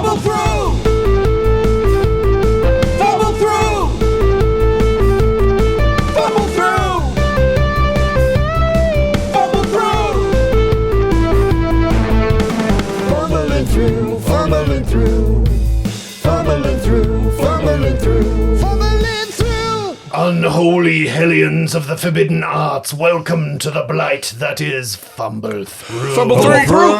Fumble through! Fumble through! Fumble through! Fumble through! Fumbling through, fumbling through. Fumbling through, fumbling through. Fumbling through! Unholy hellions of the forbidden arts, welcome to the blight that is Fumble Through. Fumble through!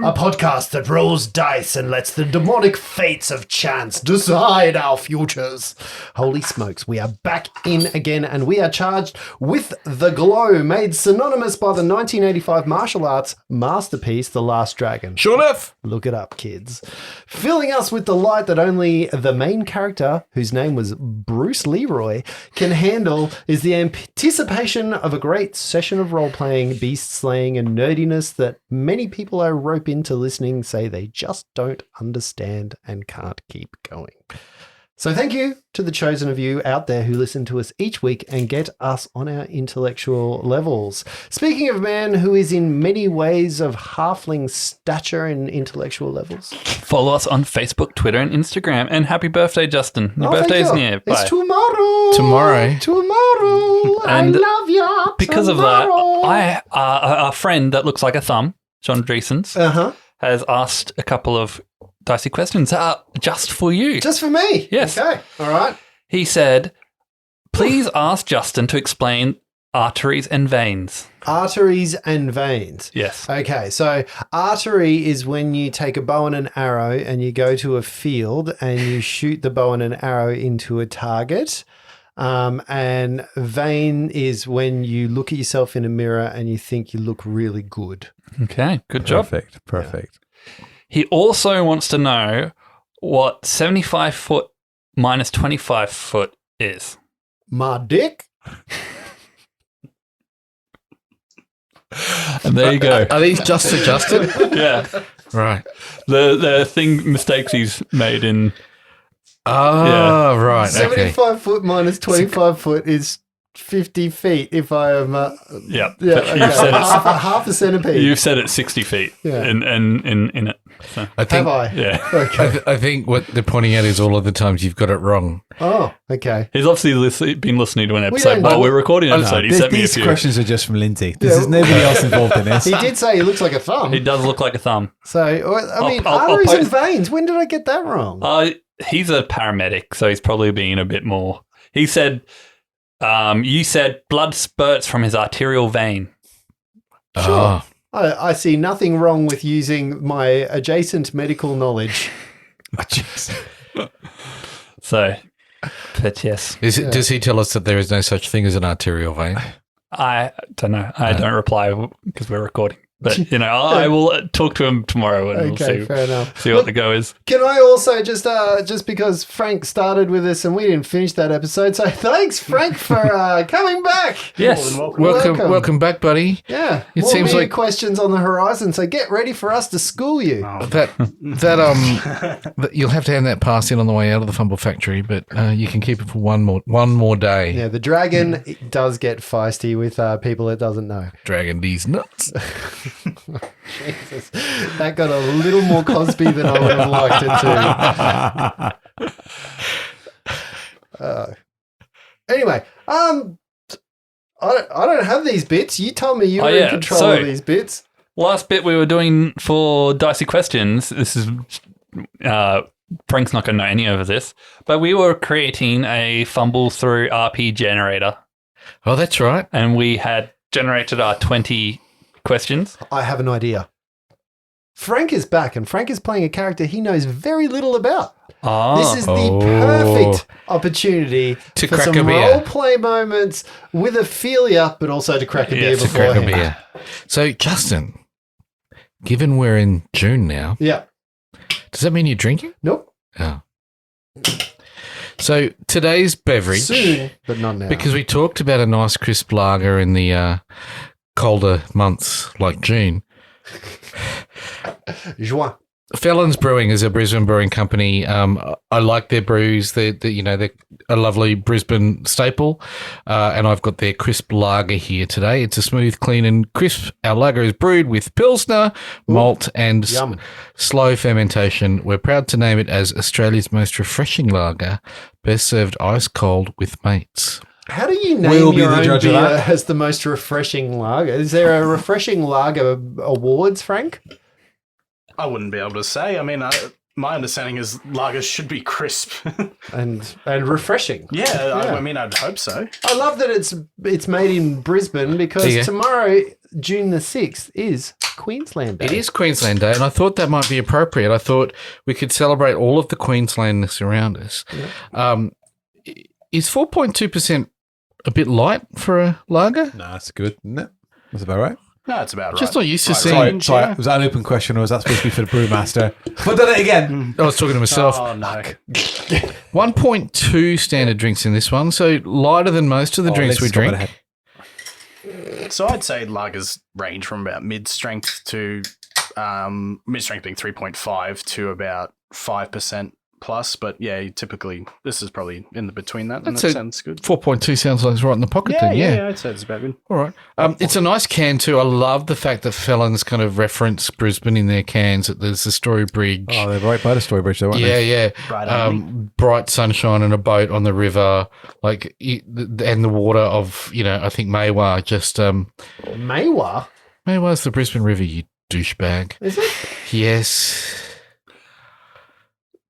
A podcast that rolls dice and lets the demonic fates of chance decide our futures. Holy smokes, we are back in again and we are charged with the glow, made synonymous by the 1985 martial arts masterpiece, The Last Dragon. Sure enough! Look it up, kids. Filling us with the light that only the main character, whose name was Bruce Leroy, can handle is the anticipation of a great session of role-playing, beast-slaying, and nerdiness that many people I rope into listening say they just don't understand and can't keep going. So thank you to the chosen of you out there who listen to us each week and get us on our intellectual levels. Speaking of a man who is in many ways of halfling stature and intellectual levels. Follow us on Facebook, Twitter, and Instagram. And happy birthday, Justin. Your birthday's near. Bye. It's tomorrow. Tomorrow. I love you. Because of that, our friend that looks like a thumb, John Dreesens, has asked a couple of dicey questions just for you. Just for me? Yes. Okay. All right. He said, please ask Justin to explain arteries and veins. Arteries and veins. Yes. Okay, so artery is when you take a bow and an arrow and you go to a field and you shoot the bow and an arrow into a target. And vein is when you look at yourself in a mirror and you think you look really good. Okay, good job. Perfect. He also wants to know what 75 foot minus 25 foot is. My dick? And there you go. Are these just adjusted? Yeah. Right. The mistakes he's made in... Oh, right. Okay. 75 foot minus 25 foot is 50 feet if I am... Yeah. Yeah, But okay. you've said it's... half a centipede. You've said it's 60 feet in it. So. I think, Have I? Yeah. Okay. I think what they're pointing at is all of the times you've got it wrong. Oh, okay. He's obviously been listening to an episode don't while know. we're recording an episode. He sent me a These few. questions are just from Lindsay. There's nobody else involved in this. He did say he looks like a thumb. He does look like a thumb. So, I mean, I'll arteries and post- veins. When did I get that wrong? He's a paramedic, so he's probably being a bit more... He said... you said blood spurts from his arterial vein. Sure. I see nothing wrong with using my adjacent medical knowledge. So, but yes. Does he tell us that there is no such thing as an arterial vein? I don't know. I don't reply because we're recording. But, I will talk to him tomorrow and Okay, we'll fair enough. see what the go is. Can I also just because Frank started with us and we didn't finish that episode, so thanks, Frank, for coming back. Yes. Welcome back, buddy. Yeah. It More seems weird like- questions on the horizon, so get ready for us to school you. That you'll have to hand that pass in on the way out of the Fumble Factory, but you can keep it for one more day. Yeah, the dragon it does get feisty with people it doesn't know. Dragging these nuts. Jesus, that got a little more Cosby than I would have liked it to. Anyway, I don't have these bits. You told me you were in control of these bits. Last bit we were doing for Dicey Questions, this is... Frank's not going to know any of this, but we were creating a Fumble Through RP generator. Oh, that's right. And we had generated our 20 questions. I have an idea. Frank is back, and Frank is playing a character he knows very little about. This is the perfect opportunity to for crack some a beer. role-play moments with Ophelia, but also to crack a beer to crack beforehand. a beer. So, Justin, given we're in June now, Yeah. does that mean you're drinking? Nope. Oh. So, today's beverage... Soon, but not now. Because we talked about a nice crisp lager in the colder months like June. Juin. Felons Brewing is a Brisbane brewing company. I like their brews. They're a lovely Brisbane staple. And I've got their crisp lager here today. It's a smooth, clean and crisp. Our lager is brewed with Pilsner, malt and slow fermentation. We're proud to name it as Australia's most refreshing lager, best served ice cold with mates. How do you name We'll be your the own judge of beer that. as the most refreshing lager? Is there a refreshing lager awards, Frank? I wouldn't be able to say. I mean, my understanding is lagers should be crisp. And refreshing. I mean, I'd hope so. I love that it's made in Brisbane because Yeah. tomorrow, June the 6th, is Queensland Day. It is Queensland Day, and I thought that might be appropriate. I thought we could celebrate all of the Queenslandness around us. Is 4.2% a bit light for a lager? No, that's good, isn't it? That's about right. No, it's about right. Just not used to Right seeing. range, Sorry, yeah. was that an open question or was that supposed to be for the brewmaster? But done it again. I was talking to myself. Oh, no. 1.2 standard drinks in this one, so lighter than most of the drinks we drink. So I'd say lagers range from about mid-strength to mid-strength being 3.5 to about 5% plus. But yeah, typically this is probably in the between that. And That's that a- sounds good. 4.2 sounds like it's right in the pocket then, yeah. I'd say it's about good. All right. It's a nice can too. I love the fact that Felons kind of reference Brisbane in their cans, that there's the Story Bridge. Oh, they're right by the Story Bridge, though, aren't they? Yeah. Bright only. Bright sunshine and a boat on the river, and the water of, I think Maywar. Just Maywar? Maywar's the Brisbane River, you douchebag. Is it? Yes.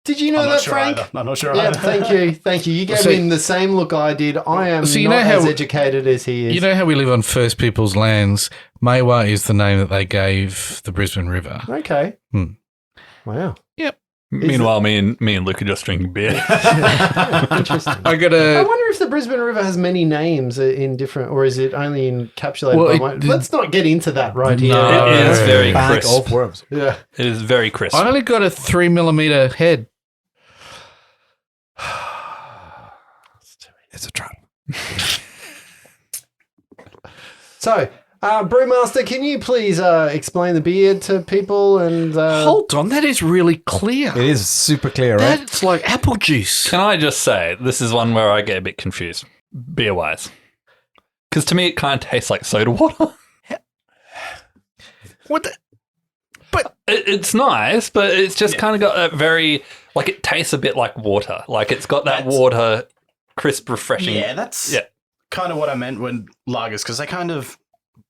Did you know I'm not that, sure Frank? either. I'm not sure Yeah, either. thank you. You gave So- him the same look I did. I am So you not know how- as educated as he is. You know how we live on First People's lands? Maywar is the name that they gave the Brisbane River. Okay. Hmm. Wow. Yep. Meanwhile, me and Luke are just drinking beer. Interesting. I got I a. wonder if the Brisbane River has many names in different, or is it only encapsulated Well, by it one? did- Let's not get into that right here. No. It is very Bag crisp. of worms. Yeah. It is very crisp. I only got a 3mm head. It's a trap. So, Brewmaster, can you please explain the beer to people and Hold on, that is really clear. It is super clear, right? That's like apple juice. Can I just say, this is one where I get a bit confused, beer-wise. Because to me, it kind of tastes like soda water. What the? It's nice, but it's just kind of got that very, like, it tastes a bit like water. Like, it's got that That's- water, crisp, refreshing. Yeah, that's kind of what I meant when lagers, because they kind of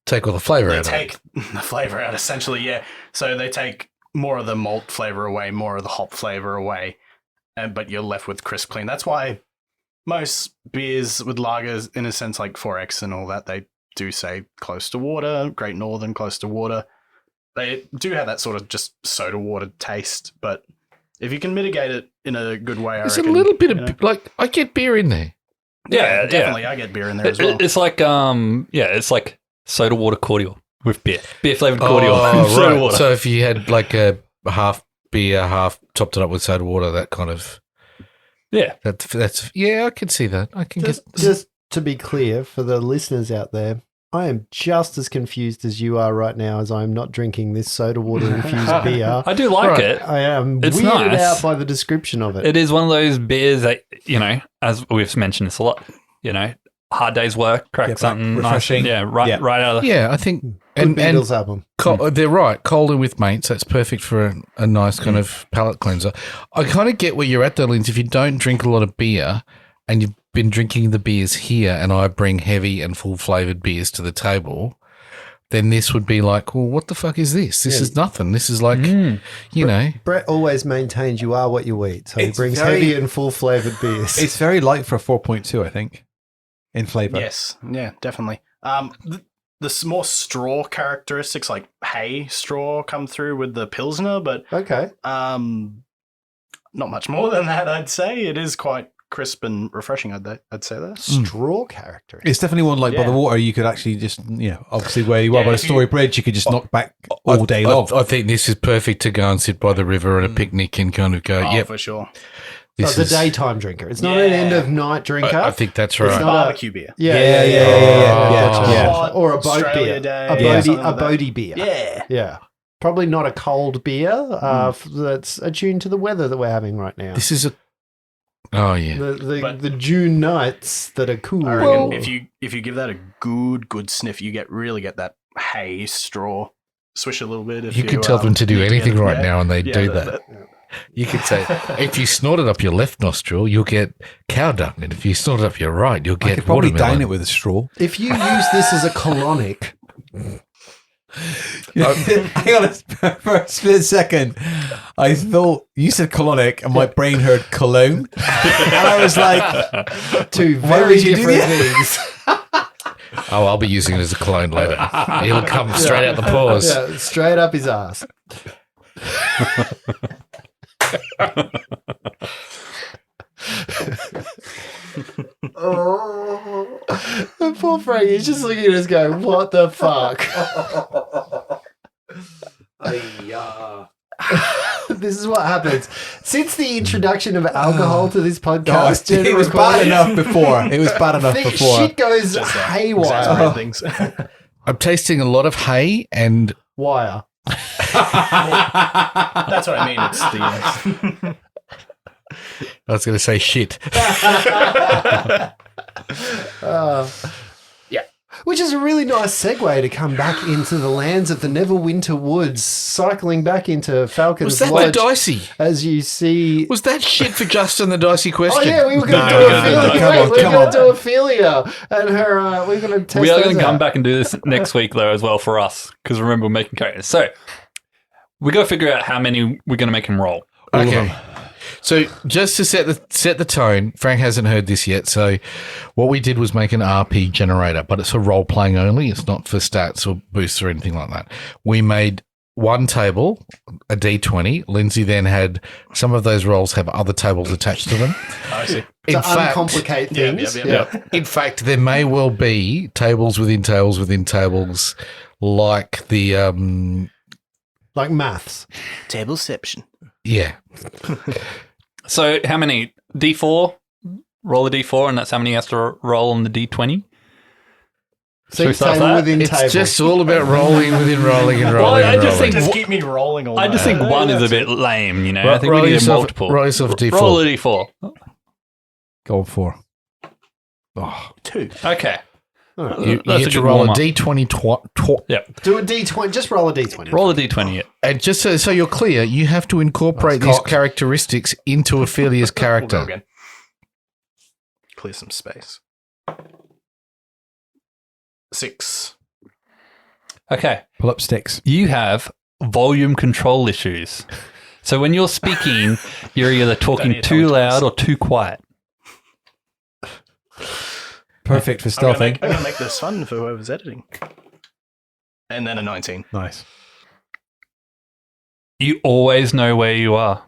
Take all the flavour out of it. take the flavor out, essentially, yeah. So they take more of the malt flavor away, more of the hop flavor away, but you're left with crisp clean. That's why most beers with lagers, in a sense, like 4X and all that, they do say close to water, Great Northern, close to water. They do have that sort of just soda water taste, but if you can mitigate it in a good way, There's I reckon, a little bit of, you know. like, I get beer in there. Yeah, definitely. I get beer in there as well. It's like, it's like soda water cordial with beer. Beer-flavored cordial. Oh, soda right. water. So if you had like a half beer, half topped it up with soda water, that kind of, yeah. that's I can see that. I can get. just to be clear for the listeners out there, I am just as confused as you are right now, as I am not drinking this soda water infused beer. I do like Right. it. I am It's weirded nice. out by the description of it. It is one of those beers that, as we've mentioned this a lot, hard day's work, crack Yeah, but something refreshing. nice. Yeah, right out of the... Yeah, I think, Good and Beatles album. they're right. Cold and with mates, that's perfect for a nice kind of palate cleanser. I kind of get where you're at though, Linz. If you don't drink a lot of beer and you've been drinking the beers here, and I bring heavy and full flavored beers to the table, then this would be like, well, what the fuck is this? This is nothing. This is like, Brett always maintains you are what you eat, so he It's brings very- heavy and full flavoured beers. It's very light for a 4.2, I think, in flavour. Yes, yeah, definitely. The more straw characteristics, like hay straw, come through with the Pilsner, but Okay. not much more than that, I'd say. It is quite crisp and refreshing, I'd say that. Straw character. It's definitely one like by Yeah. the water. You could actually just, obviously where you are Yeah, by the if you- Story Bridge, you could just knock back all day long. I think this is perfect to go and sit by the river at a picnic and kind of go, Oh, yep, for sure. this the is. daytime drinker. It's not an Yeah. end of night drinker. I think that's It's right. not a- Barbecue beer. Yeah. Gotcha. Or a boat Australia beer. Day, A yeah, boaty, something a like that. boaty beer. Yeah. Yeah. Probably not a cold beer that's attuned to the weather that we're having right now. This is a. Oh yeah. The June nights that are cool. I reckon if you give that a good sniff, you really get that hay straw. Swish a little bit. If You could tell them to do anything right now, and they do that. Yeah. You could say, if you snort it up your left nostril, you'll get cow dung, and if you snort it up your right, you'll I get could probably watermelon. dine it with a straw. If you use this as a colonic, Hang on for a split second. I thought you said colonic, and my brain heard cologne, and I was like, two Why very would you do different that? things. Oh, I'll be using it as a cologne later. It'll come straight out the pores. Yeah, straight up his ass. Oh, poor Frank, he's just looking at us going, what the fuck? This is what happens. Since the introduction of alcohol to this podcast, it was bad enough before. It was bad enough before. Shit goes haywire. Exaggerate things. I'm tasting a lot of hay and Wire. That's what I mean. It's the I was going to say shit. Yeah. Which is a really nice segue to come back into the lands of the Neverwinter Woods, cycling back into Falcon's Was that Lodge. dicey? As you see... Was that shit for Justin the dicey question? Oh yeah, we were going to No, do no, Ophelia. no, come Wait, on, we were come going on. to do Ophelia, and her. We're going to test. We are going those to come out. back and do this next week, though, as well for us, because remember, we're making characters. So we got to figure out how many we're going to make him roll. Okay. So just to set the tone, Frank hasn't heard this yet. So what we did was make an RP generator, but it's for role playing only. It's not for stats or boosts or anything like that. We made one table, a D20. Lindsay then had some of those rolls have other tables attached to them. I see. To uncomplicate things. In fact, there may well be tables within tables within tables, like the Like maths. Tableception. yeah. So how many? D4? Roll a D4, and that's how many he has to roll on the D20? Should we See, start table that? within It's table. just all about rolling within rolling and rolling. I and just rolling. think- Just keep me rolling all I just night. think one is a bit lame, you know? I think roll we need a yourself- multiple. roll yourself a D4. Roll a D4. Go for. two. Okay. You That's get a to good roll a warm-up. D20 Yep. Do a D20. Just roll a D20. Roll a D20. Yeah. And just so you're clear, you have to incorporate That's these cocked. characteristics into Ophelia's We'll go character. again. Clear some space. 6. Okay. Pull up sticks. You have volume control issues. So when you're speaking, you're either talking need to too tell me loud twice. or too quiet. Perfect for I'm gonna, stealthing. I'm gonna make this fun for whoever's editing. And then a 19. Nice. You always know where you are.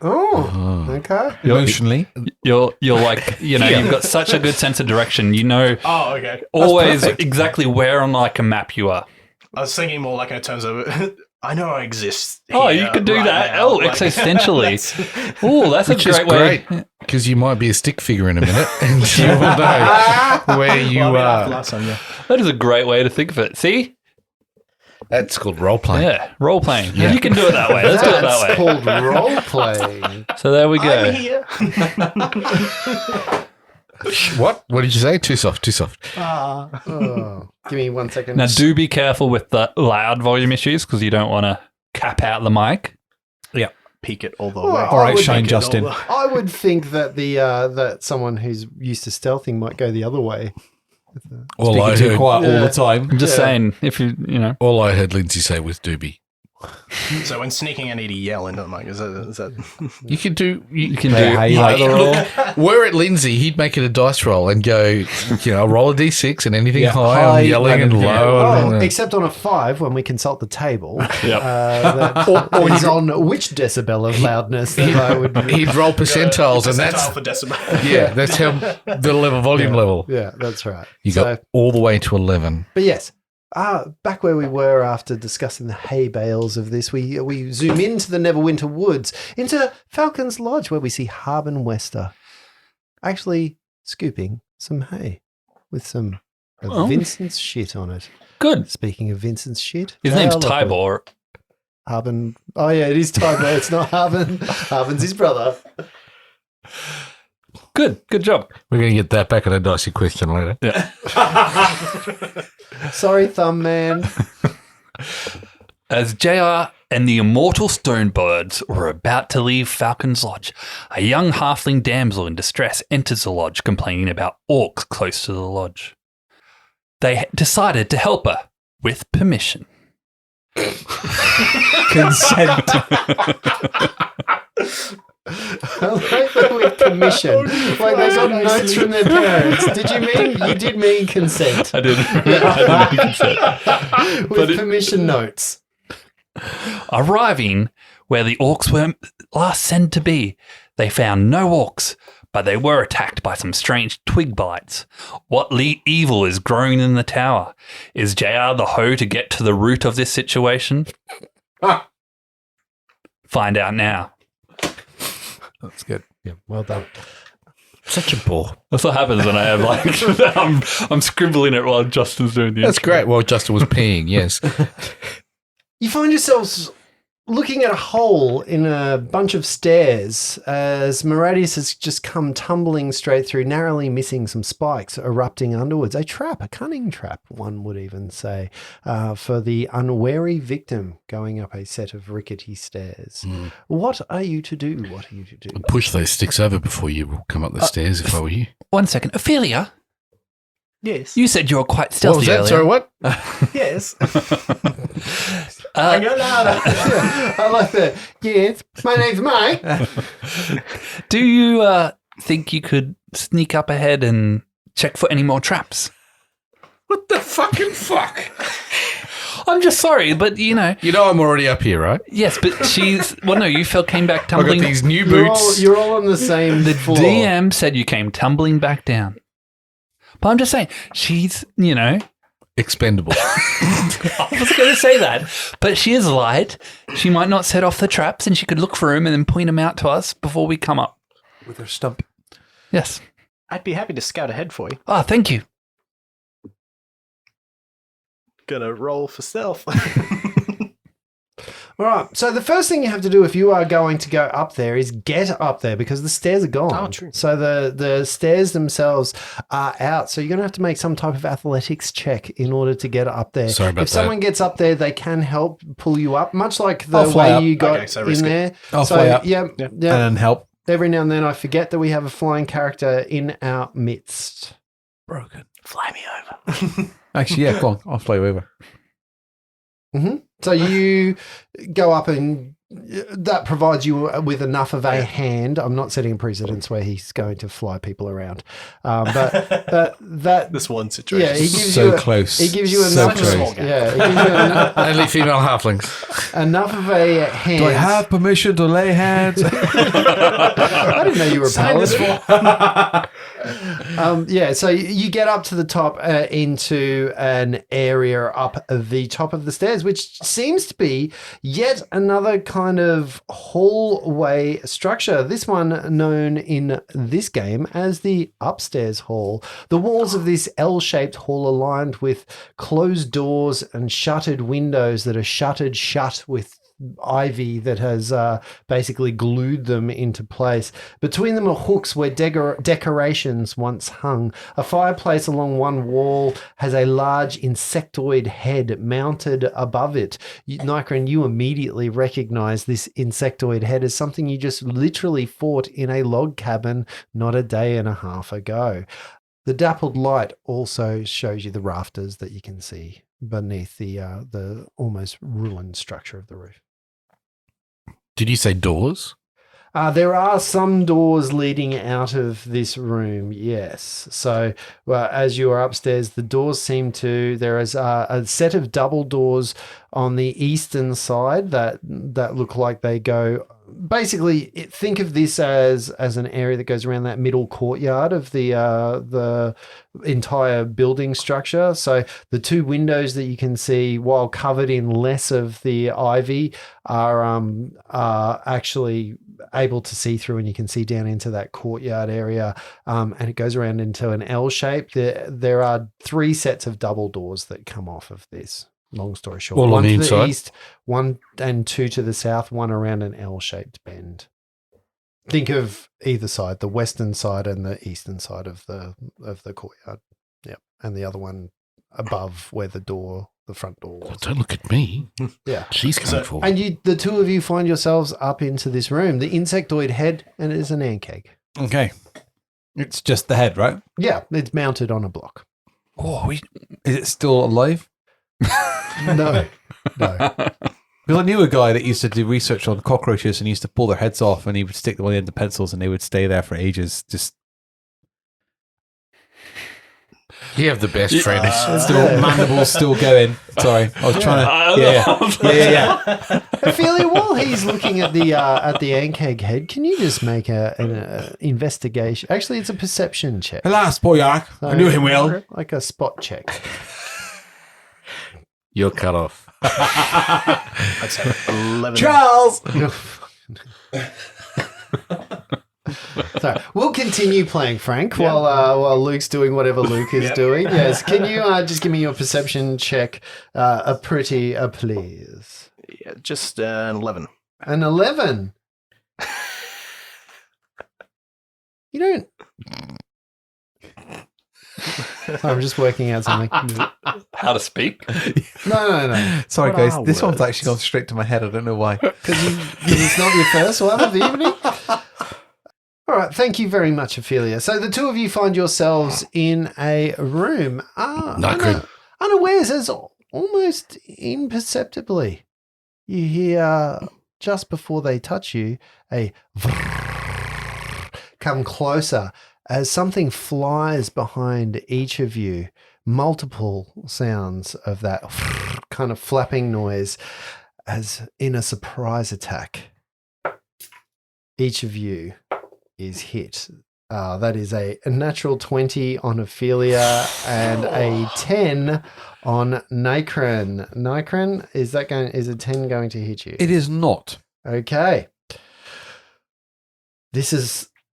Oh, okay. Emotionally. You're like, you know, you've got such a good sense of direction. You know Oh, okay. always perfect. exactly where on like a map you are. I was thinking more like in terms of I know I exist. Oh, here you could do right that. now. Oh, Like, existentially. Oh, that's a Which is great way. great because you might be a stick figure in a minute and you will know where you Well, I mean, are. after last time, yeah. That is a great way to think of it. See? That's called role playing. Yeah, role playing. You can do it that way. Let's do it That's that way. called role playing. So there we go. I'm here. What? What did you say? Too soft. Too soft. Oh, give me 1 second. Now, do be careful with the loud volume issues because you don't want to cap out the mic. Peak it all the Well, way. All right, would Shane Peak it all Justin. the- I would think that that someone who's used to stealthing might go the other way. All I Speaking too heard, quiet all Yeah. the time. I'm just Yeah. saying, if you know. all I heard Lindsay say was doobie. So when sneaking, I need to yell into the mic. Is that? You could do. You can Yeah, do how you like either Look, were it Lindsay, he'd make it a dice roll and go, you know, roll a d6 and anything Yeah, high, high, I'm yelling and yeah. low. Oh, and, except on a 5 when we consult the table. Yep. That is on which decibel of loudness that I would. he'd roll percentiles, and that's Percentile for decibel. yeah, that's how the volume level. Yeah, that's right. You So- got all the way to 11. But yes, back where we were after discussing the hay bales of this, we zoom into the Neverwinter Woods, into Falcon's Lodge, where we see Harbin Wester actually scooping some hay with some of Oh. Vincent's shit on it. Good. Speaking of Vincent's shit, His they name's are lovely. Tybor. Harbin. Oh, yeah, it is Tybo. It's not Harbin. Harbin's his brother. Good job. We're going to get that back in a dicey question later. Yeah. Sorry, Thumb Man. As JR and the immortal Stonebirds were about to leave Falcon's Lodge, a young halfling damsel in distress enters the lodge complaining about orcs close to the lodge. They decided to help her with permission. Consent. I like that with permission. Like they got notes from their parents. You did mean consent. I didn't consent. With permission notes. Arriving where the orcs were last said to be, they found no orcs, but they were attacked by some strange twig blights. What evil is growing in the tower? Is JR the hoe to get to the root of this situation? Find out now. That's good. Yeah, well done. Such a bore. That's what happens when I have I'm scribbling it while Justin's doing the That's intro. great. Well, Justin was peeing, yes. You find yourselves looking at a hole in a bunch of stairs as Maradius has just come tumbling straight through, narrowly missing some spikes erupting underwards. A trap, a cunning trap, one would even say, for the unwary victim going up a set of rickety stairs. What are you to do? I'd push those sticks over before you come up the stairs if I were you. 1 second. Ophelia, Yes. you said you were quite What stealthy was that? earlier. Sorry, what? Yes. Uh, I like that. Yes, my name's Mike. do you think you could sneak up ahead and check for any more traps? What the fucking fuck? I'm just sorry, but You know I'm already up here, right? yes, but no, you came back I tumbling. got these new You're all, boots. you're all on the same floor. DM said you came tumbling back down. But I'm just saying, she's, Expendable. I was going to say that, but she is light. She might not set off the traps and she could look for them and then point them out to us before we come up. With her stump. Yes. I'd be happy to scout ahead for you. Oh, thank you. Gonna roll for stealth. All right. So the first thing you have to do if you are going to go up there is get up there because the stairs are gone. Oh, true. So the stairs themselves are out. So you're going to have to make some type of athletics check in order to get up there. Sorry about if someone gets up there, they can help pull you up, much like the I'll fly way up. you got Okay, so in risk it. there. I'll so fly up. Yeah. And then help. Every now and then I forget that we have a flying character in our midst. Broken. Fly me over. Actually, yeah, go on. I'll fly over. So you go up and that provides you with enough of a hand. I'm not setting a precedence where he's going to fly people around. But that, This one situation. yeah, he gives So you close. He gives you So enough. Such a small gap. Yeah, he gives you Only female halflings. enough of a hand. Do I have permission to lay hands? I didn't know you were a Sign this paladin. Yeah, so you get up to the top into an area up the top of the stairs, which seems to be yet another kind of hallway structure. This one known in this game as the upstairs hall. The walls of this L-shaped hall are lined with closed doors and shuttered windows that are shuttered shut with ivy that has basically glued them into place. Between them are hooks where decorations once hung. A fireplace along one wall has a large insectoid head mounted above it. Nykron, you immediately recognize this insectoid head as something you just literally fought in a log cabin not a day and a half ago. The dappled light also shows you the rafters that you can see beneath the almost ruined structure of the roof. Did you say doors? There are some doors leading out of this room, yes. So as you are upstairs, the doors seem to... There is a set of double doors on the eastern side that look like they go... Basically, think of this as an area that goes around that middle courtyard of the entire building structure. So the two windows that you can see, while covered in less of the ivy, are actually able to see through, and you can see down into that courtyard area, and it goes around into an L shape. There are three sets of double doors that come off of this. long story short. All on One the to inside? the east, 1 and 2 to the south, one around an L-shaped bend. Think of either side, the western side and the eastern side of the courtyard. Yep. And the other one above where the front door was. Don't look at me. Yeah. She's coming forward. And the two of you find yourselves up into this room. The insectoid head, and it is an ant keg. Okay. It's just the head, right? Yeah, it's mounted on a block. Oh, is it still alive? No. Because I knew a guy that used to do research on cockroaches and he used to pull their heads off and he would stick them on the end of pencils and they would stay there for ages. Just You have the best friends. still mandibles still going. Sorry, I was trying to. Yeah. Ophelia, while he's looking at the ant keg head, can you just make an investigation? Actually, it's a perception check. Alas, poor Yark. I knew him well. Like a spot check. You're cut off. I'd say 11. Charles. So we'll continue playing Frank while Luke's doing whatever Luke is doing. Yes, can you just give me your perception check? Please. Yeah, just an 11. An 11. You don't. I'm just working out something. How to speak? No. Sorry, What guys. are This one's words? actually gone straight to my head. I don't know why. Because it's not your first one of the evening. All right, thank you very much, Ophelia. So the two of you find yourselves in a room. Not good. Unawares, as almost imperceptibly, you hear just before they touch you a come closer as something flies behind each of you. Multiple sounds of that kind of flapping noise as in a surprise attack. Each of you is hit. That is a natural 20 on Ophelia and a 10 on Nikran. Nikran, is a 10 going to hit you? It is not. Okay.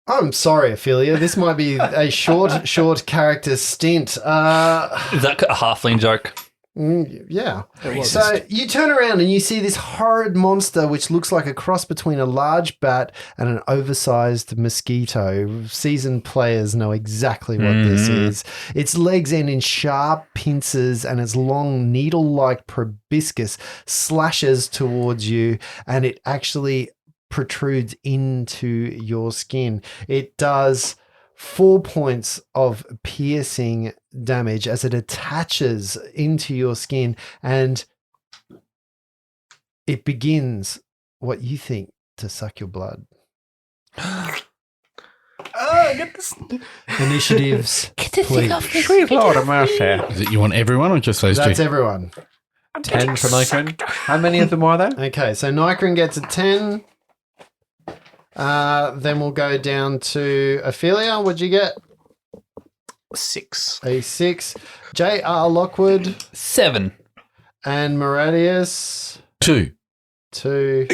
I'm sorry, Ophelia. This might be a short character stint. Is that a halfling joke? Yeah. So you turn around and you see this horrid monster which looks like a cross between a large bat and an oversized mosquito. Seasoned players know exactly what this is. Its legs end in sharp pincers and its long needle-like proboscis slashes towards you, and it actually protrudes into your skin. It does 4 points of piercing damage as it attaches into your skin, and it begins what you think to suck your blood. Get this. Initiatives, please. Sweet Lord of mercy. Is it you want everyone or just those That's two? everyone. 10 for Nikon. How many of them are there? Okay, so Nikran gets a 10. Then we'll go down to Ophelia. What'd you get? 6. A 6. J.R. Lockwood 7. and Maradius 2. 2.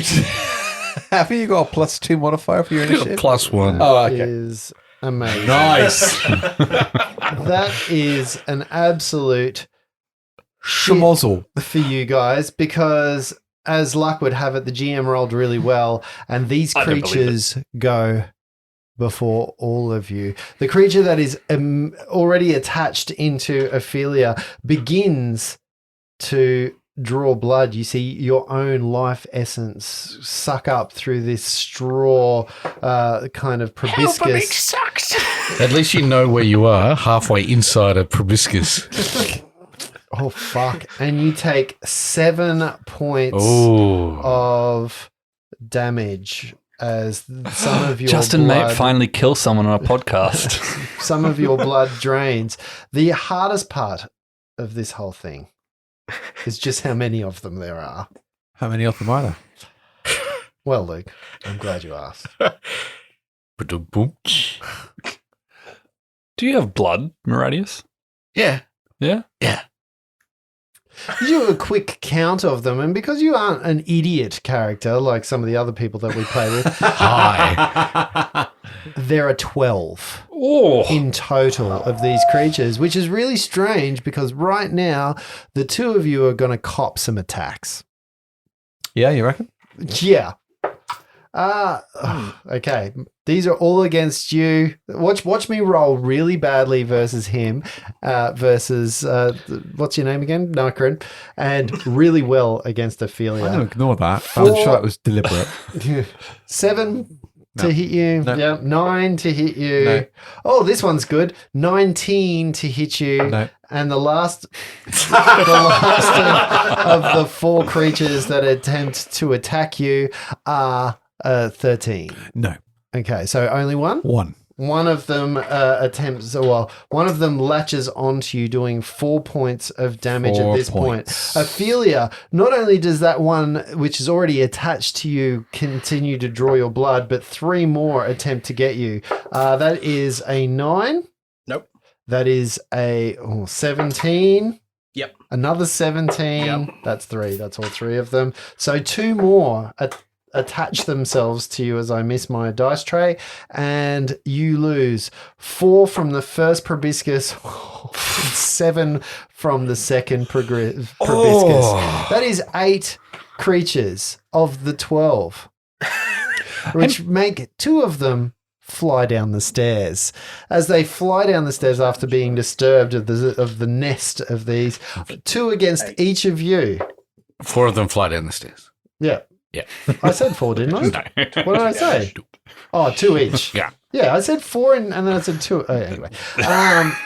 Have you got a +2 modifier for your initiative? +1. Oh, okay. Is amazing. Nice. That is an absolute shit Schmozzle. for you guys, because as luck would have it, the GM rolled really well, and these I don't believe creatures go before all of you. The creature that is already attached into Ophelia begins to draw blood. You see your own life essence suck up through this straw kind of proboscis. At least you know where you are, halfway inside a proboscis. Oh, fuck. And you take 7 points Oh. of damage as some of your Justin blood, might finally kill someone on a podcast. some of your blood drains. The hardest part of this whole thing is just how many of them there are. How many of them are there? Well, Luke, I'm glad you asked. Ba-dum-boom. Do you have blood, Maradius? Yeah. Yeah? Yeah. You do a quick count of them, and because you aren't an idiot character like some of the other people that we play with, Hi. there are 12. in total of these creatures, which is really strange because right now the two of you are going to cop some attacks. Yeah, you reckon? Yeah. Okay. These are all against you. Watch me roll really badly versus him, versus what's your name again? Nikarin, and really well against Ophelia. I'm going to ignore that. I'm sure that was deliberate. 7 to hit you. No. Yeah. 9 to hit you. No. Oh, this one's good. 19 to hit you. No. And the last of the 4 creatures that attempt to attack you are 13. No. Okay, so only one? 1. One of them one of them latches onto you, doing 4 points of damage 4 at this point. points. Ophelia, not only does that one, which is already attached to you, continue to draw your blood, but 3 more attempt to get you. That is a 9. Nope. That is a 17. Yep. Another 17. Yep. That's 3. That's all 3 of them. So 2 more attach themselves to you as I miss my dice tray, and you lose 4 from the first proboscis, 7 from the second proboscis. That is 8 creatures of the 12, which make 2 of them fly down the stairs. As they fly down the stairs after being disturbed of the nest of these, 2 against each of you. 4 of them fly down the stairs. Yeah. Yeah. I said 4, didn't I? No. What did I say? Oh, 2 each. Yeah. Yeah, I said 4 and then I said 2. Oh, anyway.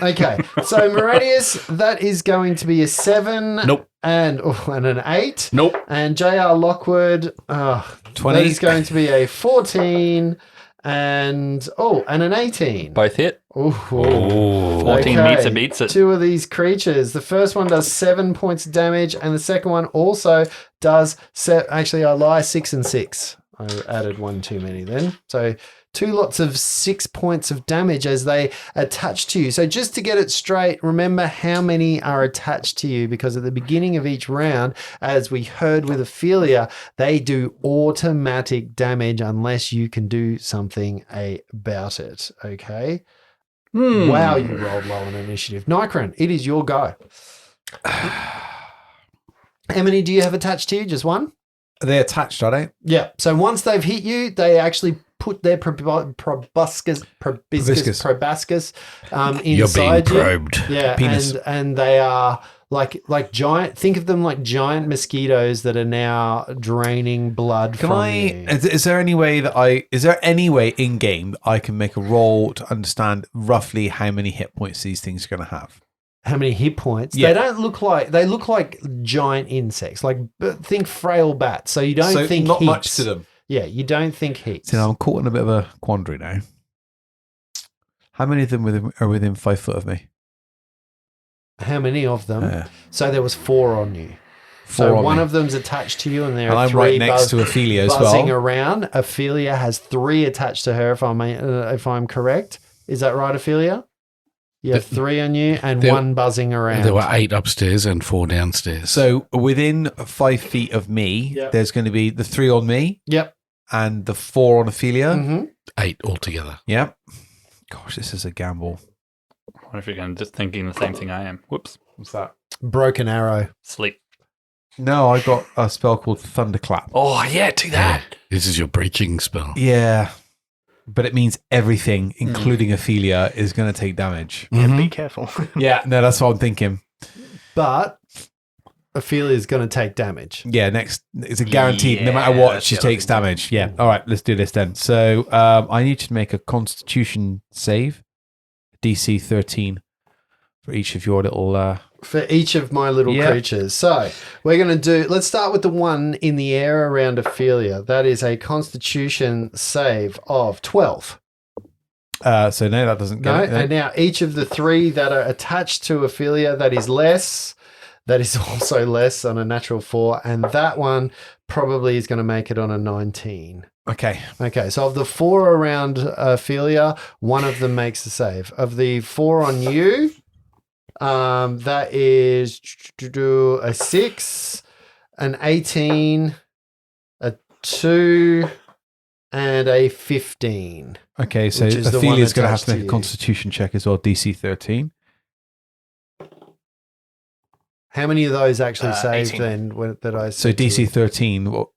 Okay. So Meridius, that is going to be a 7. Nope. And an 8. Nope. And JR Lockwood, 20. that is going to be a 14 and an 18. Both hit. Ooh. 14 beats it. 2 of these creatures. The first one does 7 points of damage, and the second one also does. Actually, I lie, 6 and 6. I added 1 too many then. So 2 lots of 6 points of damage as they attach to you. So just to get it straight, remember how many are attached to you, because at the beginning of each round, as we heard with Ophelia, they do automatic damage unless you can do something about it. Okay. Wow, you rolled low on initiative. Nikarin, it is your go. How many do you have attached to you? Just 1? Are they attached, are they? Yeah. So once they've hit you, they actually put their proboscis inside You're being you. probed. Yeah, Penis. and they are like giant. Think of them like giant mosquitoes that are now draining blood from you. Is there any way in game that I can make a roll to understand roughly how many hit points these things are going to have? How many hit points? Yeah. They look like giant insects. Like think frail bats. So you don't think not heaps. much to them. Yeah, you don't think heaps. So I'm caught in a bit of a quandary now. How many of them are within 5 foot of me? How many of them? So there was 4 on you. 4 So on one me. of them's attached to you, and there And are I'm 3 right next to Ophelia as buzzing well. around. Ophelia has 3 attached to her, if I'm correct. Is that right, Ophelia? You have 3 on you and 1 buzzing around. There were 8 upstairs and 4 downstairs. So within 5 feet of me, Yep. there's going to be the 3 on me Yep. and the 4 on Ophelia. Mm-hmm. 8 altogether. Yep. Gosh, this is a gamble. I wonder if you're going just thinking the same thing I am. Whoops. What's that? Broken arrow. Sleep. No, I got a spell called Thunderclap. Oh, yeah, do that. This is your breaching spell. Yeah. But it means everything, including Ophelia, is going to take damage. Yeah, be careful. Yeah, no, that's what I'm thinking. But Ophelia's going to take damage. Yeah, next, it's a guaranteed. No matter Yeah, what, that's she the other takes thing. damage. Yeah. All right, let's do this then. So I need to make a Constitution save, DC 13, for each of your little. For each of my little Yep. creatures. So we're going to let's start with the one in the air around Ophelia. That is a Constitution save of 12. So no, that doesn't No, get it. and now each of the 3 that are attached to Ophelia, that is less. That is also less on a natural 4, and that one probably is going to make it on a 19. Okay. Okay, so of the 4 around Ophelia, 1 of them makes a save. Of the 4 on you, that is a 6, an 18, a 2, and a 15. Okay, so Which is the one Ophelia's going to have attached to make to a you. Constitution check as well, DC 13. How many of those actually saved 18. then that I So said to DC you? 13, what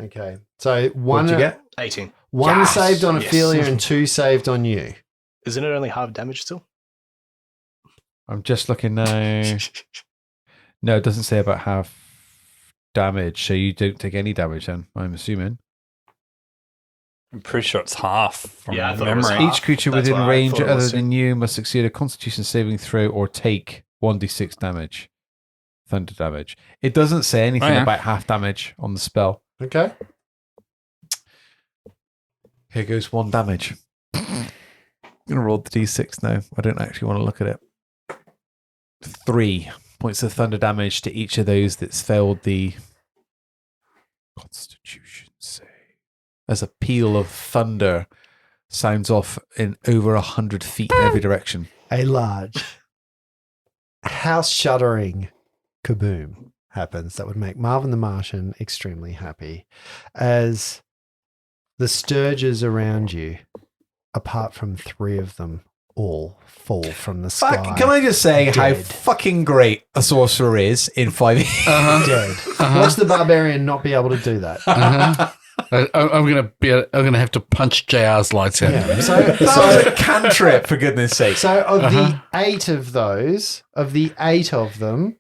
Okay. So what did you get? 18. one Yes. saved on Yes. Ophelia and 2 saved on you. Isn't it only half damage still? I'm just looking now. No, it doesn't say about half damage, so you don't take any damage then, I'm assuming. I'm pretty sure it's half from Yeah, I thought it was memory. half. Each creature That's within what I range thought it other was than too. you must succeed a Constitution saving throw or take 1d6 damage. Thunder damage. It doesn't say anything Oh, yeah. about half damage on the spell. Okay. Here goes 1 damage. I'm going to roll the d6 now. I don't actually want to look at it. 3 points of thunder damage to each of those that's failed the Constitution save. As a peal of thunder sounds off in over 100 feet in every direction. A large house shuddering kaboom happens that would make Marvin the Martian extremely happy as the Stirges around you, apart from 3 of them, all fall from the sky. Fuck, can I just say how Dead. fucking great a sorcerer is in 5e? Dead. Watch the barbarian not be able to do that. I'm gonna have to punch JR's lights out. Yeah. That was a cantrip, for goodness sake. So of the 8 of those, of the 8 of them,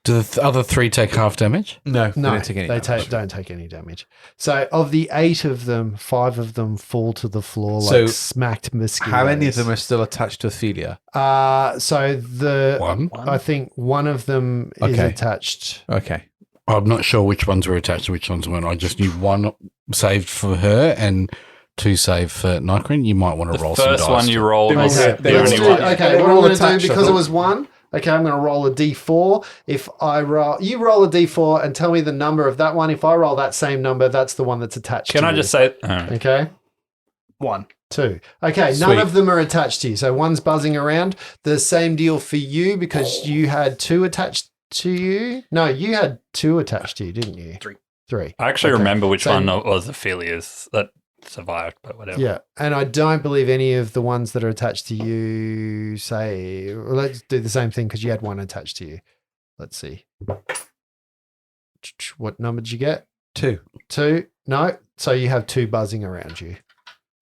Do the other 3 take half damage? No, they no, don't take any they damage. don't take any damage. So of the 8 of them, 5 of them fall to the floor So, like smacked mosquitoes. How many of them are still attached to Ophelia? So the 1. I think one of them is Okay. attached. Okay. I'm not sure which ones were attached and which ones weren't. I just knew 1 saved for her and 2 saved for Nykrin. You might want to The roll some dice. first one you rolled They was were- the they were Let's only do, one. okay, They what were I'm all going to attached, do I because it thought. was 1. Okay, I'm going to roll a d4. If I roll, you roll a d4 and tell me the number of that one. If I roll that same number, that's the one that's attached. Can to I you. just say? Okay. 1. 2. Okay, Sweet. none of them are attached to you. So one's buzzing around. The same deal for you because you had 2 attached to you. No, you had 2 attached to you, didn't you? 3. I actually Okay. remember which So- one was Ophelia's that survived, but whatever. Yeah, and I don't believe any of the ones that are attached to you say. Well, let's do the same thing because you had 1 attached to you. Let's see. What number did you get? 2. 2? No. So you have 2 buzzing around you.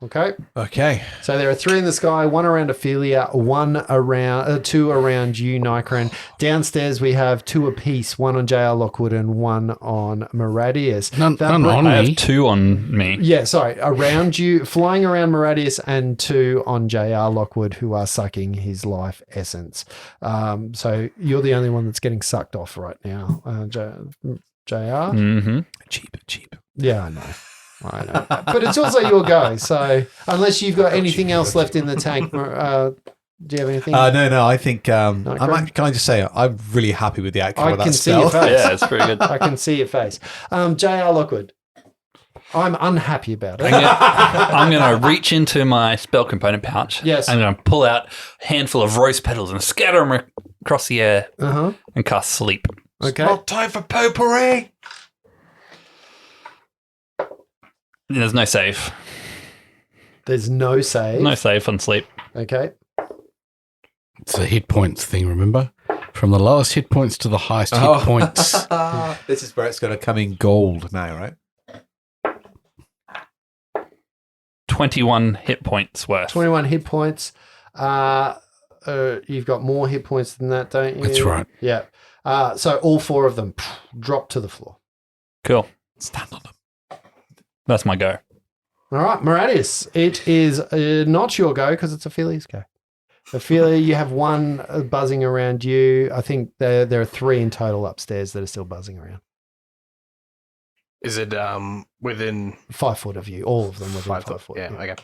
Okay. Okay. So there are 3 in the sky, 1 around Ophelia, 1 around, 2 around you, Nykrin. Downstairs we have 2 apiece, 1 on JR Lockwood and 1 on Maradius. None That on I me. have 2 on me. Yeah, sorry, around you, flying around Maradius, and 2 on JR Lockwood who are sucking his life essence. So you're the only one that's getting sucked off right now, JR. Mm-hmm. Cheap. Yeah, I know. But it's also your go. So unless you've got anything else left in the tank, do you have anything? No. I think can Nykrin? I just say I'm really happy with the outcome I of that can see your spell. face. Yeah, it's pretty good. I can see your face. JR Lockwood, I'm unhappy about it. I'm going to reach into my spell component pouch. Yes. I'm going to pull out a handful of rose petals and scatter them across the air Uh-huh. and cast sleep. Okay. Time for potpourri. There's no save. There's no save. No save on sleep. Okay. It's a hit points thing, remember? From the lowest hit points to the highest hit points. This is where it's going to come in gold now, right? 21 hit points worth. 21 hit points. You've got more hit points than that, don't you? That's right. Yeah. So all 4 of them drop to the floor. Cool. Stand on them. That's my go. All right, Maradius, it is not your go because it's Ophelia's go. Ophelia, you have 1 buzzing around you. I think there are 3 in total upstairs that are still buzzing around. Is it within 5 foot of you, all of them within 5 5 foot? foot. Yeah, okay.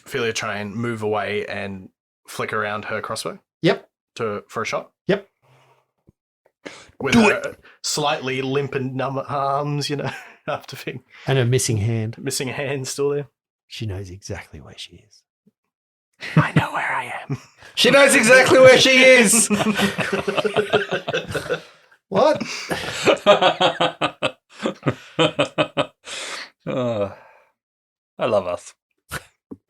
Ophelia try and move away and flick around her crossbow Yep. for a shot? Yep. With her slightly limp and numb arms, after being And a missing hand. missing a hand still there. She knows exactly where she is. I know where I am. She knows exactly where she is. What? love us.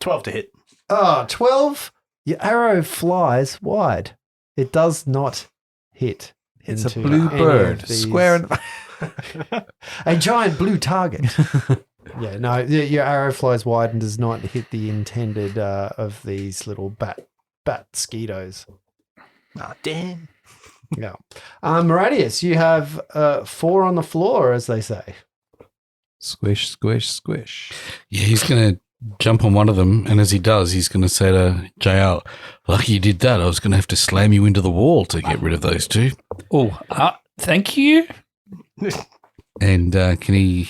12 to hit. Oh, 12. Your arrow flies wide. It does not hit. It's a into blue any bird. of these- Square and A giant blue target. Yeah, no, your arrow flies wide and does not hit the intended of these little bat skeetos. Ah, damn. Yeah. Maradius, you have 4 on the floor, as they say. squish, squish, squish. Yeah, he's going to jump on one of them, and as he does, he's going to say to JR, lucky you did that. I was going to have to slam you into the wall to get rid of those two. Oh, thank you. And can he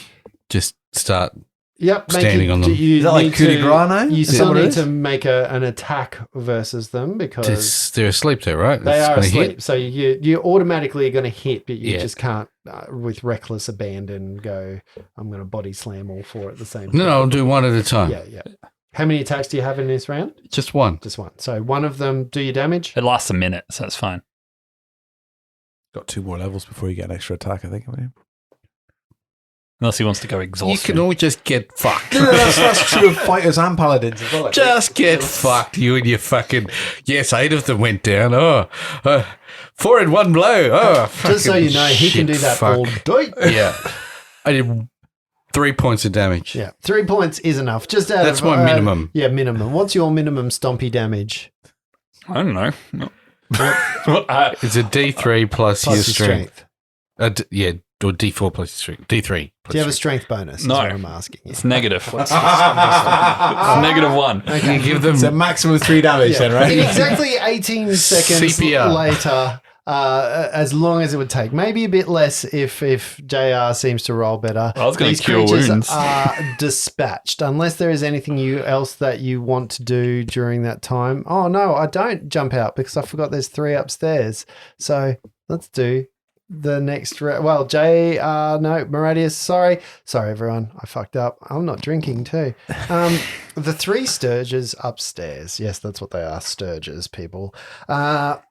just start? Yep, Standing on them. Is that like coup de grace now? You Is that still what it need is? to make an attack versus them because They're asleep there, right? they It's are gonna asleep. hit. So you automatically are going to hit, but you Yeah. just can't, with reckless abandon, go, I'm going to body slam all 4 at the same time. No, I'll do one at a time. Yeah. How many attacks do you have in this round? Just one. Just one. So one of them, do your damage? It lasts a minute, so it's fine. Got 2 more levels before you get an extra attack, I think. haven't you? Unless he wants to go You exhaustion. can all just get fucked. No, that's true of fighters and paladins as well. Just get fucked, you and your fucking... Yes, 8 of them went down. 4 in one blow. Just so fucking you know, he can do shit, that fuck. all day. Yeah. I did 3 points of damage. Yeah, 3 points is enough. Just out That's of, my minimum. Yeah, minimum. What's your minimum stompy damage? I don't know. It's a D3 plus your Plus your strength. Yeah, or D4 plus your strength. D3 plus Do you have a your strength bonus? No. Is what I'm asking you. It's negative. It's -1. Okay. You give them... It's a maximum of 3 damage then, In right? exactly 18 seconds CPR. later, as long as it would take. Maybe a bit less if JR seems to roll better. I was gonna These cure creatures wounds. are dispatched. Unless there is anything else that you want to do during that time. Oh, no, I don't jump out because I forgot there's 3 upstairs. So let's do the next well, no, Maradius, sorry everyone, I fucked up. I'm not drinking too. The 3 Stirges upstairs. Yes, that's what they are, Stirges, people. Never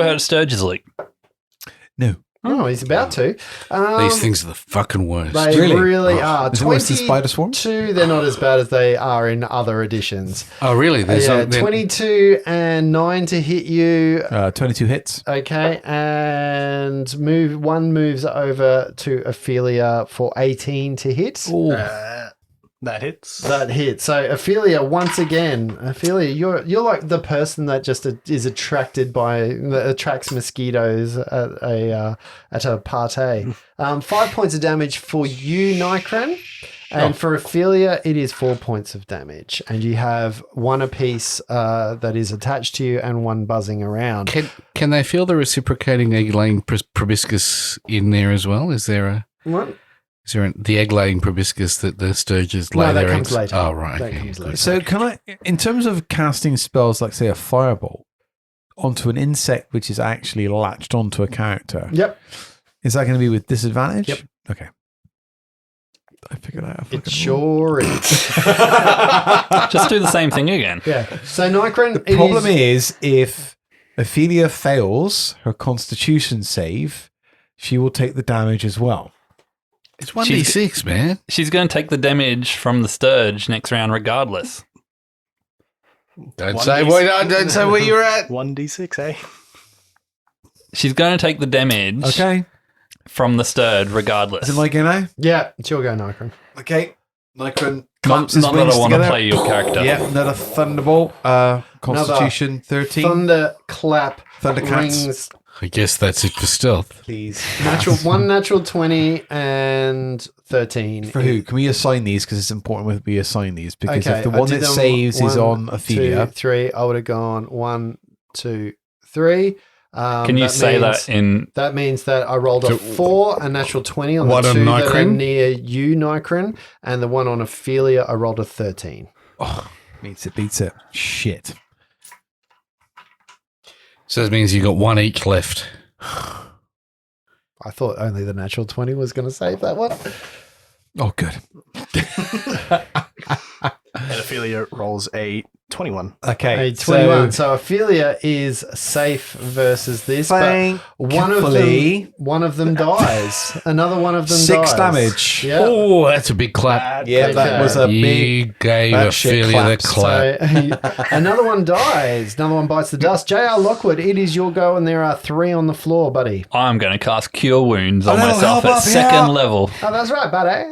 heard of Stirges League. No. Oh, he's about to. These things are the fucking worst. They really are. Is it worse than spider swarms? 22, they're not as bad as they are in other editions. Oh, really? There's Yeah, then- 22 and 9 to hit you. 22 hits. Okay, and one moves over to Ophelia for 18 to hit. That hits. That hit. So Ophelia, once again, you're like the person that just is attracted that attracts mosquitoes at a party. 5 points of damage for you, Nikran. And for Ophelia, it is 4 points of damage. And you have 1 apiece that is attached to you and 1 buzzing around. Can they feel the reciprocating egg-laying proboscis in there as well? Is there What? the egg-laying proboscis that the Stirges lay No, that their comes eggs? later. Oh, right. That okay, comes good. later. So can I, in terms of casting spells like, say, a firebolt onto an insect which is actually latched onto a character, Yep. is that going to be with disadvantage? Yep. Okay. I figured out. It sure is. Just do the same thing again. Yeah. So Nikran, The problem is if Ophelia fails her constitution save, she will take the damage as well. It's 1d6, man. She's going to take the damage from the Stirge next round regardless. Don't 1d6. say where you're at. 1d6, eh? She's going to take the damage Okay. from the Stirge regardless. Is it my go now? Yeah, it's your go, Nikran. Okay. Nikran Not, claps his not that wings I want to together. play your character. Yeah, another thunderbolt. Constitution 13. Thunder clap Thundercats. rings. I guess that's it for stealth. Please. Natural 20 and 13. For who? Can we assign these? Because it's important when we assign these. Because if the I one did that them saves is 1, on Ophelia. 2, 3. I would have gone 1, 2, 3. Can you say that in... That means that I rolled a 4, a natural 20 on the One on 2 that are Nikran? near you, Nikran, and the one on Ophelia, I rolled a 13. Beats it. Shit. So that means you got 1 each left. I thought only the natural 20 was going to save that one. Oh, good. And Ophelia rolls a 21. Okay. A 21. So Ophelia is safe versus this, but one of them dies. Another one of them 6 dies. damage. Yeah. Oh, that's a big clap. Yeah, that was a You big. gave that shit Ophelia the claps. clap. So another one dies. Another one bites the dust. J.R. Lockwood, it is your go, and there are 3 on the floor, buddy. I'm going to cast Cure Wounds on Oh, no, myself help at up, second yeah. level. Oh, that's right, buddy.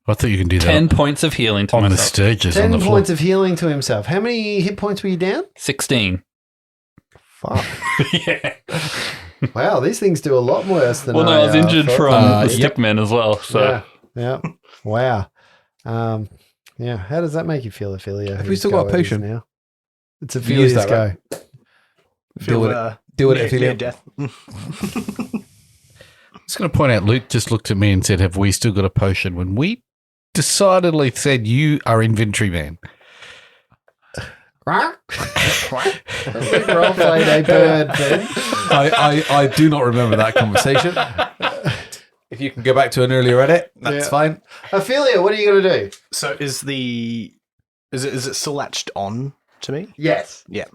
I thought you can do that 10 points of healing to on the myself. Stirges on 10 the floor. points of healing to himself. How many hit points were you down? 16. Fuck. Yeah. Wow, these things do a lot worse than Well, no, I was injured thought. from the yep. stickmen as well. So Yeah. Wow. Yeah. How does that make you feel, Ophelia? Have we whose still got go a it is potion? now? It's use Ophelia's that, go. right? Feel, Deal with it. Deal with it, Ophelia. near death. I was going to point out, Luke just looked at me and said, have we still got a potion? When we decidedly said you are inventory man. Role played a bird thing. I do not remember that conversation. If you can go back to an earlier edit, that's Yeah. fine. Ophelia, what are you going to do? So is it still latched on to me? Yes. Yeah,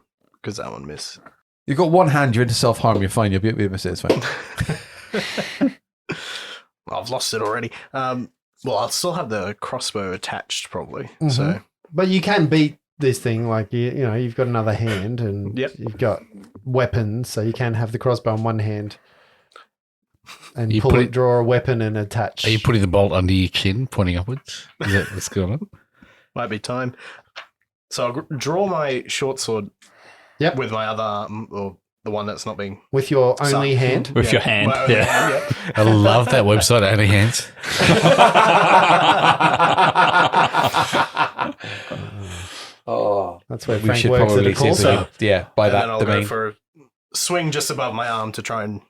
because that one missed. You've got one hand, you're into self-harm, you're fine, you'll be able to miss it, it's fine. I've lost it already. Well, I'll still have the crossbow attached probably. Mhm. So But you can beat this thing, like, you know, you've got another hand and Yep. you've got weapons, so you can have the crossbow in one hand and You pull put it, it- draw a weapon and attach. Are you putting the bolt under your chin, pointing upwards? Is that what's going on? might be time. So I'll draw my short sword. Yep. With my other arm, or the one that's not being. With your only Some- hand? with your hand. my only Yeah. hand, I love that website, Only Hands. Oh, That's where we Frank should works at probably a see call if we center. can, buy and that then I'll domain. go for a swing just above my arm to try and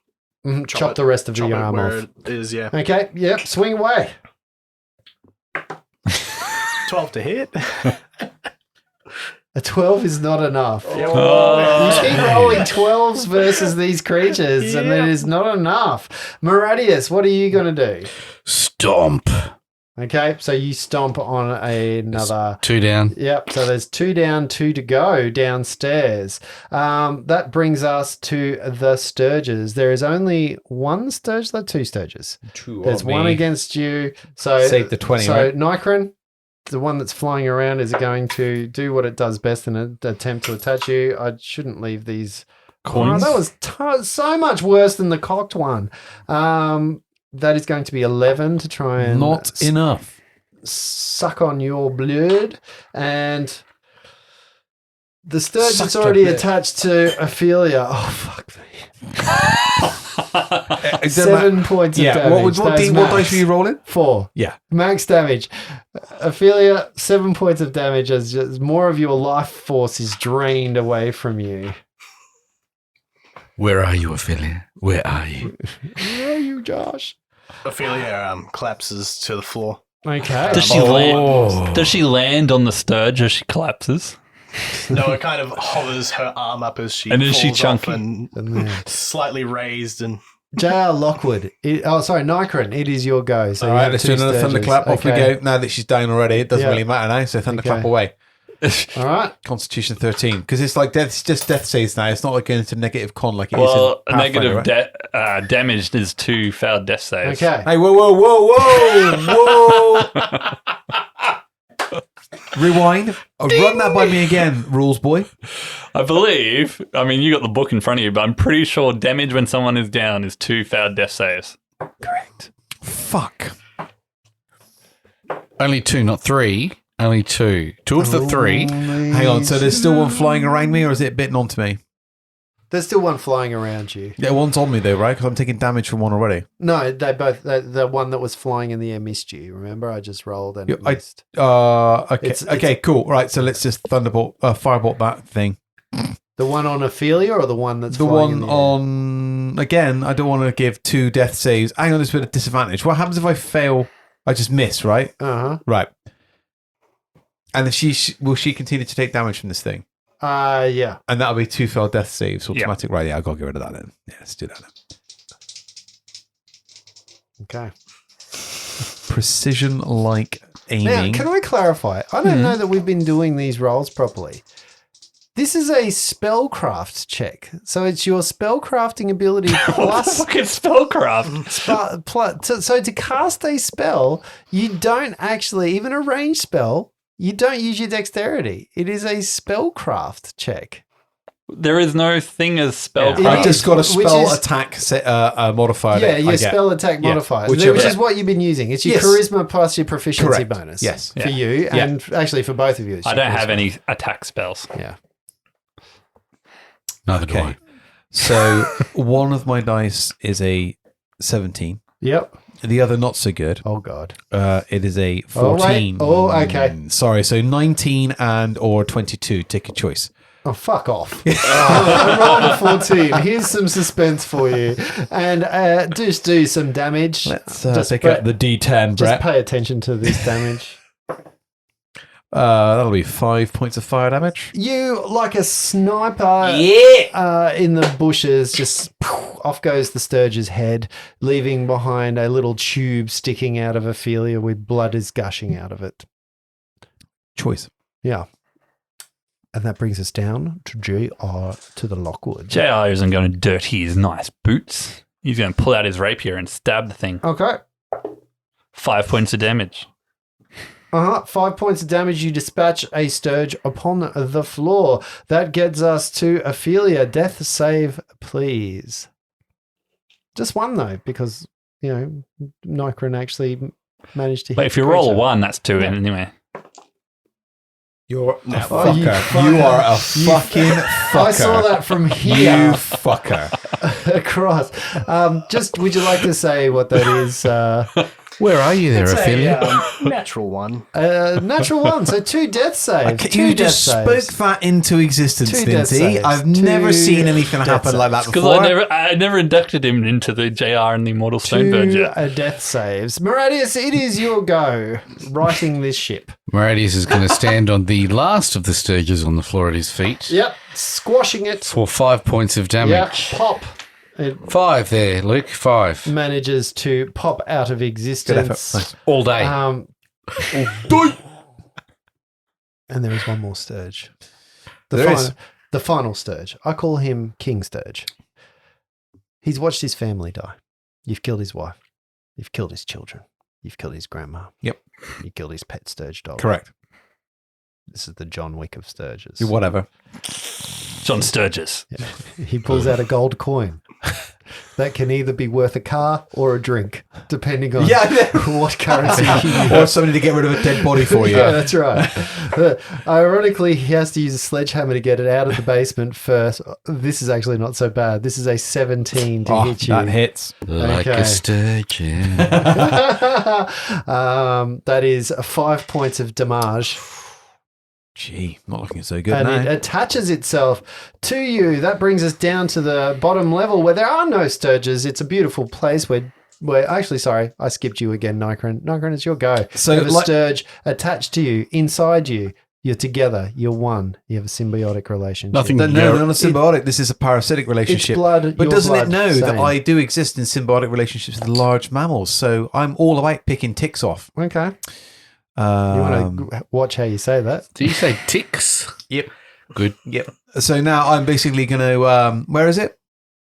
Chop the rest of chop your it arm where off. it is. Yeah, Okay, yep, swing away. 12 to hit. A 12 is not enough. Yep. You keep rolling 12s versus these creatures, and it Yeah. is not enough. Maradius, what are you going to do? Stomp. Okay, so you stomp on another. 2 down. Yep, so there's 2 down, 2 to go downstairs. That brings us to the Stirges. There is only one Stirge, there are 2 Stirges. There's one against you. So Save the 20, So right? Nikron, the one that's flying around, is going to do what it does best and attempt to attach you. I shouldn't leave these Coins? Oh, that was so much worse than the cocked one. That is going to be 11 to try and Not enough. suck on your blood, and the Sturge Sucked is already your blood. attached to Ophelia. Oh fuck me! Is there 7 points of Yeah, damage. what That's dice max. were you rolling? 4. Yeah. Max damage. Ophelia, 7 points of damage as just more of your life force is drained away from you. Where are you, Ophelia? Where are you? Where are you, Josh? Ophelia collapses to the floor. Okay. Does she land? Does she land on the Stirge as she collapses? No, it kind of hovers her arm up as she And is she falls off chunky? and slightly raised and J.R. Lockwood. Nikron, it is your go. So All you right, have let's 2 do another Sturges. thunderclap. Off we Okay. go. Now that she's down already, it doesn't Yeah. really matter now. So thunderclap Okay. away. All right. Constitution 13. Because it's like death, it's just death saves now. It's not like going into negative con like it is Well, in a Pathfinder, negative right? damage is 2 failed death saves. Okay. Hey, whoa, whoa, whoa, whoa, whoa. Rewind. Run that by me again, rules boy. I believe, I mean, you got the book in front of you, but I'm pretty sure damage when someone is down is 2 failed death saves. Correct. Fuck. Only 2, not 3. Only 2. 2 of the 3. Hang on. So there's still one flying around me, or is it bitten onto me? There's still one flying around you. Yeah, one's on me though, right? Because I'm taking damage from one already. No, they both. The one that was flying in the air missed you. Remember, I just rolled and it I- missed. Okay. It's- okay. Cool. Right. So let's just thunderbolt, firebolt that thing. The one on Ophelia or the one that's The flying in one the air? on again. I don't want to give 2 death saves. Hang on, there's a bit of disadvantage. What happens if I fail? I just miss, right? Uh-huh. Right. And if will she continue to take damage from this thing? Yeah. And that'll be 2 failed death saves, automatic. Right? Yeah, I gotta get rid of that then. Yeah, let's do that then. Okay. Precision like aiming. Now, can I clarify? I don't know that we've been doing these rolls properly. This is a spellcraft check. So it's your spellcrafting ability plus... Fucking spellcraft. So to cast a spell, you don't actually, even a ranged spell, you don't use your dexterity. It is a spellcraft check. There is no thing as spellcraft. I've just got a which spell is- attack modifier. Yeah, that your I get. spell attack Yeah, modifier, whichever. which is what you've been using. It's your Yes. charisma plus your proficiency Correct. bonus. Yes. For you, Yeah. and actually for both of you. it's I your don't have charisma. any attack spells. Yeah. Neither do Okay. I. So one of my dice is a 17. Yep. The other not so good. Oh, God. It is a Oh, wait. 14. Oh, okay. Sorry, so 19 and or 22. Take a choice. Oh, fuck off. I rolled a 14. Here's some suspense for you. And just do some damage. Let's Just pick Brett- up the D10, Just Brett. pay attention to this damage. That'll be 5 points of fire damage. You, like a sniper in the bushes, just off goes the Stirges' head, leaving behind a little tube sticking out of Ophelia with blood is gushing out of it. Choice. Yeah. And that brings us down to JR to the Lockwood. JR isn't going to dirty his nice boots. He's going to pull out his rapier and stab the thing. Okay. 5 points of damage. 5 points of damage. You dispatch a Stirge upon the floor. That gets us to Ophelia. Death save, please. Just one, though, because, Nikron actually managed to hit But if you the roll a creature. 1, that's 2 Yeah. anyway. You're a Oh, fucker. you You, fucker. are a fucking fucker. I saw that from You here fucker. across. Would you like to say what that is? Where are you there, It's Ophelia? a natural one. Natural one. So 2 death saves. Okay, Two you death just saves. spoke that into existence, Two death Stinty. saves. I've Two never seen anything death happen like that Because before. I never inducted him into the JR and the Immortal Stonebird 2 yet. death saves. Maradius, it is your go. Righting this ship. Maradius is going to stand on the last of the Stirges on the floor at his feet Yep. Squashing it. for 5 points of Yep. damage. Pop. It 5 there, Luke. 5. manages to pop out of Good existence. effort. Nice. All day. And there is one more Stirge. There is. The final Stirge. I call him King Stirge. He's watched his family die. You've killed his wife. You've killed his children. You've killed his grandma. Yep. You killed his pet Stirge dog. Correct. This is the John Wick of Stirges. Whatever. John Sturgis. He pulls out a gold coin that can either be worth a car or a drink, depending on what currency you use. Or somebody to get rid of a dead body for you. Yeah, that's right. Ironically, he has to use a sledgehammer to get it out of the basement first. This is actually not so bad. This is a 17 to hit you. That hits. Like okay. a sturgeon. That is 5 points of damage. Gee, not looking so good And now. it attaches itself to you. That brings us down to the bottom level where there are no Stirges. It's a beautiful place where actually, sorry, I skipped you again, Nikron. Nikron, it's your go. So, you have a like- Stirge attached to you, inside you. You're together. You're one. You have a symbiotic relationship. Nothing. No, not a symbiotic. This is a parasitic relationship. It's blood. But your doesn't blood, it know that same. I do exist in symbiotic relationships with large mammals? So I'm all about picking ticks off. Okay. You want to watch how you say that? Do you say ticks? Yep. Good. Yep. So now I'm basically going to. Where is it?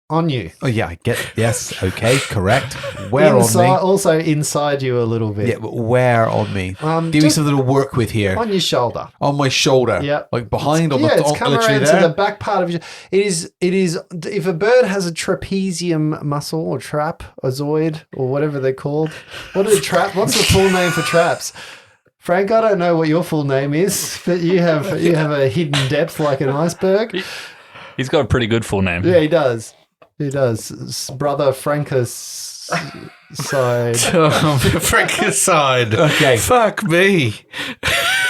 On you. Oh yeah, I get. Yes. Okay. Correct. Where inside, on me? Also inside you a little bit. Yeah, but where on me? Give me just something to work with here. on your shoulder. On my shoulder. Yep. Like behind on Yeah, the it's come literally around there. to the back part of you. It is. If a bird has a trapezium muscle or trap, a zoid or whatever they're called, what are the trap? What's the full name for traps? Frank, I don't know what your full name is, but you have a hidden depth like an iceberg. He's got a pretty good full name. Yeah, he does. He does. Brother Frankus side. Francicide. Okay. Fuck me.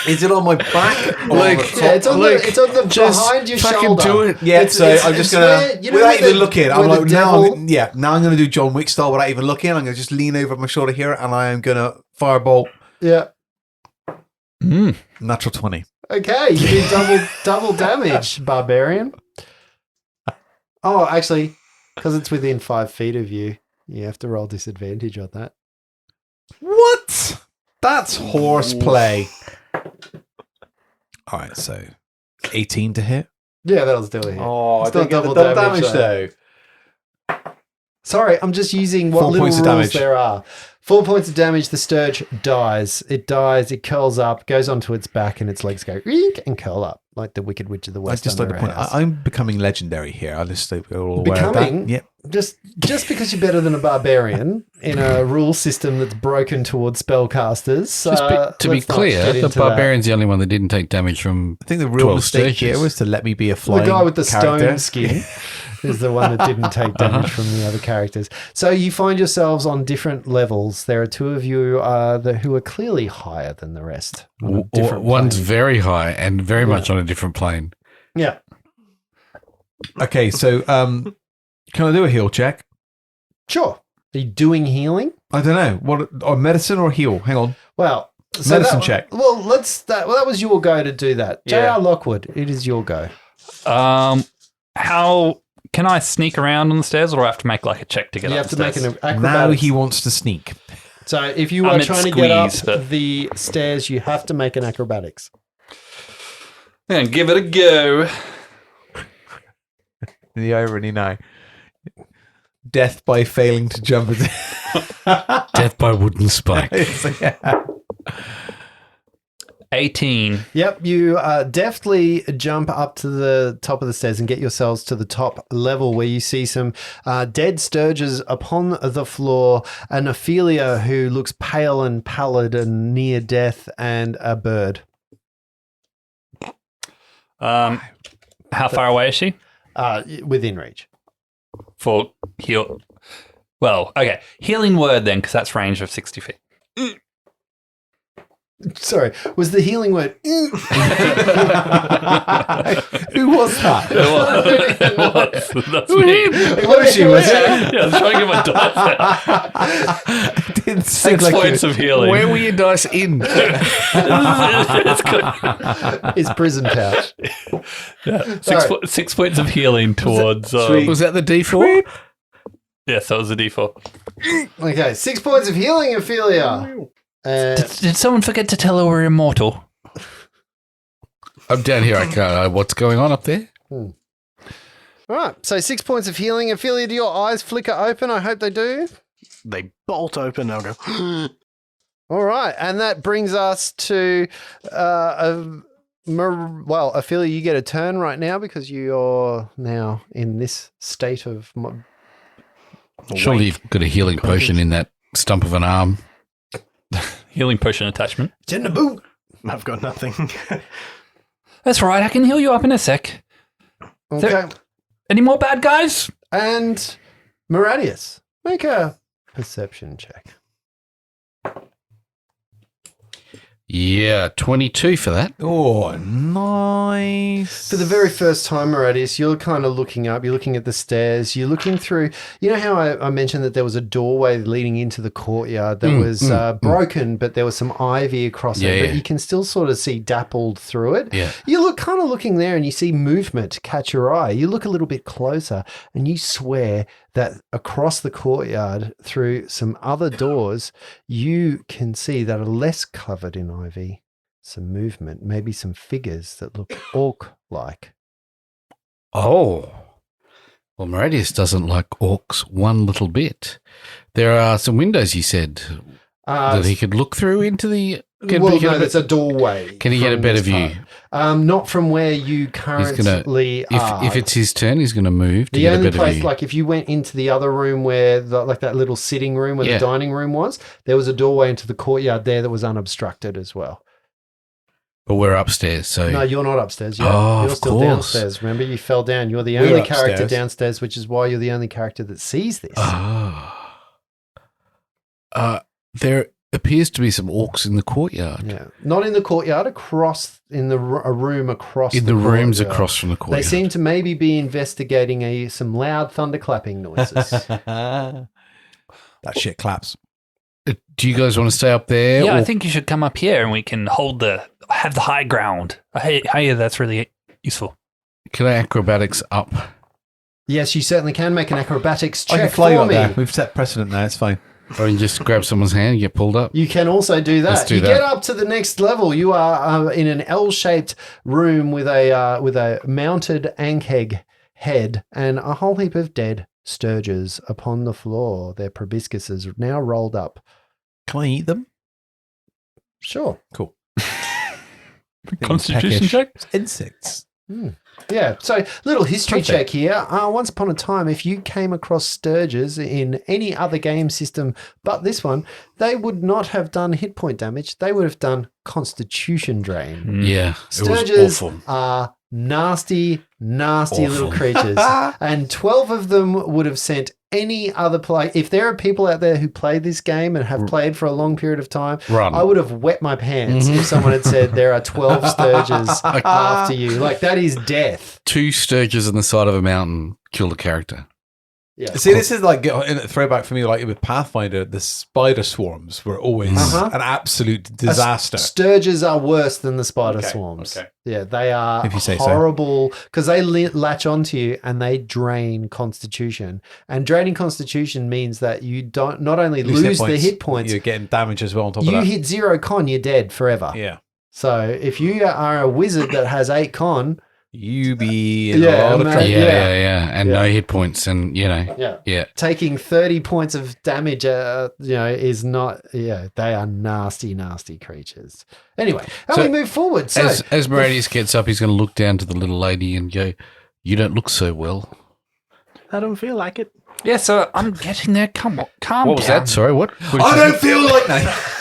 Is it on my back? Or Like, on the top? Yeah, it's on Luke, the just behind your fucking shoulder. do it. Yeah, It's- so it's- I'm just it's gonna, where- you know without where even the- looking, I'm where like, the now, devil- now I'm gonna do John Wick style without even looking. I'm gonna just lean over my shoulder here, and I am gonna firebolt Yeah. natural 20. Okay, you do double damage, barbarian. Oh, actually, because it's within 5 feet of you, you have to roll disadvantage on that. What? That's horseplay. All right, so 18 to hit. Yeah, that'll still hit. Oh, It's I not don't get the double double damage damage, though. Sorry, I'm just using what 4 little points rules of damage. there are. 4 points of damage. The Stirge dies. It dies. It curls up, goes onto its back, and its legs go eek and curl up like the Wicked Witch of the I West. just like to under point. her house. I'm becoming legendary here. I just so we're all aware of Becoming? that. Yep. Just because you're better than a barbarian in a rule system that's broken towards spellcasters. To be let's not clear, get the into barbarian's the only one that didn't take damage from I think the real 12 mistake here Stirges. was to let me be a that. flying The guy with the character. stone skin is the one that didn't take damage from the other characters. So you find yourselves on different levels. There are two of you who are clearly higher than the rest. on a different One's plane. very high and very much on a different plane. Yeah. Okay, so can I do a heal check? Sure. Are you doing healing? I don't know what or medicine or heal. Hang on. Well, Medicine check. Well, that was your go to do that. Yeah. J.R. Lockwood, it is your go. How can I sneak around on the stairs, or do I have to make like a check to get You up have to the make stairs? an acrobatics. Now he wants to sneak. So if you I are meant trying to get up squeeze, but- the stairs, you have to make an acrobatics. And give it a go. The irony now. Death by failing to jump. Death by wooden spike. Yeah. 18. Yep, you deftly jump up to the top of the stairs and get yourselves to the top level where you see some dead Stirges upon the floor, an Ophelia who looks pale and pallid and near death, and a bird. How far away is she? Within reach. For heal. Well, okay. Healing word then, because that's range of 60 feet. Sorry, was the healing word? Who was that? It was. That's me. What is she? Was it? Yeah, I was trying to get my dice out. It didn't 6 sound like points of healing. Where were your dice in? It's good. His prison pouch. Yeah. Sorry. 6 points of healing towards. Was that the D4? Yes, that was a D4. Okay, 6 points of healing, Ophelia. Did someone forget to tell her we're immortal? I'm down here. I can't know what's going on up there. All right, so 6 points of healing. Ophelia, do your eyes flicker open? I hope they do. They bolt open. They'll go. All right, and that brings us to, Ophelia, you get a turn right now because you're now in this state of. Surely you've got a healing potion in that stump of an arm. Healing potion attachment. It's in the boot. I've got nothing. That's right. I can heal you up in a sec. Okay, Any more bad guys? and Maradius, make a perception check. Yeah, 22 for that. Oh, nice. For the very first time, Maradius, you're kind of looking up, you're looking at the stairs, you're looking through. You know how I mentioned that there was a doorway leading into the courtyard that was broken, but there was some ivy across it, but Yeah. you can still sort of see dappled through it. Yeah. You look kind of looking there and you see movement catch your eye. You look a little bit closer and you swear that across the courtyard through some other doors, you can see that are less covered in ivy. Some movement, maybe some figures that look orc-like. Oh. Well, Maradius doesn't like orcs one little bit. There are some windows, you said, that he could look through into the... That's a doorway. Can he get a from better this view? part. Not from where you currently are. If it's his turn, he's going to move to the get a only better place, view. like if you went into the other room where, like that little sitting room where Yeah. the dining room was, there was a doorway into the courtyard there that was unobstructed as well. But we're upstairs, so... No, you're not upstairs. You're, Oh, you're of still course. downstairs. Remember, you fell down. You're the We're only character upstairs. downstairs, which is why you're the only character that sees this. There appears to be some orcs in the courtyard. Yeah, not in the courtyard. Across in a room across. In the rooms courtyard. across from the They courtyard. seem to maybe be investigating some loud thunderclapping noises. That shit claps. Do you guys want to stay up there? Yeah, or- I think you should come up here and we can have the high ground. Hey, that's really useful. Can I acrobatics up? Yes, you certainly can make an acrobatics I check can fly you for up me. there. We've set precedent now. It's fine. Or you just grab someone's hand and get pulled up. You can also do that. Let's do you that. get up to the next level. You are in an L-shaped room with a mounted Ankheg head and a whole heap of dead Stirges upon the floor. Their proboscises now rolled up. Can I eat them? Sure. Cool. Constitution Peckish. check? It's insects. Yeah. So, little history Perfect. check here. Once upon a time, if you came across Stirges in any other game system but this one, they would not have done hit point damage. They would have done Constitution drain. Yeah. It was Stirges awful. are nasty little Awful. creatures. And 12 of them would have sent any other play. If there are people out there who play this game and have played for a long period of time, Run. I would have wet my pants if someone had said there are 12 Stirges after you. Like, that is death. 2 Stirges on the side of a mountain killed a character. Yeah. See, this is like in a throwback for me, like with Pathfinder, the spider swarms were always an absolute disaster. Stirges are worse than the spider Okay, swarms. okay. Yeah, they are If you say so. horrible because they latch onto you and they drain Constitution. And draining Constitution means that you don't not only lose the hit points, you're getting damage as well on top of you that. hit 0 con, you're dead forever. Yeah. So if you are a wizard that has 8 con, You be in Yeah, a lot of man. trouble. Yeah. And Yeah. no hit points. And, yeah, taking 30 points of damage, is not. Yeah, they are nasty creatures. Anyway, how So, we move forward? So As Meridius gets up, he's going to look down to the little lady and go, "You don't look so well." I don't feel like it. Yeah, so I'm getting there. Calm What was down. that? Sorry, what? I don't feel like that.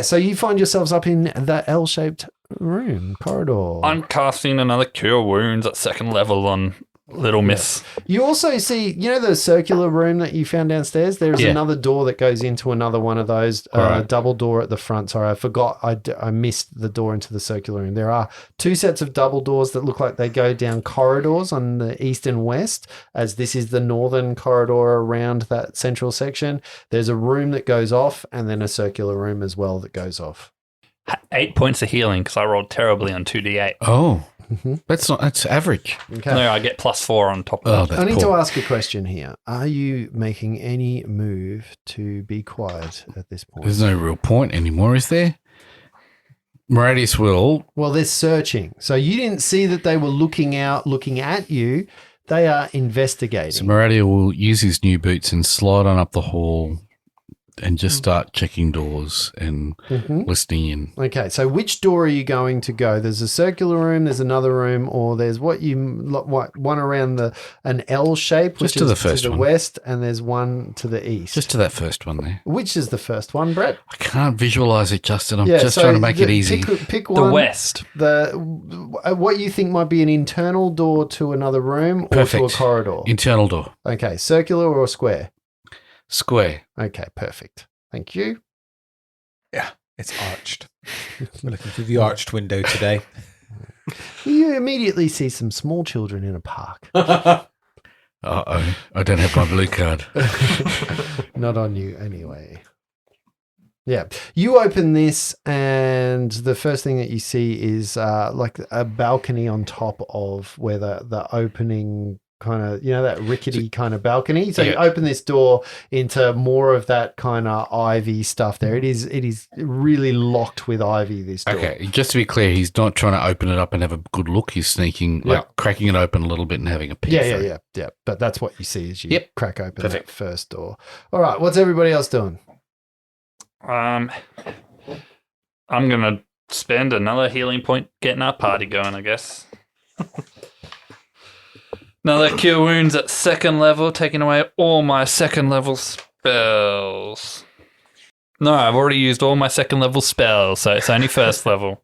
So you find yourselves up in that L-shaped room corridor. I'm casting another Cure Wounds at 2nd level on Little Miss. You also see, the circular room that you found downstairs? There's Yeah. another door that goes into another one of those, Right. double door at the front. Sorry, I forgot. I missed the door into the circular room. There are 2 sets of double doors that look like they go down corridors on the east and west, as this is the northern corridor around that central section. There's a room that goes off and then a circular room as well that goes off. 8 points of healing because I rolled terribly on 2d8. Oh, Mhm. that's average. Okay. No, I get +4 on top Oh, of that. that's I need poor. to ask a question here. Are you making any move to be quiet at this point? There's no real point anymore, is there? Meridius will. Well, they're searching. So you didn't see that they were looking at you. They are investigating. So Meridius will use his new boots and slide on up the hall and just start checking doors and listening in. Okay, so which door are you going to go? There's a circular room, there's another room, or there's one around an L shape, which Just to is the first to the one. west, and there's one to the east. Just to that first one there. Which is the first one, Brett? I can't visualize it, Justin. I'm just so trying to make it easy. Pick The one. west. What you think might be an internal door to another room or to a Perfect. corridor. Internal door. Okay, circular or square? Square. Okay, perfect. Thank you. It's arched. We're looking through the arched window today. You immediately see some small children in a park. Uh-oh. I don't have my blue card. Not on you anyway. Yeah. You open this and the first thing that you see is like a balcony on top of where the opening kind of, that rickety kind of balcony. So you Yeah. open this door into more of that kind of ivy stuff there. It is really locked with ivy, this door. Okay, just to be clear, he's not trying to open it up and have a good look. He's sneaking, cracking it open a little bit and having a peek. through. Yeah. But that's what you see as you Yep. crack open Perfect. that first door. All right. What's everybody else doing? I'm going to spend another healing point getting our party going, I guess. Another Cure Wounds at 2nd level, taking away all my 2nd level spells. No, I've already used all my 2nd level spells, so it's only 1st level.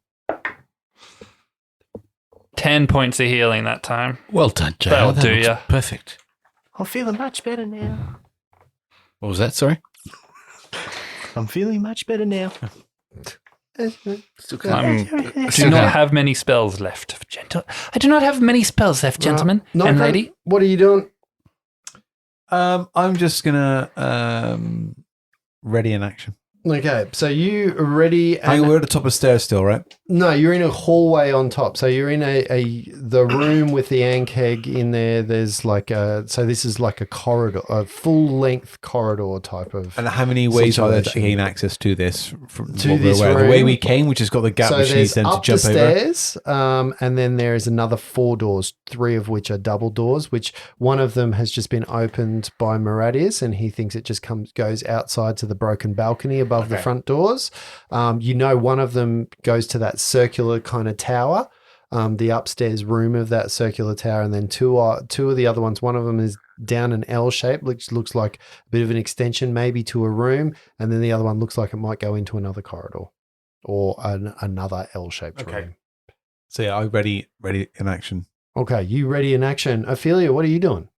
10 points of healing that time. Well done, Jay. That'll do ya. Perfect. I'm feeling much better now. What was that? Sorry? I'm feeling much better now. I do not have many spells left, I do not have many spells left, gentlemen and lady. What are you doing? I'm just gonna ready in action. Okay, so you are ready. Hang on, we're at the top of the stairs still, right? No, you're in a hallway on top. So you're in the room with the ankeg in there. There's like so this is like a corridor, a full length corridor type of. And how many ways are there to situation. gain access to this? From To what we're this aware of? The room? way we came, which has got the gap So machines there's then to up the jump over. stairs, and then there is another 4 doors, 3 of which are double doors, which one of them has just been opened by Maradius, and he thinks it just goes outside to the broken balcony above the front doors. One of them goes to that circular kind of tower, the upstairs room of that circular tower, and then two of the other ones. One of them is down an L shape, which looks like a bit of an extension, maybe to a room, and then the other one looks like it might go into another corridor or another L-shaped room. So yeah, I'm ready in action. Okay, you ready in action? Ophelia, what are you doing?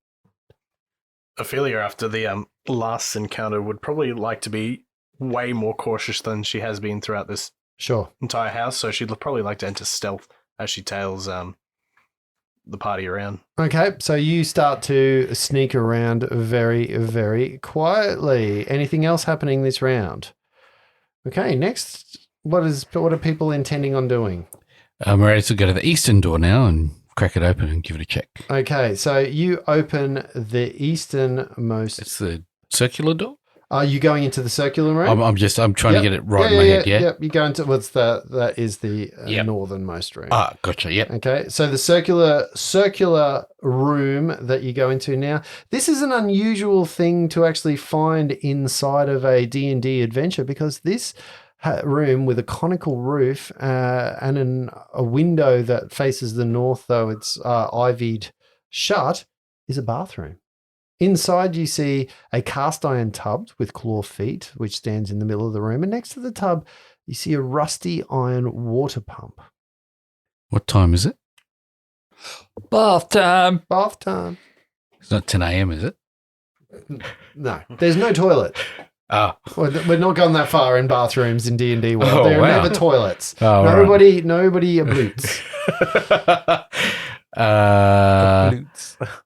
Ophelia, after the last encounter, would probably like to be way more cautious than she has been throughout this Sure. entire house. So she'd probably like to enter stealth as she tails the party around. Okay, so you start to sneak around very, very quietly. Anything else happening this round? Okay, next, what are people intending on doing? I'm ready to go to the eastern door now and crack it open and give it a check. Okay, so you open the easternmost. It's the circular door? Are you going into the circular room? I'm trying to get it right in my head, yeah? Yep, you go into that is the northernmost room. Ah, gotcha, yep. Okay, so the circular room that you go into now, this is an unusual thing to actually find inside of a D&D adventure, because this room with a conical roof and a window that faces the north, though it's ivied shut, is a bathroom. Inside, you see a cast iron tub with claw feet, which stands in the middle of the room. And next to the tub, you see a rusty iron water pump. What time is it? Bath time. Bath time. It's not 10 a.m., is it? No, there's no toilet. Ah. We're not going that far in bathrooms in D&D world. Oh, there are wow. never toilets. Oh, nobody ablutes.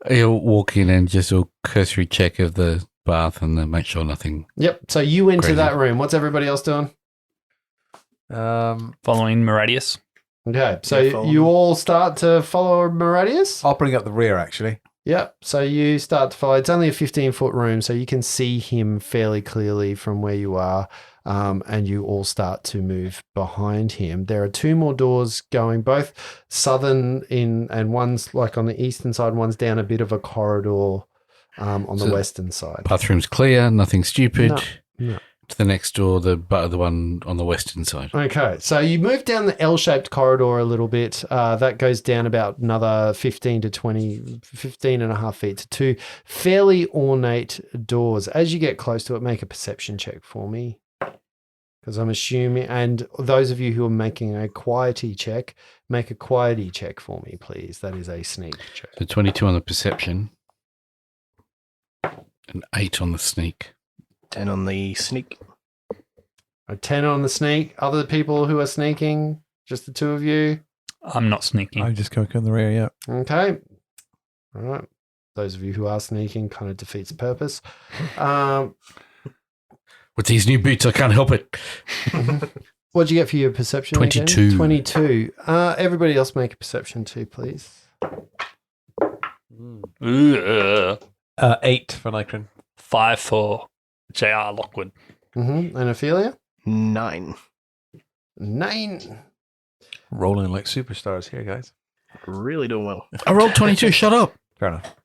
He'll walk in and just a cursory check of the bath and then make sure nothing. Yep. So you enter Crazy. that room. What's everybody else doing? Following Maradius. Okay. So Yeah, follow you me. all start to follow Maradius? I'll bring up the rear, actually. Yep. So you start to follow. It's only a 15-foot room, so you can see him fairly clearly from where you are. And you all start to move behind him. There are 2 more doors going, both southern and one's like on the eastern side, one's down a bit of a corridor on the western side. Bathroom's clear, nothing stupid. No. To the next door, the one on the western side. Okay, so you move down the L-shaped corridor a little bit. That goes down about another 15 and a half feet to 2 fairly ornate doors. As you get close to it, make a perception check for me. Because I'm assuming, and those of you who are making a quiety check, make a quiety check for me, please. That is a sneak check. So 22 on the perception, and 8 on the sneak. 10 on the sneak. A 10 on the sneak. Other people who are sneaking, just the 2 of you. I'm not sneaking. I'm just going on the rear, yeah. Okay. All right. Those of you who are sneaking kind of defeats the purpose. With these new boots, I can't help it. What'd you get for your perception? 22. Again? 22. Everybody else make a perception too, please. 8 for Nikron. 5 for J.R. Lockwood. And Ophelia? 9. 9. Rolling like superstars here, guys. Really doing well. I rolled 22, shut up. Fair enough.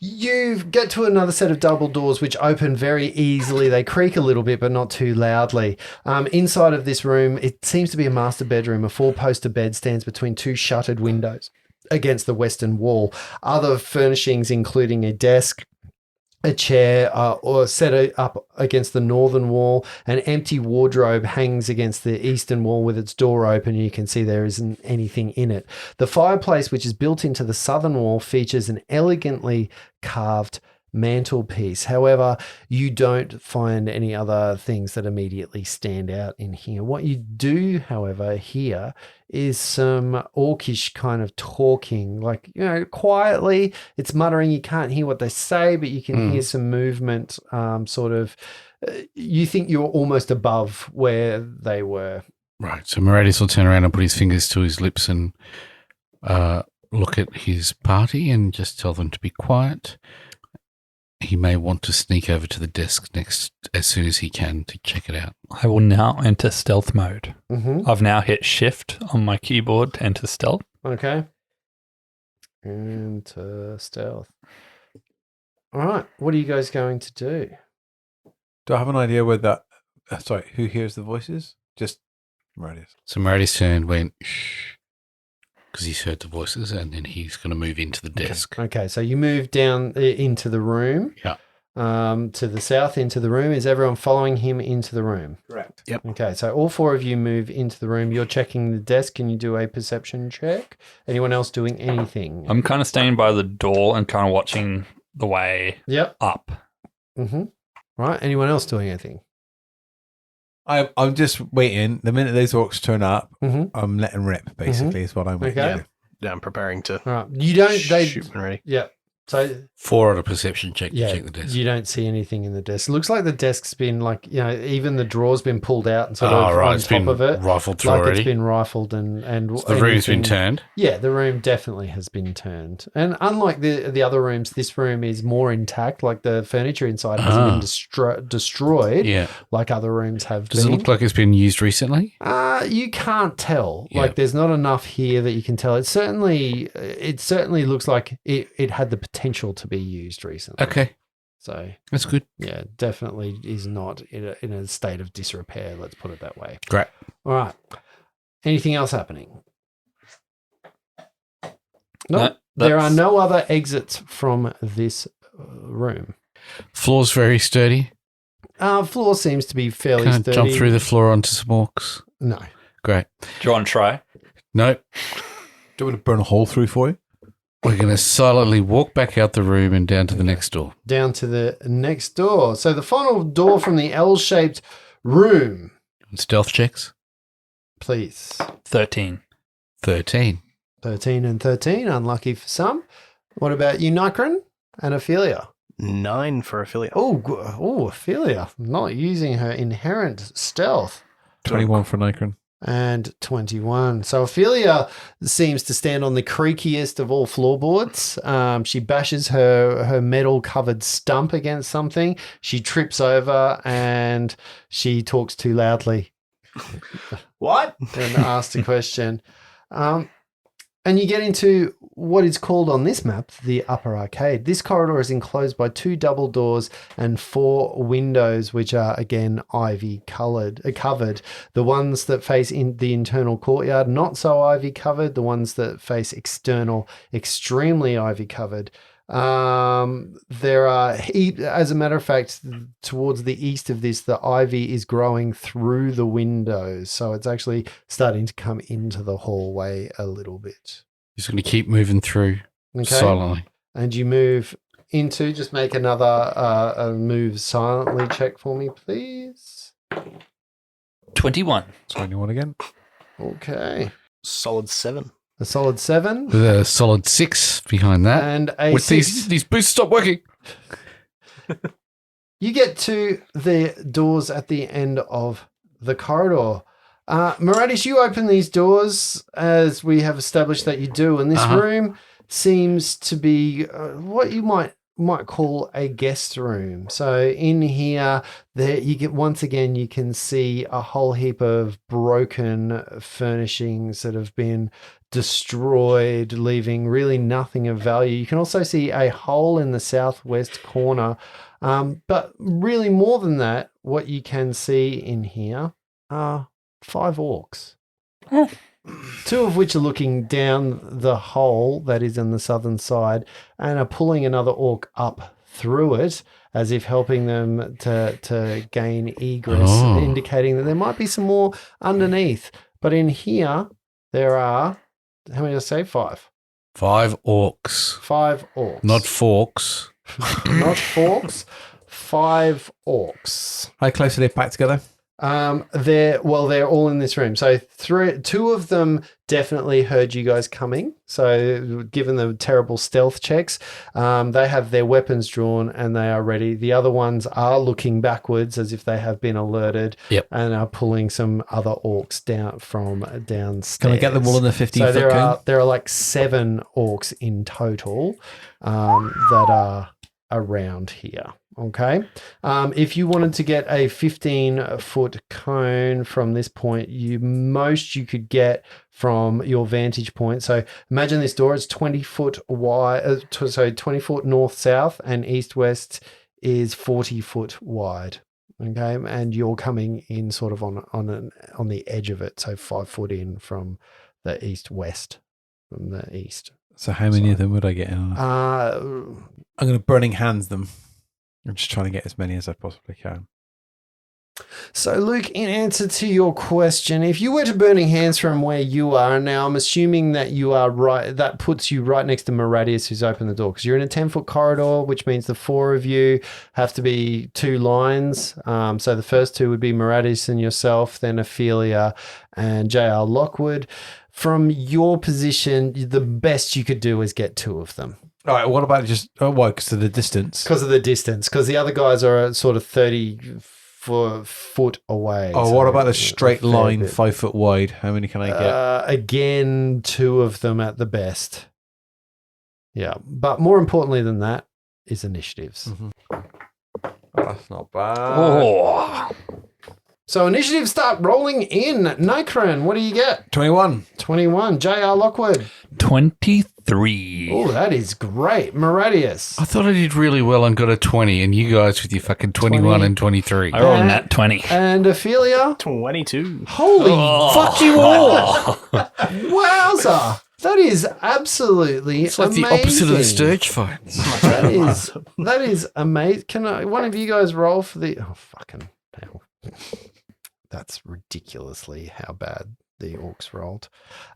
You get to another set of double doors which open very easily. They creak a little bit, but not too loudly. Inside of this room, it seems to be a master bedroom. A 4-poster bed stands between 2 shuttered windows against the western wall. Other furnishings, including a desk, a chair, or set up against the northern wall. An empty wardrobe hangs against the eastern wall with its door open. You can see there isn't anything in it. The fireplace, which is built into the southern wall, features an elegantly carved mantelpiece. However, you don't find any other things that immediately stand out in here. What you do, however, hear is some orcish kind of talking, like, quietly. It's muttering. You can't hear what they say, but you can hear some movement sort of you think you're almost above where they were. Right. So Meridius will turn around and put his fingers to his lips and look at his party and just tell them to be quiet. He may want to sneak over to the desk next as soon as he can to check it out. I will now enter stealth mode. Mm-hmm. I've now hit shift on my keyboard to enter stealth. Okay. Enter stealth. All right. What are you guys going to do? Do I have an idea where that... sorry, who hears the voices? Just Meridius. So Meridius turned, went, shh, because he's heard the voices, and then he's going to move into the desk. Okay, so you move down into the room. Yeah. To the south into the room. Is everyone following him into the room? Correct. Yep. Okay, so all four of you move into the room. You're checking the desk. Can you do a perception check? Anyone else doing anything? I'm kind of staying by the door and kind of watching the way Yep. up. Mm-hmm. Right. Anyone else doing anything? I'm just waiting. The minute those orcs turn up, Mm-hmm. I'm letting rip, basically, is what I'm waiting Okay. to do. Yeah, I'm preparing to All right. You don't. They. shoot when ready. Yeah. So 4 on a perception check yeah, to check the desk. you don't see anything in the desk. It looks like the desk's been even the drawer's been pulled out and sort of on it's top been of it. rifled through Like already. it's been rifled and So the room's been anything- turned. Yeah, the room definitely has been turned. And unlike the other rooms, this room is more intact. Like the furniture inside hasn't been destroyed Yeah. like other rooms have Does been. it look like it's been used recently? You can't tell. Yeah. Like there's not enough here that you can tell. It certainly looks like it had the potential to be used recently. Okay, So that's good. yeah, definitely is not in a state of disrepair. Let's put it that way. Great. All right. Anything else happening? No, there are no other exits from this room. Floor's very sturdy. Floor seems to be fairly Can't sturdy. jump through the floor onto some orcs. No. Great. Do you want to try? Nope. Do you want to burn a hole through for you? We're going to silently walk back out the room and down to the next door. Down to the next door. So the final door from the L-shaped room, Stealth checks. please. 13. 13. 13 and 13, unlucky for some. What about you, Nikron and Ophelia? 9 for affiliate. Oh, Ophelia, not using her inherent stealth. 21 for Nikron. And 21. So Ophelia seems to stand on the creakiest of all floorboards. She bashes her metal-covered stump against something. She trips over and she talks too loudly What? and asks a question. And you get into what is called on this map the upper arcade. This corridor is enclosed by 2 double doors and 4 windows, which are again ivy covered. The ones that face in the internal courtyard, not so ivy covered. The ones that face external, extremely ivy covered. There are, as a matter of fact, towards the east of this, the ivy is growing through the windows. So it's actually starting to come into the hallway a little bit. Just going to keep moving through Okay. silently. And you move into, just make another move silently check for me, please. 21. 21 again. Okay. Solid 7. A solid 7. With a solid 6 behind that. And a With 6. these boosts stop working. You get to the doors at the end of the corridor. Meridius, you open these doors as we have established that you do, and this room seems to be what you might call a guest room. So in here, you can see a whole heap of broken furnishings that have been destroyed, leaving really nothing of value. You can also see a hole in the southwest corner. But really more than that, what you can see in here are 5 orcs. 2 of which are looking down the hole that is on the southern side and are pulling another orc up through it as if helping them to gain egress, indicating that there might be some more underneath. But in here, there are, how many did I say? 5. 5 orcs. 5 orcs. Not forks. Not forks. 5 orcs. How close are they packed together? They're all in this room. So two of them definitely heard you guys coming. So given the terrible stealth checks, they have their weapons drawn and they are ready. The other ones are looking backwards as if they have been alerted. Yep. And are pulling some other orcs down from downstairs. Can I get them all in the 15 So foot cone? there are like 7 orcs in total that are around here. Okay. If you wanted to get a 15-foot cone from this point, you could get from your vantage point. So imagine this door is 20 foot wide, 20 foot north-south, and east-west is 40 foot wide. Okay. And you're coming in sort of on the edge of it. So 5 foot in from the east-west, from the east. So how many of them would I get in? I'm going to burning hands them. I'm just trying to get as many as I possibly can. So, Luke, in answer to your question, if you were to burning hands from where you are now, I'm assuming that you are right. That puts you right next to Maradius, who's opened the door, because you're in a 10-foot corridor, which means the 4 of you have to be 2 lines. So the first 2 would be Maradius and yourself, then Ophelia and J.R. Lockwood. From your position, the best you could do is get 2 of them. All right, what about just, why? Because of the distance? Because of the distance, because the other guys are sort of 30 foot away. Oh, so what about a straight fair line, bit. 5 foot wide? How many can I get? Again, 2 of them at the best. Yeah, but more importantly than that is initiatives. Oh, that's not bad. Oh, So initiatives start rolling in. Nikron, what do you get? 21. 21. J.R. Lockwood. 23. Oh, that is great. Maradius. I thought I did really well and got a 20, and you guys with your fucking 21 and 23. I rolled that 20. And Ophelia. 22. Holy Oh. fuck you all. Wowza. That is absolutely It's like amazing. the opposite of the Stirge fight. That is amazing. Can one of you guys roll for the... Oh, fucking hell. That's ridiculously how bad the orcs rolled.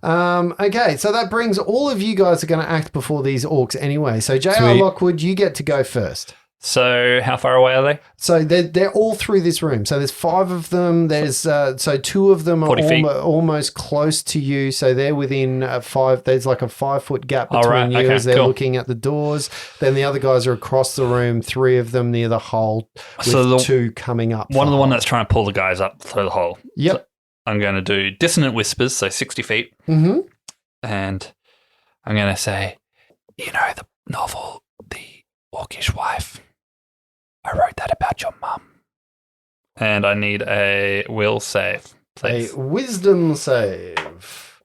Okay, so that brings all of you guys are going to act before these orcs anyway. So J.R. Sweet. Lockwood, you get to go first. So how far away are they? So they're all through this room. So there's 5 of them. There's so 2 of them are 40 feet. almost close to you. So they're within 5. There's like a 5-foot gap All between right, you okay, as they're cool. looking at the doors. Then the other guys are across the room. 3 of them near the hole, with So the- 2 coming up. One of the for one hole. that's trying to pull the guys up through the hole. Yep. So I'm going to do dissonant whispers, so 60 feet. Mm-hmm. And I'm going to say, you know the novel, The Orcish Wife? I wrote that about your mum. And I need a will save, please. A wisdom save.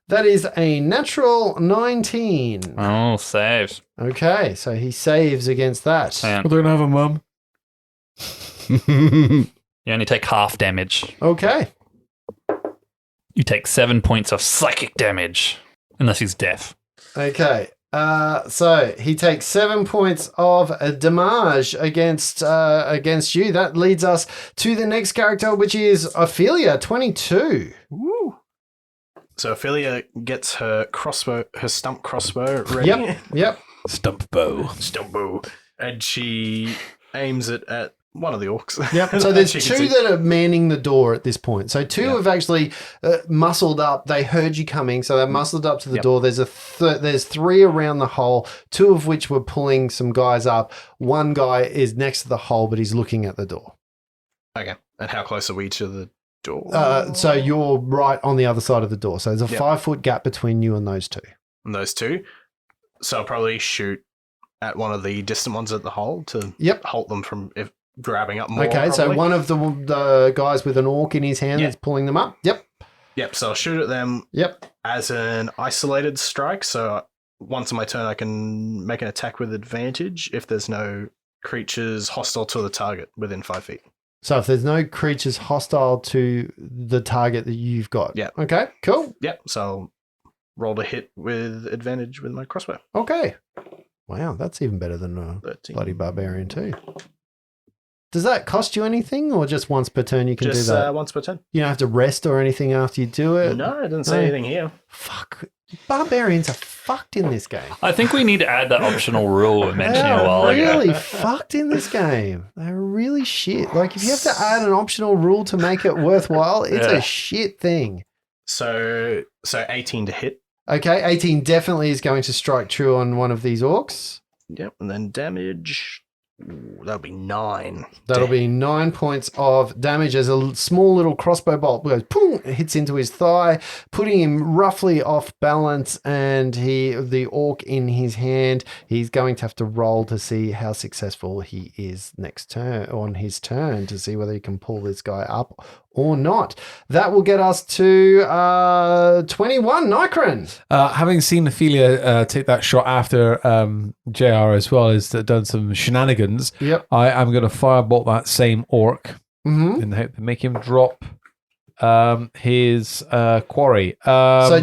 That is a natural 19. Oh, saves. Okay, so he saves against that. And don't have a mum. you only take half damage. Okay. You take 7 points of psychic damage, unless he's deaf. Okay. So he takes 7 points of damage against you. That leads us to the next character, which is Ophelia, 22. Woo. So Ophelia gets her stump crossbow ready. Yep. Stump bow. Stump bow. And she aims it at one of the orcs. Yep. So there's She 2 can see- that are manning the door at this point. So 2 have actually muscled up. They heard you coming, so they muscled up to the door. There's there's 3 around the hole, 2 of which were pulling some guys up. 1 guy is next to the hole, but he's looking at the door. Okay. And how close are we to the door? So you're right on the other side of the door. So there's a Yep. 5-foot gap between you and those 2. And those 2. So I'll probably shoot at one of the distant ones at the hole to Yep. halt them from grabbing up more. Okay, so probably. one of the guys with an orc in his hand Yeah. is pulling them up. Yep. Yep, so I'll shoot at them Yep. as an isolated strike. So once on my turn, I can make an attack with advantage if there's no creatures hostile to the target within 5 feet. So if there's no creatures hostile to the target that you've got. Yep. Okay, cool. Yep, so I'll roll to hit with advantage with my crossbow. Okay. Wow, that's even better than a 13. bloody barbarian too. Does that cost you anything, or just once per turn you can Just do that? once per turn. You don't have to rest or anything after you do it? No, I didn't say No. anything here. Fuck. Barbarians are fucked in this game. I think we need to add that optional rule we They mentioned a while are ago. really fucked in this game. They're really shit. Like, if you have to add an optional rule to make it worthwhile, it's Yeah. a shit thing. So 18 to hit. Okay, 18 definitely is going to strike true on one of these orcs. Yep, and then damage. Ooh, that'll be 9. That'll be 9 points of damage as a small little crossbow bolt goes, boom, hits into his thigh, putting him roughly off balance. And the orc in his hand, he's going to have to roll to see how successful he is next turn on his turn to see whether he can pull this guy up or not. That will get us to 21, Nikron. Having seen Ophelia take that shot after JR as well as done some shenanigans, Yep. I am going to firebolt that same orc Mm-hmm. in the hope to make him drop his quarry. So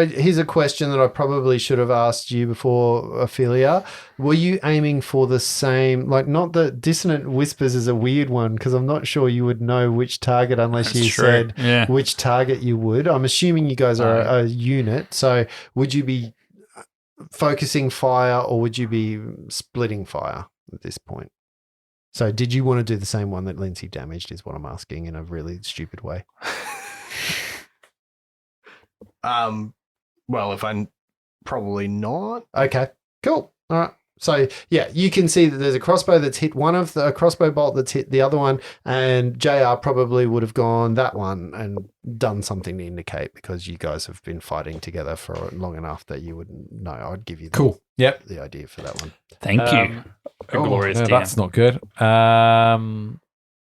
here's a question that I probably should have asked you before, Ophelia. Were you aiming for the same, like, not the dissonant whispers is a weird one because I'm not sure you would know which target unless That's you true. said Yeah. which target you would. I'm assuming you guys are a unit. So would you be focusing fire or would you be splitting fire at this point? So did you want to do the same one that Lindsay damaged is what I'm asking in a really stupid way. Well, if I'm probably not. Okay, cool. All right. So yeah, you can see that there's a crossbow that's hit one of the crossbow bolt that's hit the other one, and JR probably would have gone that one and done something to indicate because you guys have been fighting together for long enough that you would know. I'd give you the idea for that one. Thank you. A glorious no, DM. that's not good.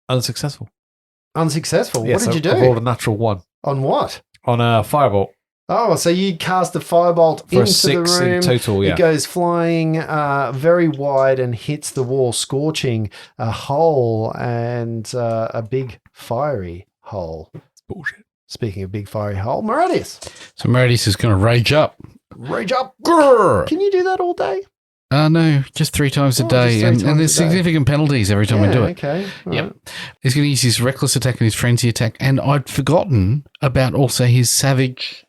Unsuccessful. Unsuccessful. Yes, what did you I do? rolled a natural 1 On what? on a firebolt Oh, so you cast a firebolt for into 6 the room. in total. Yeah. It goes flying very wide and hits the wall, scorching a hole and a big fiery hole. It's bullshit. Speaking of big fiery hole, Meridius, So Meredith is going to rage up. rage up. Grrr! Can you do that all day? No, just 3 times a Oh, day. just 3 And times there's a day. significant penalties every time we do it. Okay. all Yep. right. He's going to use his reckless attack and his frenzy attack. And I'd forgotten about also his savage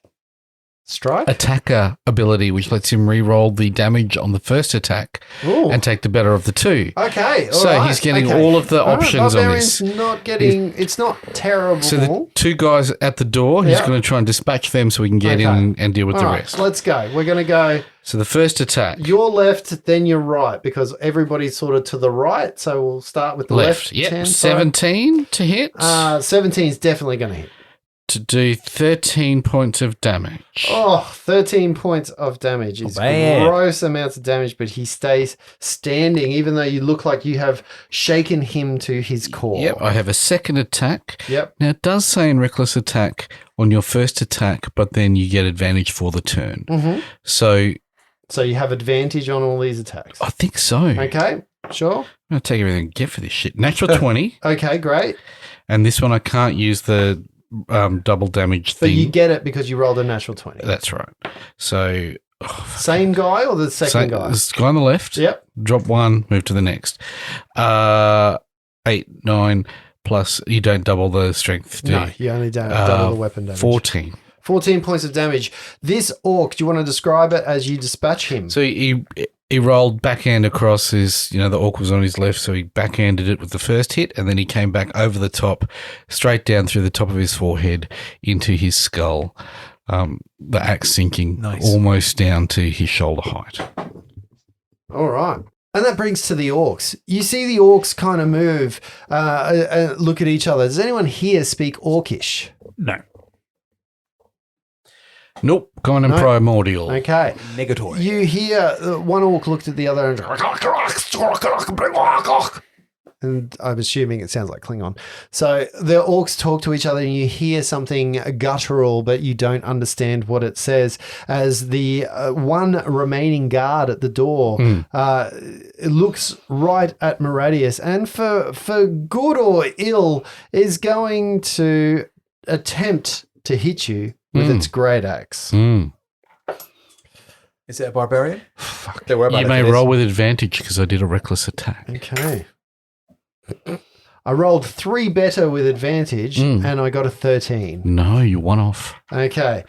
Strike. attacker ability, which lets him re-roll the damage on the first attack Ooh. and take the better of the 2. Okay. So all right, he's getting okay. all of the All right, options on Barbarian's this. not getting. It's not terrible. So the 2 guys at the door, he's Yeah. going to try and dispatch them so we can get Okay. in and deal with all the right, rest. let's go. We're going to go. So the first attack, Your left, then your right, because everybody's sort of to the right. So we'll start with the left. Yep, hand side. 17 to hit 17 is definitely going to hit. to do 13 points of damage. Oh, 13 points of damage is bad. gross amounts of damage, but he stays standing, even though you look like you have shaken him to his core. Yep, I have a second attack. Yep. Now, it does say in reckless attack on your first attack, but then you get advantage for the turn. Mm-hmm. So So you have advantage on all these attacks. I think so. Okay, sure. I'm going to take everything I get for this shit. Natural 20, Okay, great. and this one I can't use the double damage But thing. you get it because you rolled a natural 20. That's right. So, Same guy or the second guy? This guy on the left, Yep. drop 1, move to the next. 8, 9, plus you don't double the strength, do No, you? you only double the weapon damage. 14. 14 points of damage. This orc, do you want to describe it as you dispatch him? So he rolled backhand across his, the orc was on his left, so he backhanded it with the first hit, and then he came back over the top, straight down through the top of his forehead into his skull, the axe sinking almost down to his shoulder height. All right. And that brings to the orcs. You see the orcs kind of move, look at each other. Does anyone here speak orcish? No. Nope, kind of No. primordial. Okay. Negatory. You hear one orc looked at the other and I'm assuming it sounds like Klingon. So the orcs talk to each other and you hear something guttural, but you don't understand what it says as the one remaining guard at the door looks right at Meridius and for good or ill is going to attempt to hit you with its great axe. Is it a barbarian? Fuck. Don't worry about You it may if it is. roll with advantage because I did a reckless attack. Okay. I rolled 3 better with advantage, and I got a 13. No, you one off. Okay.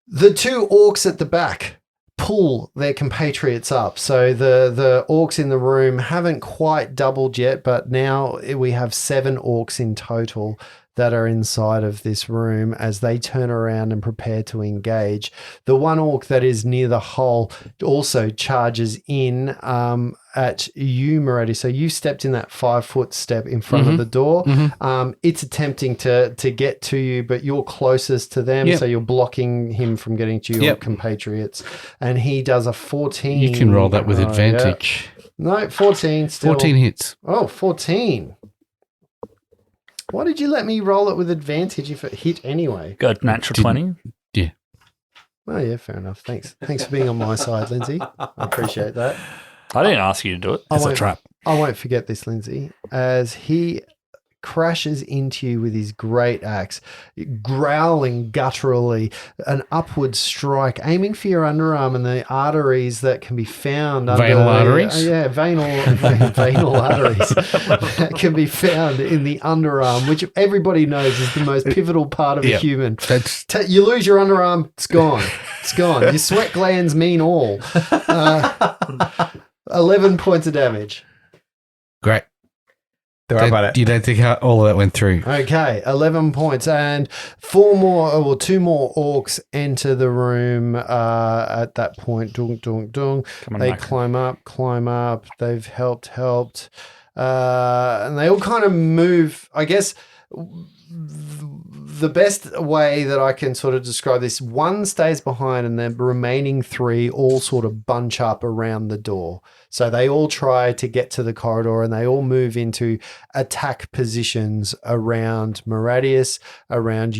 The 2 orcs at the back pull their compatriots up. So the orcs in the room haven't quite doubled yet, but now we have 7 orcs in total that are inside of this room as they turn around and prepare to engage. The one orc that is near the hole also charges in at you, Moretti. So you stepped in that 5-foot step in front of the door. It's attempting to get to you, but you're closest to them, so you're blocking him from getting to your compatriots. And he does a 14. You can roll that with advantage. Yeah. No, 14 still. 14 hits. Oh, 14. Why did you let me roll it with advantage if it hit anyway? Got natural 20. Yeah. Oh, yeah, fair enough. Thanks. Thanks for being on my side, Lindsay. I appreciate that. I didn't ask you to do it. It's a trap. I won't forget this, Lindsay, as he crashes into you with his great axe, growling gutturally, an upward strike, aiming for your underarm and the arteries that can be found under Venal arteries? venal arteries that can be found in the underarm, which everybody knows is the most pivotal part of a human. You lose your underarm, it's gone. It's gone. Your sweat glands mean all. 11 points of damage. Great. Don't worry about it. You don't think how all of that went through? Okay, 11 points, and 2 more orcs enter the room at that point. Dung, dung, dung. They climb up. They've helped, and they all kind of move. I guess the best way that I can sort of describe this: 1 stays behind, and the remaining 3 all sort of bunch up around the door. So they all try to get to the corridor, and they all move into attack positions around Moradius, around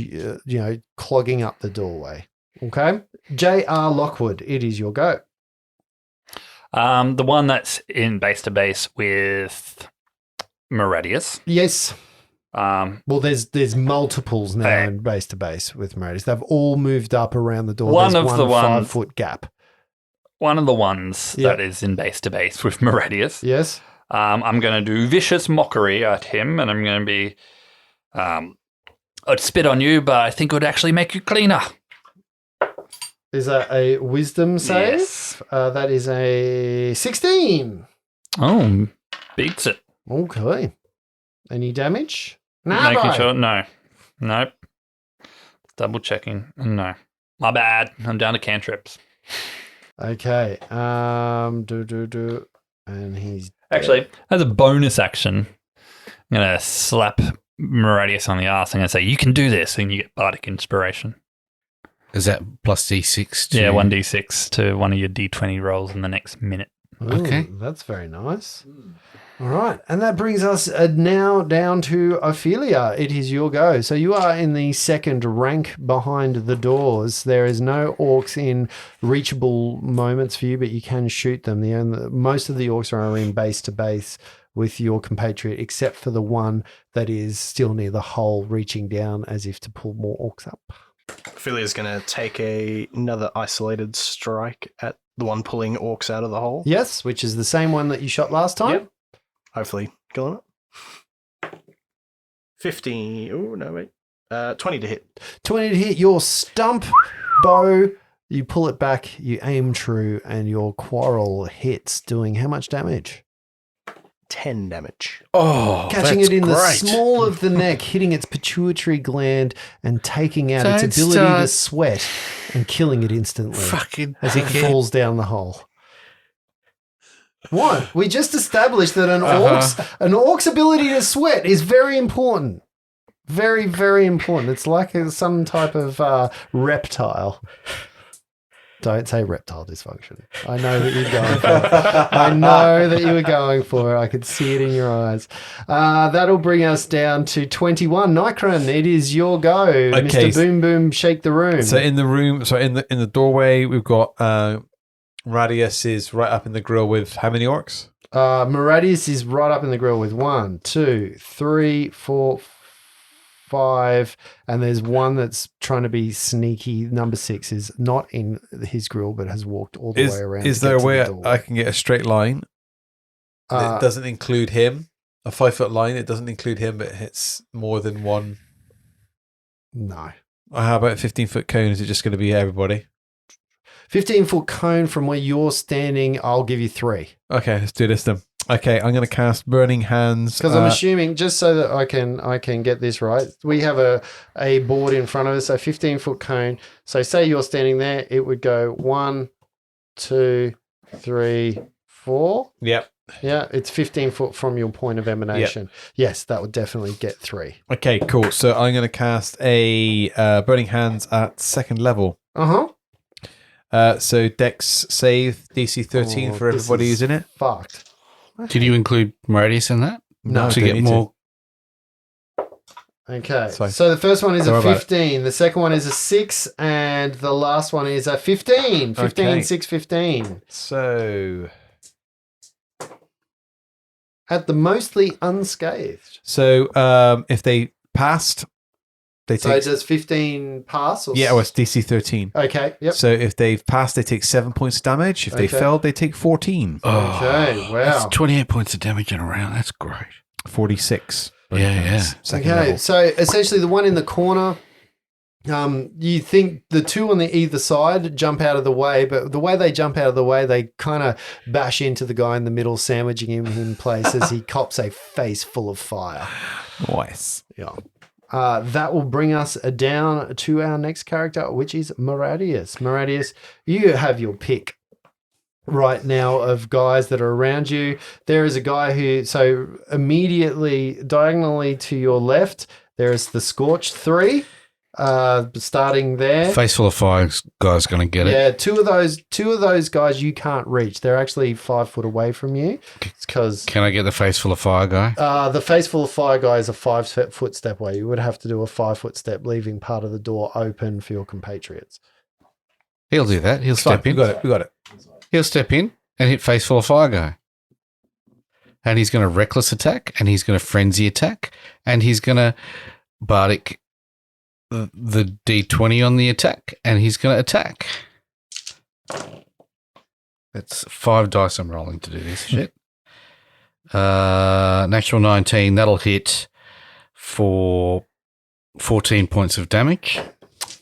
clogging up the doorway. Okay, J.R. Lockwood, it is your go. The one that's in base to base with Moradius. Yes. Well, there's multiples now in base to base with Moradius. They've all moved up around the door. There's one 5-foot gap. One of the ones that is in base to base with Moradius. Yes. I'm going to do vicious mockery at him, and I'm going to be, I'd spit on you, but I think it would actually make you cleaner. Is that a wisdom save? Yes. That is a 16. Oh, beats it. Okay. Any damage? Making sure, no. Nope. Double checking. No. My bad. I'm down to cantrips. Okay. And he's actually, as a bonus action, I'm going to slap Moradius on the ass. I'm going to say, you can do this, and you get bardic inspiration. Is that plus D6? Yeah, 1d6 to one of your d20 rolls in the next minute. Ooh, okay. That's very nice. All right. And that brings us now down to Ophelia. It is your go. So you are in the second rank behind the doors. There is no orcs in reachable moments for you, but you can shoot them. Most of the orcs are in base to base with your compatriot, except for the one that is still near the hole, reaching down as if to pull more orcs up. Ophelia's going to take another isolated strike at the one pulling orcs out of the hole. Yes, which is the same one that you shot last time. Yep. Hopefully killing it. 15. Oh, no, wait. 20 to hit. 20 to hit. Your stump bow, you pull it back, you aim true, and your quarrel hits, doing how much damage? 10 damage. Oh, catching that's it in great. the small of the neck, hitting its pituitary gland and taking out its ability to sweat and killing it instantly as it falls down the hole. What? We just established that an orc's ability to sweat is very important. Very, very important. It's like some type of reptile. Don't say reptile dysfunction. I know that you're going for it. I know that you were going for it. I could see it in your eyes. That'll bring us down to 21. Nikron, it is your go. Okay. Mr. Boom Boom, shake the room. So in the room, in the doorway, we've got Radius is right up in the grill with how many orcs? Moradius is right up in the grill with 1, 2, 3, 4, 5, and there's one that's trying to be sneaky. Number 6 is not in his grill, but has walked all the way around. Is there a way I can get a straight line that doesn't include him a 5 foot line. It doesn't include him, but it hits more than one. No. How about a 15-foot cone? Is it just going to be everybody? 15-foot cone from where you're standing, I'll give you 3. Okay, let's do this then. Okay, I'm going to cast Burning Hands. Because I'm assuming, just so that I can get this right, we have a board in front of us, a 15-foot cone. So say you're standing there, it would go 1, 2, 3, 4. Yep. Yeah, it's 15 foot from your point of emanation. Yes, that would definitely get 3. Okay, cool. So I'm going to cast a Burning Hands at 2nd level. So Dex save DC 13 for everybody who's in it. Fucked. Did you include Moradius in that? No, to get more. Okay, Sorry. so the first one is Sorry a about 15, the second one is a 6, and the last one is a 15. 15, Okay. 6, 15. So At the mostly unscathed. if they passed, they So take. does 15 pass? Or Yeah, well, it's DC 13. Okay, yep. So if they've passed, they take 7 points of damage. If they Okay. failed, they take 14. Okay, wow. That's 28 points of damage in a round. That's great. 46. Yeah. Second Okay, level. so essentially the one in the corner, you think the two on the either side jump out of the way, but the way they jump out of the way, they kind of bash into the guy in the middle, sandwiching him in place as he cops a face full of fire. Nice. Yeah. That will bring us down to our next character, which is Moradius. Moradius, you have your pick right now of guys that are around you. There is a guy who, so immediately diagonally to your left, there is the Scorched 3, starting there. Face full of fire guy's going to get it. Yeah, two of those guys you can't reach. They're actually 5 foot away from you. Because Can I get the face full of fire guy? the face full of fire guy is a 5 foot step away. You would have to do a 5 foot step, leaving part of the door open for your compatriots. He'll do that. He'll step We in. got it. He'll step in and hit face full of fire guy. And he's going to reckless attack, and he's going to frenzy attack, and he's going to bardic the D20 on the attack, and he's going to attack. That's 5 dice I'm rolling to do this shit. Natural 19, that'll hit for 14 points of damage.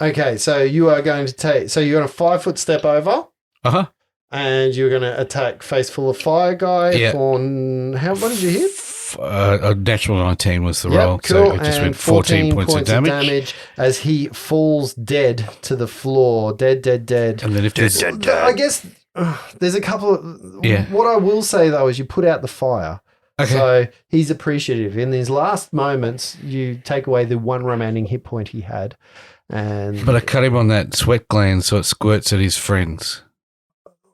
Okay, so you are going to take. So you're going to 5 foot step over, Uh-huh. and you're going to attack face full of fire guy Yeah. for what did you hit? A natural 19 was the Yep, roll, cool. so it just And went 14 points of damage. as he falls dead to the floor. Dead. And then if there's I guess there's a couple of. Yeah. What I will say though is you put out the fire. okay, So he's appreciative. In his last moments, you take away the one remaining hit point he had, and but I cut him on that sweat gland, so it squirts at his friends.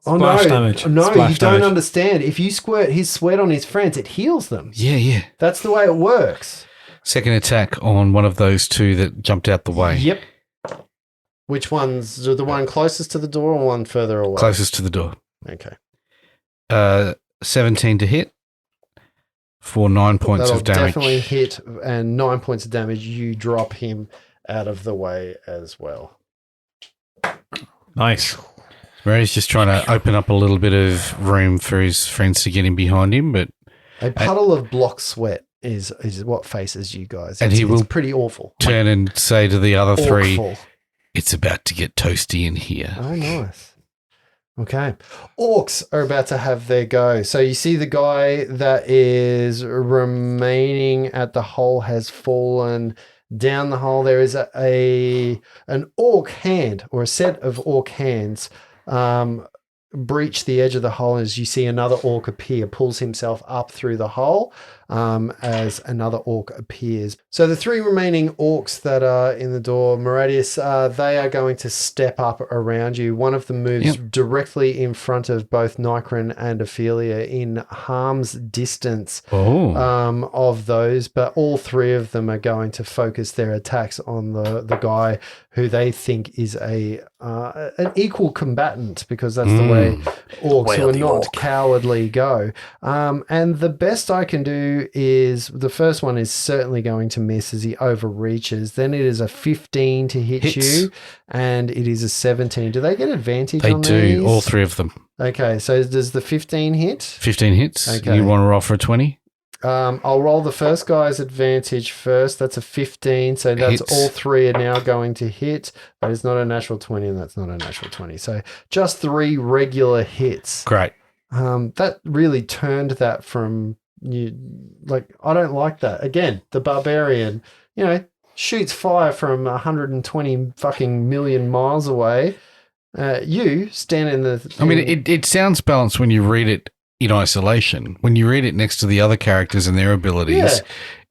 Splash damage. No, Splash you don't damage. understand. If you squirt his sweat on his friends, it heals them. Yeah. That's the way it works. Second attack on one of those two that jumped out the way. Yep. Which one's the one closest to the door or one further away? Closest to the door. Okay. 17 to hit for 9 points That'll of damage. definitely hit, and 9 points of damage. You drop him out of the way as well. Nice. Mary's just trying to open up a little bit of room for his friends to get in behind him, but A puddle of block sweat is what faces you guys. And It's- he will it's pretty awful. turn and say to the other three, Awful. it's about to get toasty in here. Oh, nice. Okay. Orcs are about to have their go. So you see the guy that is remaining at the hole has fallen down the hole. There is an orc hand or a set of orc hands breach the edge of the hole as you see another orc appear, pulls himself up through the hole as another orc appears. So the 3 remaining orcs that are in the door, Moradius, they are going to step up around you. One of them moves directly in front of both Nikron and Ophelia in harm's distance of those, but all 3 of them are going to focus their attacks on the guy who they think is an equal combatant, because that's the way orcs who are not cowardly go. And the best I can do is the first one is certainly going to miss as he overreaches. Then it is a 15 to hit you, and it is a 17. Do they get advantage They on do, these? all 3 of them. Okay, so does the 15 hit? 15 hits. Okay. You want to roll for a 20? I'll roll the first guy's advantage first. That's a 15. So that's Hits. all three are now going to hit. That is not a natural 20, and that's not a natural 20. So just 3 regular hits. Great. That really turned that from you. Like, I don't like that. Again, the barbarian, shoots fire from 120 fucking million miles away. You stand in the. I mean, it sounds balanced when you read it in isolation. When you read it next to the other characters and their abilities,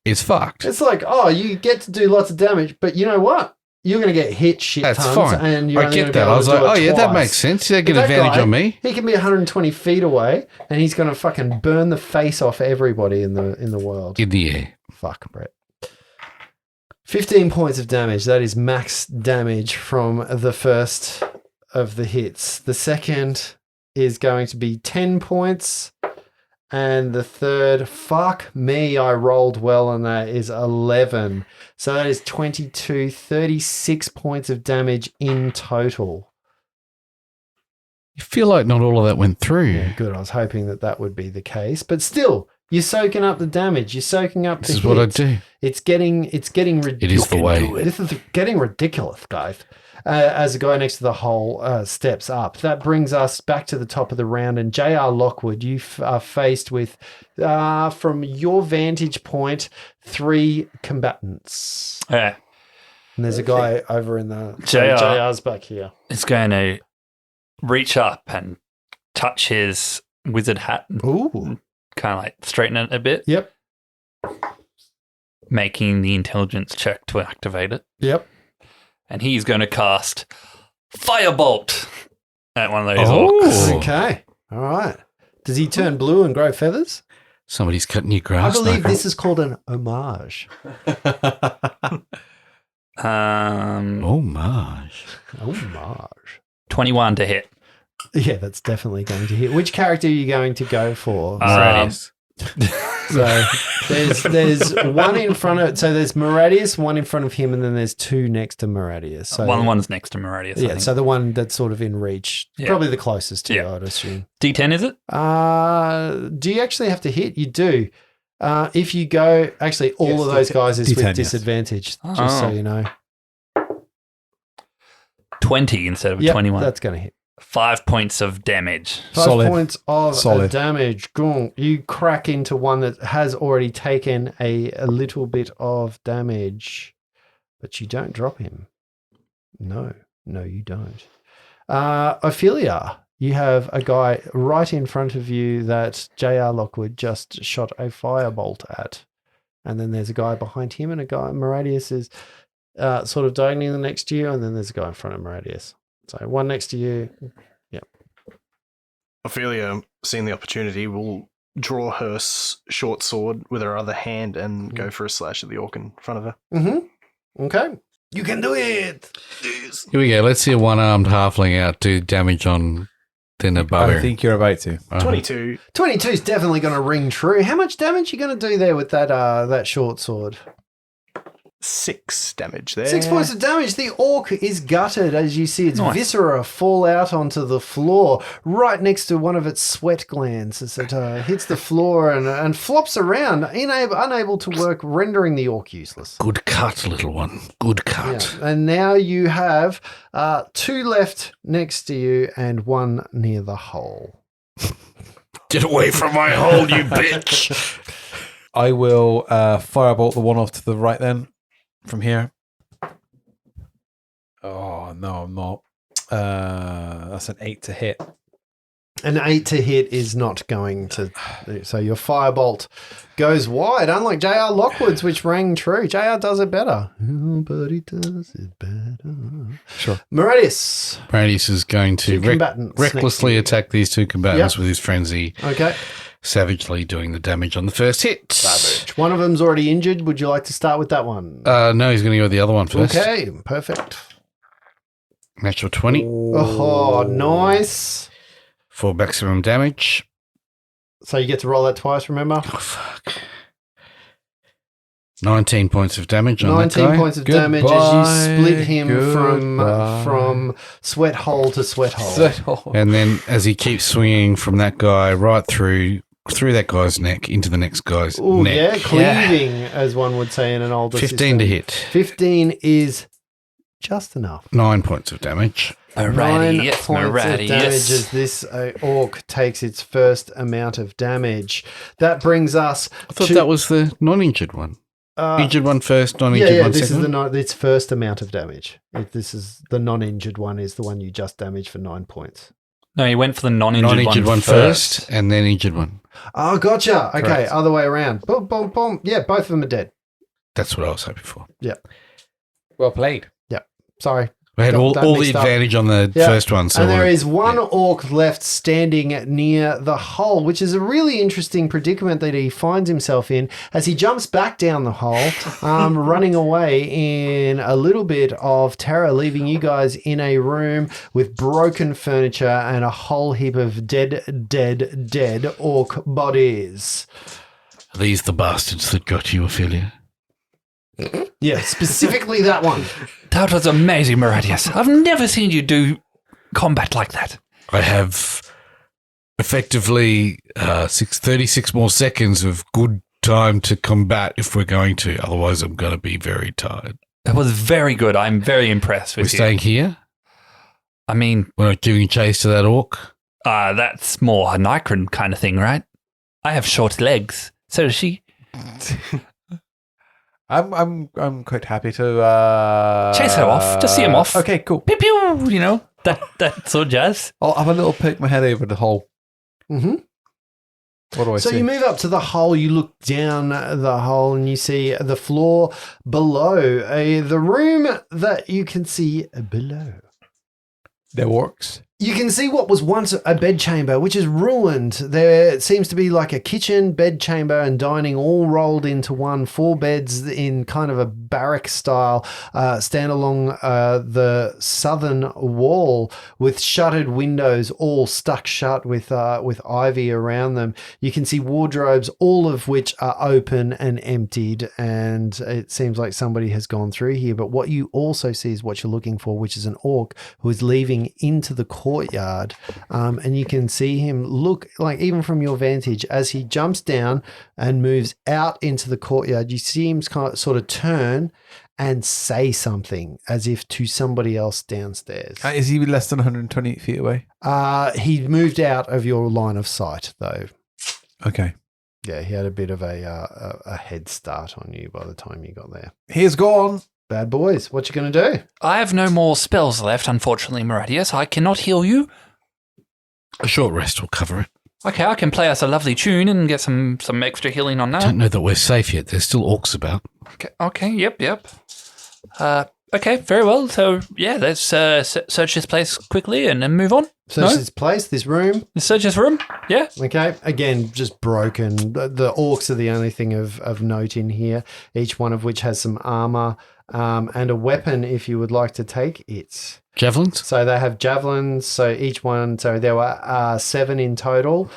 it's fucked. It's like, oh, you get to do lots of damage, but you know what? You're going to get hit shit That's tons. fine. And you're I only get gonna be that. able I was to do like, it oh, yeah, that twice. makes sense. They get But that advantage guy, on me. He can be 120 feet away, and he's going to fucking burn the face off everybody in the world. In the air. Fuck, Brett. 15 points of damage. That is max damage from the first of the hits. The second is going to be 10 points. And the third, fuck me, I rolled well on that, is 11. So that is 22, 36 points of damage in total. You feel like not all of that went through. Yeah, good. I was hoping that would be the case. But still, you're soaking up the damage. You're soaking up This the is what I hits. do. It's getting ridiculous. It is the way. This is getting ridiculous, guys. As the guy next to the hole steps up. That brings us back to the top of the round. And J.R. Lockwood, you are faced with, from your vantage point, 3 combatants. Yeah. And there's a guy over in the... JR. JR's back here. It's going to reach up and touch his wizard hat and Ooh. kind of like straighten it a bit, Yep. making the intelligence check to activate it. Yep. And he's going to cast Firebolt at one of those Oh. orcs. Okay. All right. Does he turn blue and grow feathers? Somebody's cutting your I grass. believe now. this is called an homage. Homage. Homage. 21 to hit. Yeah, that's definitely going to hit. Which character are you going to go for? Moradius. So there's one in front of. So there's Moradius, one in front of him, and then there's 2 next to Moradius. So One's next to Moradius. I yeah, think. so the one that's sort of in reach, Yeah. probably the closest to you, Yeah. I'd assume. D10 is it? Do you actually have to hit? You do. If you go, actually, all Yes, of those guys is D10, with yes. disadvantage, just so Oh. you know. 20 instead of Yep, 21. that's going to hit. 5 points of damage. 5 Solid. points of Solid. damage. Boom. You crack into one that has already taken a little bit of damage, but you don't drop him. No, you don't. Ophelia, you have a guy right in front of you that J.R. Lockwood just shot a firebolt at. And then there's a guy behind him, and a guy, Moradius is sort of diagonally next to you, and then there's a guy in front of Moradius. So one next to you. Yep. Ophelia, seeing the opportunity, will draw her short sword with her other hand and go for a slash at the orc in front of her. Mm-hmm. Okay. You can do it. Here we go. Let's see a one-armed halfling out do damage on then a I barbarian. think you're about to. Uh-huh. 22. 22 is definitely going to ring true. How much damage are you going to do there with that short sword? 6 damage there. 6 points of damage. The orc is gutted as you see its Nice. viscera fall out onto the floor right next to one of its sweat glands as it hits the floor and flops around, unable to work, rendering the orc useless. Good cut, little one. Good cut. Yeah. And now you have 2 left next to you and 1 near the hole. Get away from my hole, you bitch. I will firebolt the one off to the right then, from here. Oh, no, I'm not. That's an 8 to hit. An 8 to hit is not going to. So your firebolt goes wide, unlike J.R. Lockwood's, which rang true. J.R. does it better. Nobody does it better. Sure. Moradius. Moradius is going to 2 combatants recklessly next to attack these 2 combatants Yep. with his frenzy, you. Okay. savagely doing the damage on the first hit. Savage. One of them's already injured. Would you like to start with that one? No, he's going to go with the other one first. Okay. Perfect. Natural 20 Oh, nice. for maximum damage. So you get to roll that twice, remember? Oh, fuck. 19 points of damage on 19 that guy. points of damage as you split him Goodbye. from sweat hole to sweat hole. And then as he keeps swinging from that guy right through through that guy's neck into the next guy's Oh, neck. yeah, cleaving, as one would say in an older 15 to system. hit. 15 is just enough. 9 points of damage. 9 Alrighty, yes, points of alrighty, damage yes. as this orc takes its first amount of damage. That brings us I thought to... that was the non-injured one. Injured one first, yeah, non-injured one this second. is its first amount of damage. This is the non-injured one is the one you just damaged for 9 points. No, he went for the non-injured, non-injured one first, and then injured one. Oh, gotcha. Okay, Correct. other way around. Boom, boom, boom. Yeah, both of them are dead. That's what I was hoping for. Well played. Sorry. We had Got that all the mixed up. advantage on the Yeah. first one. So And there I- is one orc left standing near the hole, which is a really interesting predicament that he finds himself in as he jumps back down the hole, running away in a little bit of terror, leaving you guys in a room with broken furniture and a whole heap of dead orc bodies. Are these the bastards that got you, Ophelia? Yeah, specifically that one. That was amazing, Meridius. I've never seen you do combat like that. I have effectively 36 more seconds of good time to combat if we're going to. Otherwise, I'm going to be very tired. That was very good. I'm very impressed We're with you. staying here. I mean, We're not giving chase to that orc. that's more a Nikron kind of thing, right? I have short legs. So does she. I'm quite happy to Chase her off. Just see him off. Okay, cool. Pew pew, you know, that sort of jazz. I'll have a little poke my head over the hole. Mm-hmm. What do I So see? you move up to the hole, you look down the hole, and you see the floor below, the room that you can see below. There orcs. You can see what was once a bedchamber, which is ruined. There seems to be like a kitchen, bedchamber, and dining all rolled into one. 4 beds in kind of a barrack style stand along the southern wall with shuttered windows all stuck shut with ivy around them. You can see wardrobes, all of which are open and emptied, and it seems like somebody has gone through here. But what you also see is what you're looking for, which is an orc who is leaving into the courtyard, and you can see him look like, even from your vantage, as he jumps down and moves out into the courtyard, you see him sort of turn and say something as if to somebody else downstairs. Is he less than 128 feet away? He moved out of your line of sight, though. Okay. Yeah, he had a bit of a head start on you by the time you got there. He is gone. Bad boys, what you going to do? I have no more spells left, unfortunately, Meridius. I cannot heal you. A short rest will cover it. Okay, I can play us a lovely tune and get some extra healing on I that. don't know that we're safe yet. There's still orcs about. Okay, yep. Okay, very well. So, yeah, let's search this place quickly and then move on. Search this place, this room. Let's search this room. Yeah. Okay, again, just broken. The orcs are the only thing of note in here, each one of which has some armor and a weapon if you would like to take it. Javelins? So they have javelins, so each one, so there were 7 in total.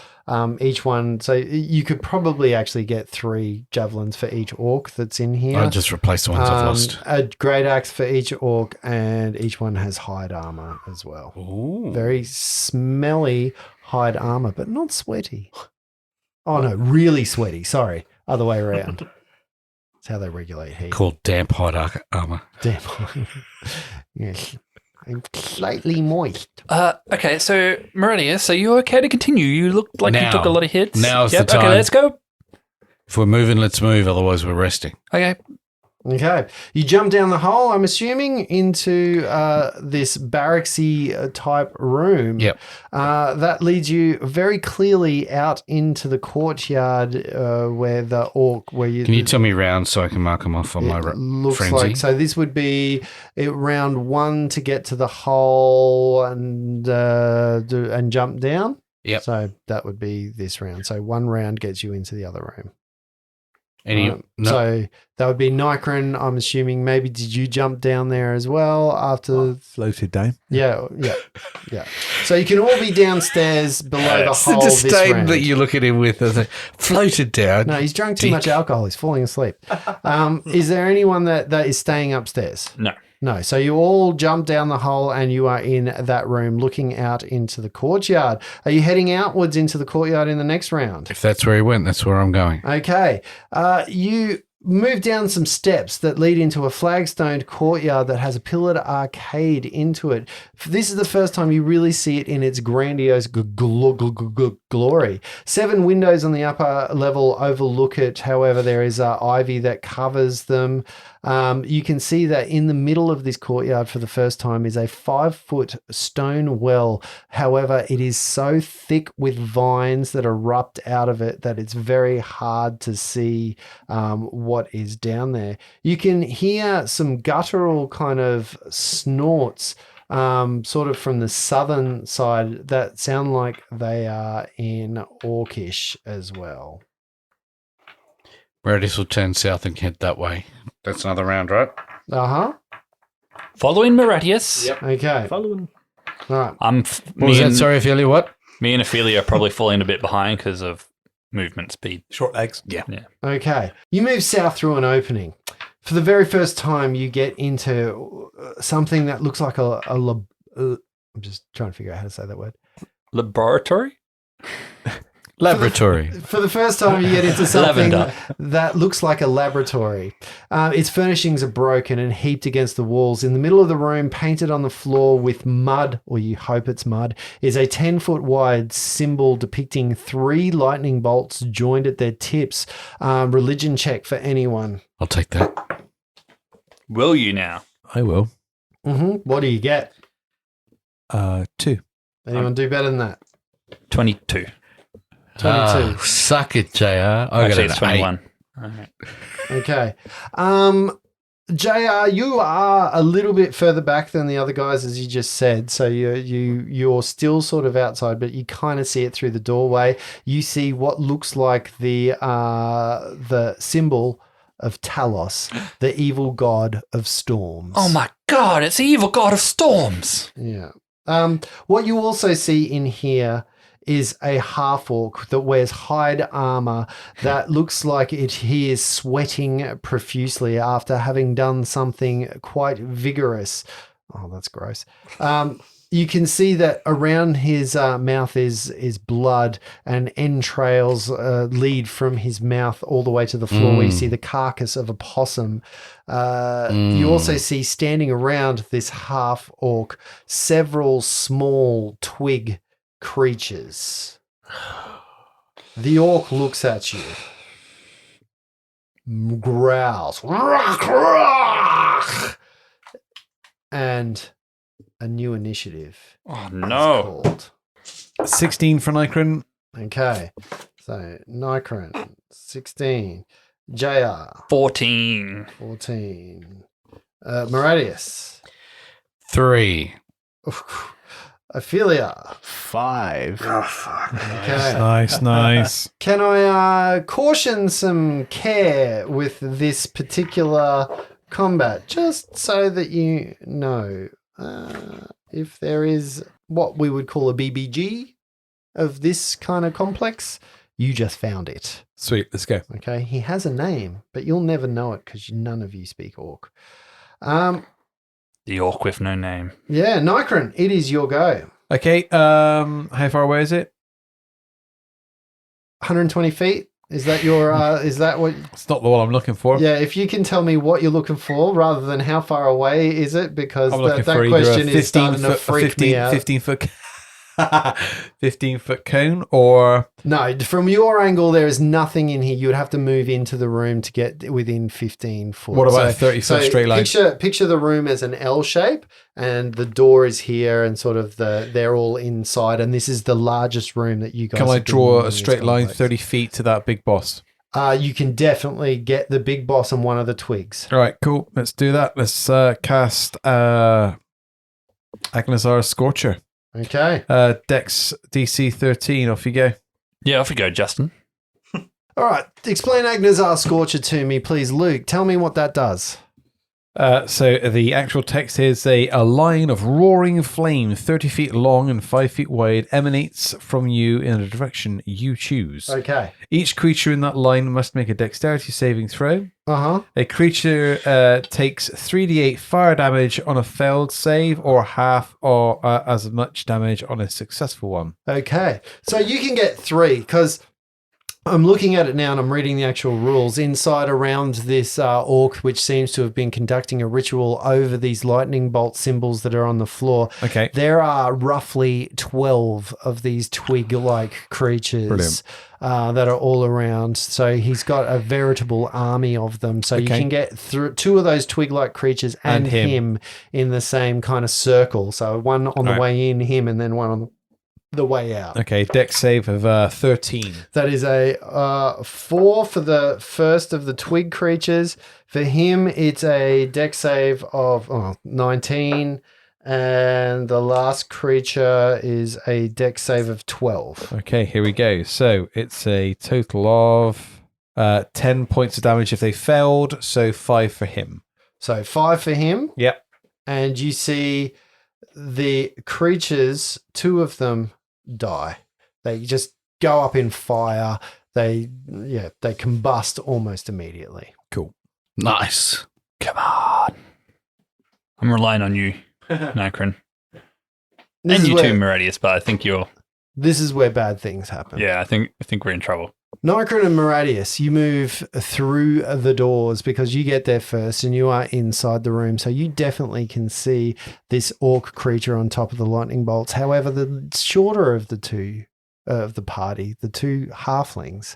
Each one, so you could probably actually get 3 javelins for each orc that's in here. I'll just replace the ones I've lost. A great axe for each orc, and each one has hide armor as well. Ooh. Very smelly hide armor, but not sweaty. Oh no, really sweaty. Sorry, other way around. That's how they regulate heat. Called damp hide armor. Damn. Yes. I'm slightly moist. Okay, so Meridius, are you okay to continue? You looked like you Now. took a lot of hits. Now's the Okay, time. let's go. If we're moving, let's move. Otherwise, we're resting. Okay. Okay. You jump down the hole, I'm assuming, into this barracksy type room. Yep. That leads you very clearly out into the courtyard where the orc, where you... Can you tell me round so I can mark them off on my looks frenzy? like, so this would be round 1 to get to the hole and jump down. Yep. So that would be this round. So 1 round gets you into the other room. Any? No. No. So That would be Nikron. I'm assuming maybe did you jump down there as well after? Floated down. Yeah. So you can all be downstairs below the It's the hole this disdain round. that you look at him with as a floated down. No, he's drunk too Dick. much alcohol. He's falling asleep. Is there anyone that is staying upstairs? No. No. So you all jump down the hole and you are in that room looking out into the courtyard. Are you heading outwards into the courtyard in the next round? If that's where he went, that's where I'm going. Okay. You move down some steps that lead into a flagstoned courtyard that has a pillared arcade into it. This is the first time you really see it in its grandiose glory. 7 windows on the upper level overlook it. However, there is ivy that covers them. You can see that in the middle of this courtyard for the first time is a 5-foot stone well. However, it is so thick with vines that erupt out of it that it's very hard to see what is down there. You can hear some guttural kind of snorts sort of from the southern side that sound like they are in Orcish as well. Meredith will turn south and head that way. That's another round, right? Uh-huh. Following Maradius. Yep. Okay. Following. All right. What was that? Sorry, Ophelia, what? Me and Ophelia are probably falling a bit behind because of movement speed. Short legs. Yeah. Okay. You move south through an opening. For the very first time, you get into something that looks like I'm just trying to figure out how to say that word. Laboratory? Laboratory. For the first time, you get into something Lavender. that looks like a laboratory. Its furnishings are broken and heaped against the walls. In the middle of the room, painted on the floor with mud, or you hope it's mud, is a 10-foot wide symbol depicting 3 lightning bolts joined at their tips. Religion check for anyone. I'll take that. Will you now? I will. What do you get? 2. Anyone do better than that? 22. 22. Suck it, JR. I got Actually, an it's 21. 21. Okay. JR, you are a little bit further back than the other guys, as you just said. So you're still sort of outside, but you kind of see it through the doorway. You see what looks like the symbol of Talos, the evil god of storms. Oh my god, it's the evil god of storms. Yeah. What you also see in here is a half-orc that wears hide armor that looks like he is sweating profusely after having done something quite vigorous. Oh, that's gross. You can see that around his mouth is blood, and entrails lead from his mouth all the way to the floor where you see the carcass of a possum. You also see standing around this half-orc several small twig creatures. The orc looks at you, growls, and a new initiative. Oh is no. called. 16 for Nikron. Okay, so Nikron 16, JR 14. 14, Maradius, 3. Ophelia. 5. Okay. Nice. Can I caution some care with this particular combat, just so that you know if there is what we would call a BBG of this kind of complex? You just found it. Sweet, let's go. Okay, he has a name, but you'll never know it because none of you speak Orc. The orc with no name. Yeah, Nikron, it is your go. Okay, how far away is it? 120 feet. Is that your? Is that what? It's not the one I'm looking for. Yeah, if you can tell me what you're looking for rather than how far away is it, because I'm that looking for either question a is starting to freak me out. 15 foot 15 foot cone, or No, from your angle, there is nothing in here. You would have to move into the room to get within 15 foot. what about a 30-foot straight line? Picture the room as an L shape, and the door is here, and sort of they're all inside, and this is the largest room that you guys. Can I have been draw in a this straight line complex. 30 feet to that big boss? You can definitely get the big boss on one of the twigs. All right, cool. Let's do that. Let's cast Agnesar Scorcher. Okay. Dex DC 13. Off you go. Yeah, off you go, Justin. All right. Explain Agnazar Scorcher to me, please, Luke. Tell me what that does. So the actual text is a line of roaring flame 30 feet long and 5 feet wide emanates from you in a direction you choose. Okay. Each creature in that line must make a dexterity saving throw. Uh-huh. A creature takes 3d8 fire damage on a failed save or half or as much damage on a successful one. Okay. So you can get 3 because I'm looking at it now and I'm reading the actual rules. Inside around this orc, which seems to have been conducting a ritual over these lightning bolt symbols that are on the floor, Okay. there are roughly 12 of these twig-like creatures that are all around. So he's got a veritable army of them. So you Okay. can get through 2 of those twig-like creatures and him in the same kind of circle. So one on the way in, him, and then one on the way out. Okay, dex save of 13. That is a 4 for the first of the twig creatures. For him, it's a dex save of 19. And the last creature is a dex save of 12. Okay, here we go. So it's a total of 10 points of damage if they failed, so 5 for him. So 5 for him. Yep. And you see the creatures, 2 of them die. They just go up in fire. They combust almost immediately. Cool. Nice. Come on. I'm relying on you, Nacron. This And is you where- too, Meridius, but I think you're... This is where bad things happen. Yeah, I think we're in trouble. Nigrin and Maradius, you move through the doors because you get there first and you are inside the room. So you definitely can see this orc creature on top of the lightning bolts. However, the shorter of the two of the party, the 2 halflings,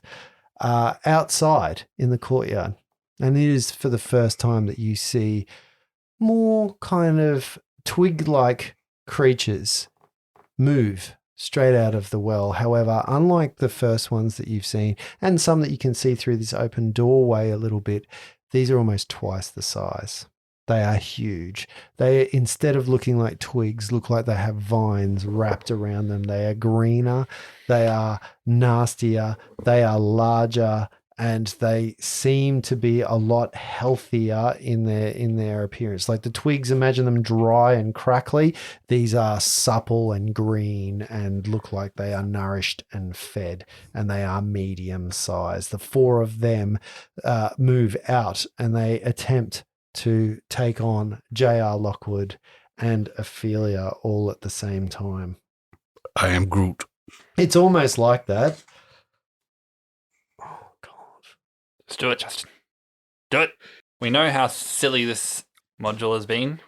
are outside in the courtyard. And it is for the first time that you see more kind of twig-like creatures move straight out of the well. However, unlike the first ones that you've seen, and some that you can see through this open doorway a little bit, these are almost twice the size. They are huge. They, instead of looking like twigs, look like they have vines wrapped around them. They are greener, they are nastier, they are larger, and they seem to be a lot healthier in their appearance. Like the twigs, imagine them dry and crackly. These are supple and green and look like they are nourished and fed, and they are medium size. The 4 of them move out and they attempt to take on J.R. Lockwood and Ophelia all at the same time. I am Groot. It's almost like that. Let's do it, Justin. Do it. We know how silly this module has been.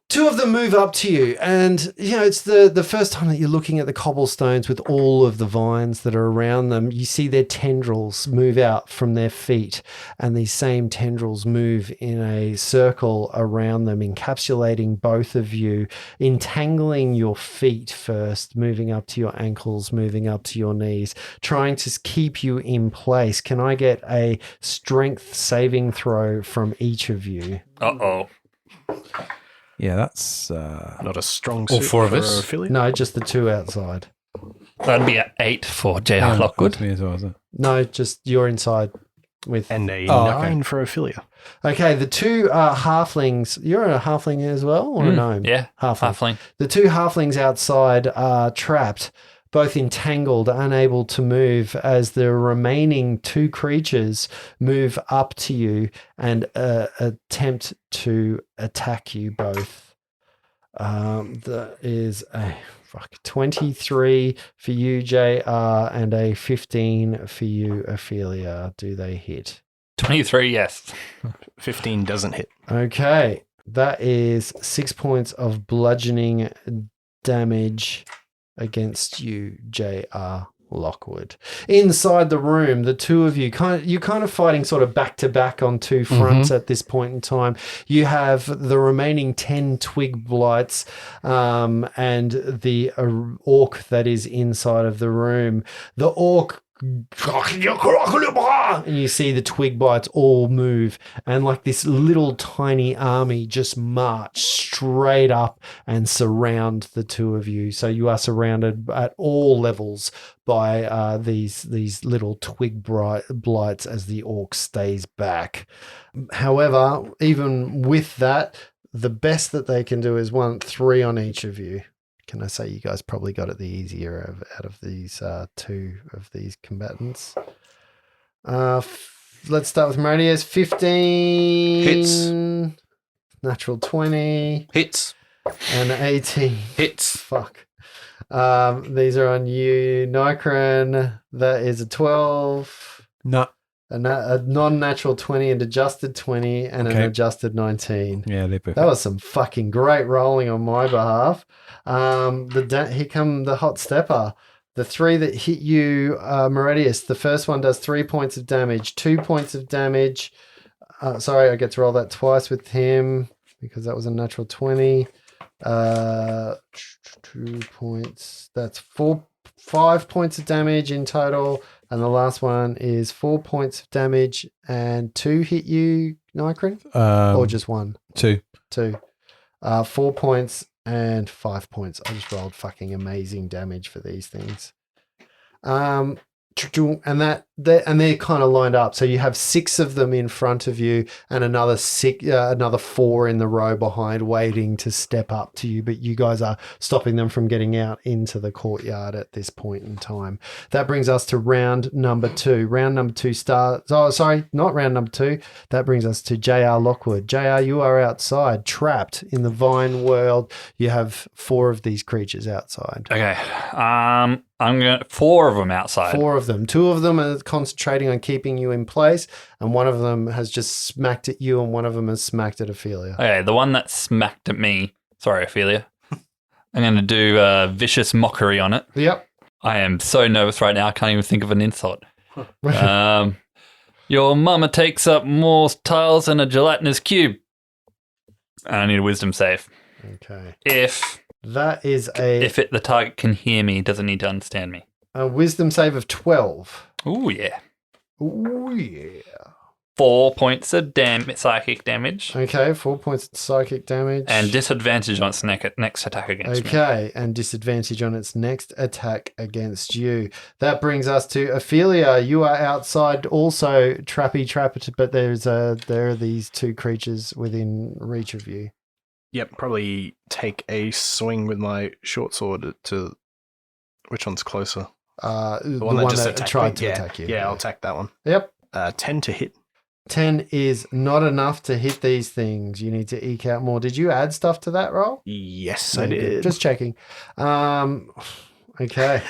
2 of them move up to you, and it's the first time that you're looking at the cobblestones with all of the vines that are around them. You see their tendrils move out from their feet, and these same tendrils move in a circle around them, encapsulating both of you, entangling your feet first, moving up to your ankles, moving up to your knees, trying to keep you in place. Can I get a strength saving throw from each of you? Uh-oh. Yeah, that's... Not a strong All suit 4 of for us? Ophelia? No, just the 2 outside. That'd be an 8 for J.R. yeah, Lockwood. that's me as well, is it? No, just you're inside with... And a Oh, 9 for Ophelia. Okay, the 2 halflings. You're a halfling as well, or a gnome? Yeah, halfling. halfling. The 2 halflings outside are trapped, both entangled, unable to move, as the remaining 2 creatures move up to you and attempt to attack you both. That is a 23 for you, JR, and a 15 for you, Ophelia. Do they hit? 23, yes. 15 doesn't hit. Okay, that is 6 points of bludgeoning damage against you, J.R. Lockwood. Inside the room, the 2 of you, you're kind of fighting sort of back to back on 2 fronts at this point in time. You have the remaining 10 twig blights and the orc that is inside of the room. The orc and you see the twig blights all move, and like this little tiny army just march straight up and surround the two of you. So you are surrounded at all levels by these little twig blights as the orc stays back. However, even with that, the best that they can do is 3 on each of you. Can I say you guys probably got it the easier out of these 2 of these combatants? Let's start with Maradius. 15. Hits. Natural 20. Hits. And 18. Hits. Fuck. These are on you, Nikron. That is a 12. No. A non-natural 20 and adjusted 20 and an adjusted 19. Yeah, they both. That was some fucking great rolling on my behalf. Here come the hot stepper. The 3 that hit you, Maradius. The first one does 3 points of damage, 2 points of damage. Sorry, I get to roll that twice with him because that was a natural 20. 2 points. That's 5 points of damage in total. And the last one is 4 points of damage and 2 hit you, Nikron? Or just 1? 2. 2. 4 points and 5 points. I just rolled fucking amazing damage for these things. And they're kind of lined up. So you have 6 of them in front of you and another 4 in the row behind waiting to step up to you. But you guys are stopping them from getting out into the courtyard at this point in time. That brings us to round number 2. Round number 2 starts. Oh, sorry, not round number 2. That brings us to JR Lockwood. JR, you are outside, trapped in the vine world. You have 4 of these creatures outside. Okay. I'm going to 4 of them outside. 4 of them. 2 of them are concentrating on keeping you in place, and one of them has just smacked at you, and one of them has smacked at Ophelia. Okay, the one that smacked at me. Sorry, Ophelia. I'm going to do vicious mockery on it. Yep. I am so nervous right now. I can't even think of an insult. Your mama takes up more tiles than a gelatinous cube. I need a wisdom save. Okay. If the target can hear me, doesn't need to understand me. A wisdom save of 12. Ooh, yeah. Ooh, yeah. 4 points of psychic damage. Okay, 4 points of psychic damage. And disadvantage on its next attack against me. Okay, and disadvantage on its next attack against you. That brings us to Ophelia. You are outside also, trapped, but there are these 2 creatures within reach of you. Yep, probably take a swing with my short sword to which one's closer? The one that tried to attack you. Yeah, I'll attack that one. Yep. 10 to hit. 10 is not enough to hit these things. You need to eke out more. Did you add stuff to that roll? Yes, I did. Just checking. Okay.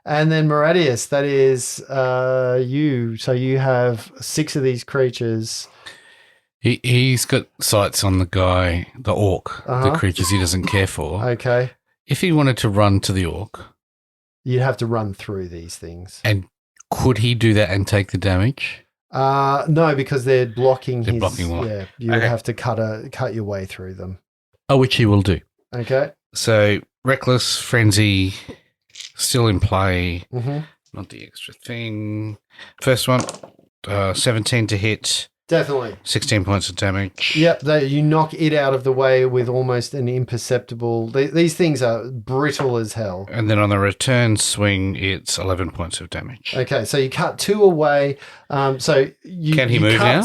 And then Maradius, that is you. So you have 6 of these creatures. He's got sights on the guy, the orc, the creatures he doesn't care for. Okay. If he wanted to run to the orc, you'd have to run through these things. And could he do that and take the damage? No, because they're blocking his. One. Yeah, you would have to cut your way through them. Oh, which he will do. Okay. So reckless frenzy, still in play. Mm-hmm. Not the extra thing. First one, 17 to hit. Definitely. 16 points of damage. Yep, you knock it out of the way with almost an imperceptible... These things are brittle as hell. And then on the return swing, it's 11 points of damage. Okay, so you cut 2 away. So Can he move now?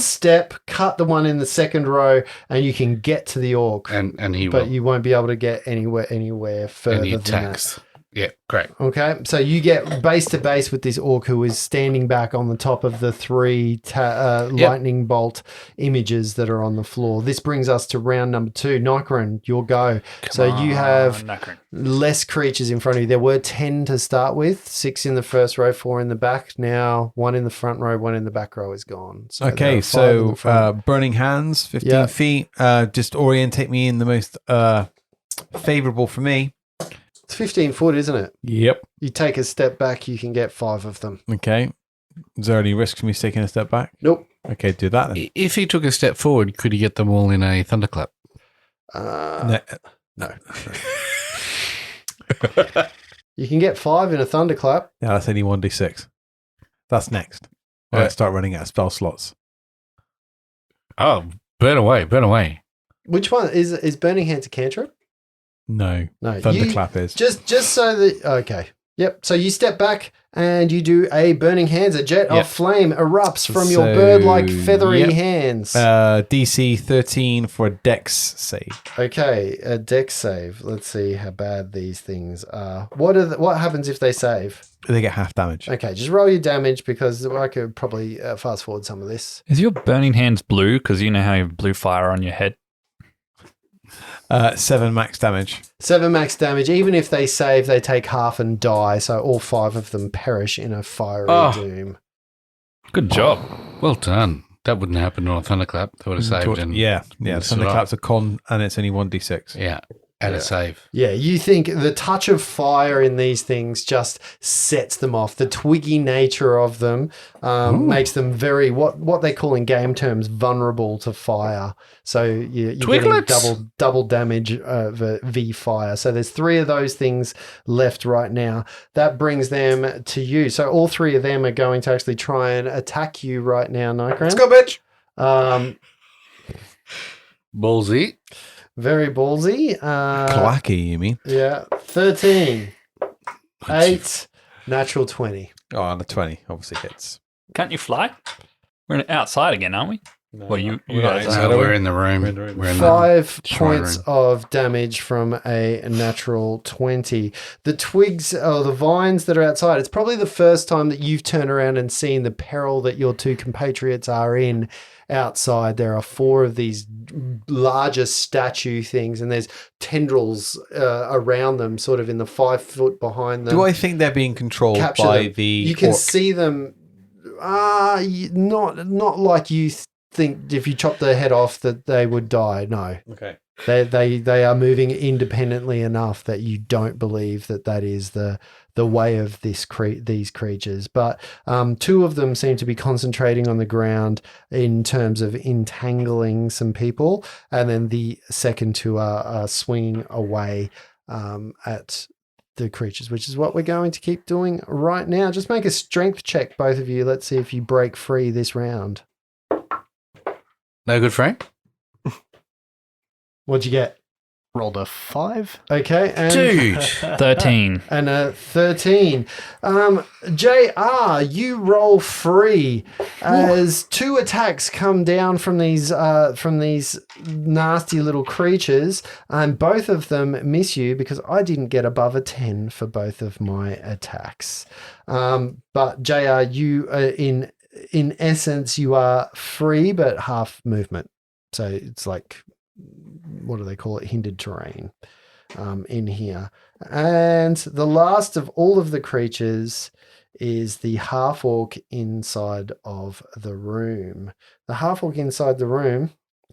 Cut the one in the second row, and you can get to the orc. And he will. But you won't be able to get anywhere further and he than attacks. that. Yeah, great. Okay, so you get base to base with this orc who is standing back on the top of the 3 lightning bolt images that are on the floor. This brings us to round number 2. Nikron, your go. You have less creatures in front of you. There were 10 to start with, 6 in the first row, 4 in the back. Now 1 in the front row, 1 in the back row is gone. So burning hands, 15 feet. Just orientate me in the most favorable for me. It's 15 foot, isn't it? Yep. You take a step back, you can get 5 of them. Okay. Is there any risk for me taking a step back? Nope. Okay, do that then. If he took a step forward, could he get them all in a thunderclap? No. You can get 5 in a thunderclap. Yeah, that's only 1d6. That's next. Right. Let's start running out of spell slots. Oh, burn away, burn away. Which one is Burning Hands a cantrip? No. No. Thunderclap is. Just so that okay. Yep. So you step back and you do a Burning Hands. A jet Yep. of flame erupts from your So, bird-like feathery yep. hands. DC 13 for a dex save. Okay, a dex save. Let's see how bad these things are. What happens if they save? They get half damage. Okay, just roll your damage because I could probably fast forward some of this. Is your burning hands blue? Because you know how you have blue fire on your head. 7 max damage. 7 max damage. Even if they save, they take half and die. So all 5 of them perish in a fiery doom. Good job. Well done. That wouldn't happen on a thunderclap. They would have saved. And Yeah. messed it up. Thunderclap's a con, and it's only 1d6. Yeah, and a save. Yeah, you think the touch of fire in these things just sets them off. The twiggy nature of them makes them very, what they call in game terms, vulnerable to fire. So you're getting Twiglets? double damage V fire. So there's 3 of those things left right now. That brings them to you. So all 3 of them are going to actually try and attack you right now, Nightcrown. Let's go, bitch! Ballsy. Very ballsy. Clacky, you mean? Yeah, 13, 8, natural 20. Oh, and a 20 obviously hits. Can't you fly? We're outside again, aren't we? No, Well, you we're not guys inside, No, are we? we're in the room. We're in the room. We're in 5 shrine points room. of damage from a natural 20. The twigs or the vines that are outside, it's probably the first time that you've turned around and seen the peril that your 2 compatriots are in outside. There are 4 of these larger statue things, and there's tendrils around them, sort of in the 5 foot behind them. Do I think they're being controlled Capture by them. the You can orc? see them. Not like you think if you chop their head off that they would die. No, Okay. they are moving independently enough that you don't believe that is the way of these creatures. But 2 of them seem to be concentrating on the ground in terms of entangling some people, and then the second 2 are swinging away at the creatures, which is what we're going to keep doing right now. Just make a strength check, both of you. Let's see if you break free this round. No good, Frank? What'd you get? Rolled a 5. Okay, and Dude. 13. and a 13. JR, you roll free as 2 attacks come down from these nasty little creatures, and both of them miss you because I didn't get above a 10 for both of my attacks. But JR, you in essence you are free but half movement. So it's like, what do they call it? Hindered terrain in here. And the last of all of the creatures is the half orc inside of the room. The half orc inside the room,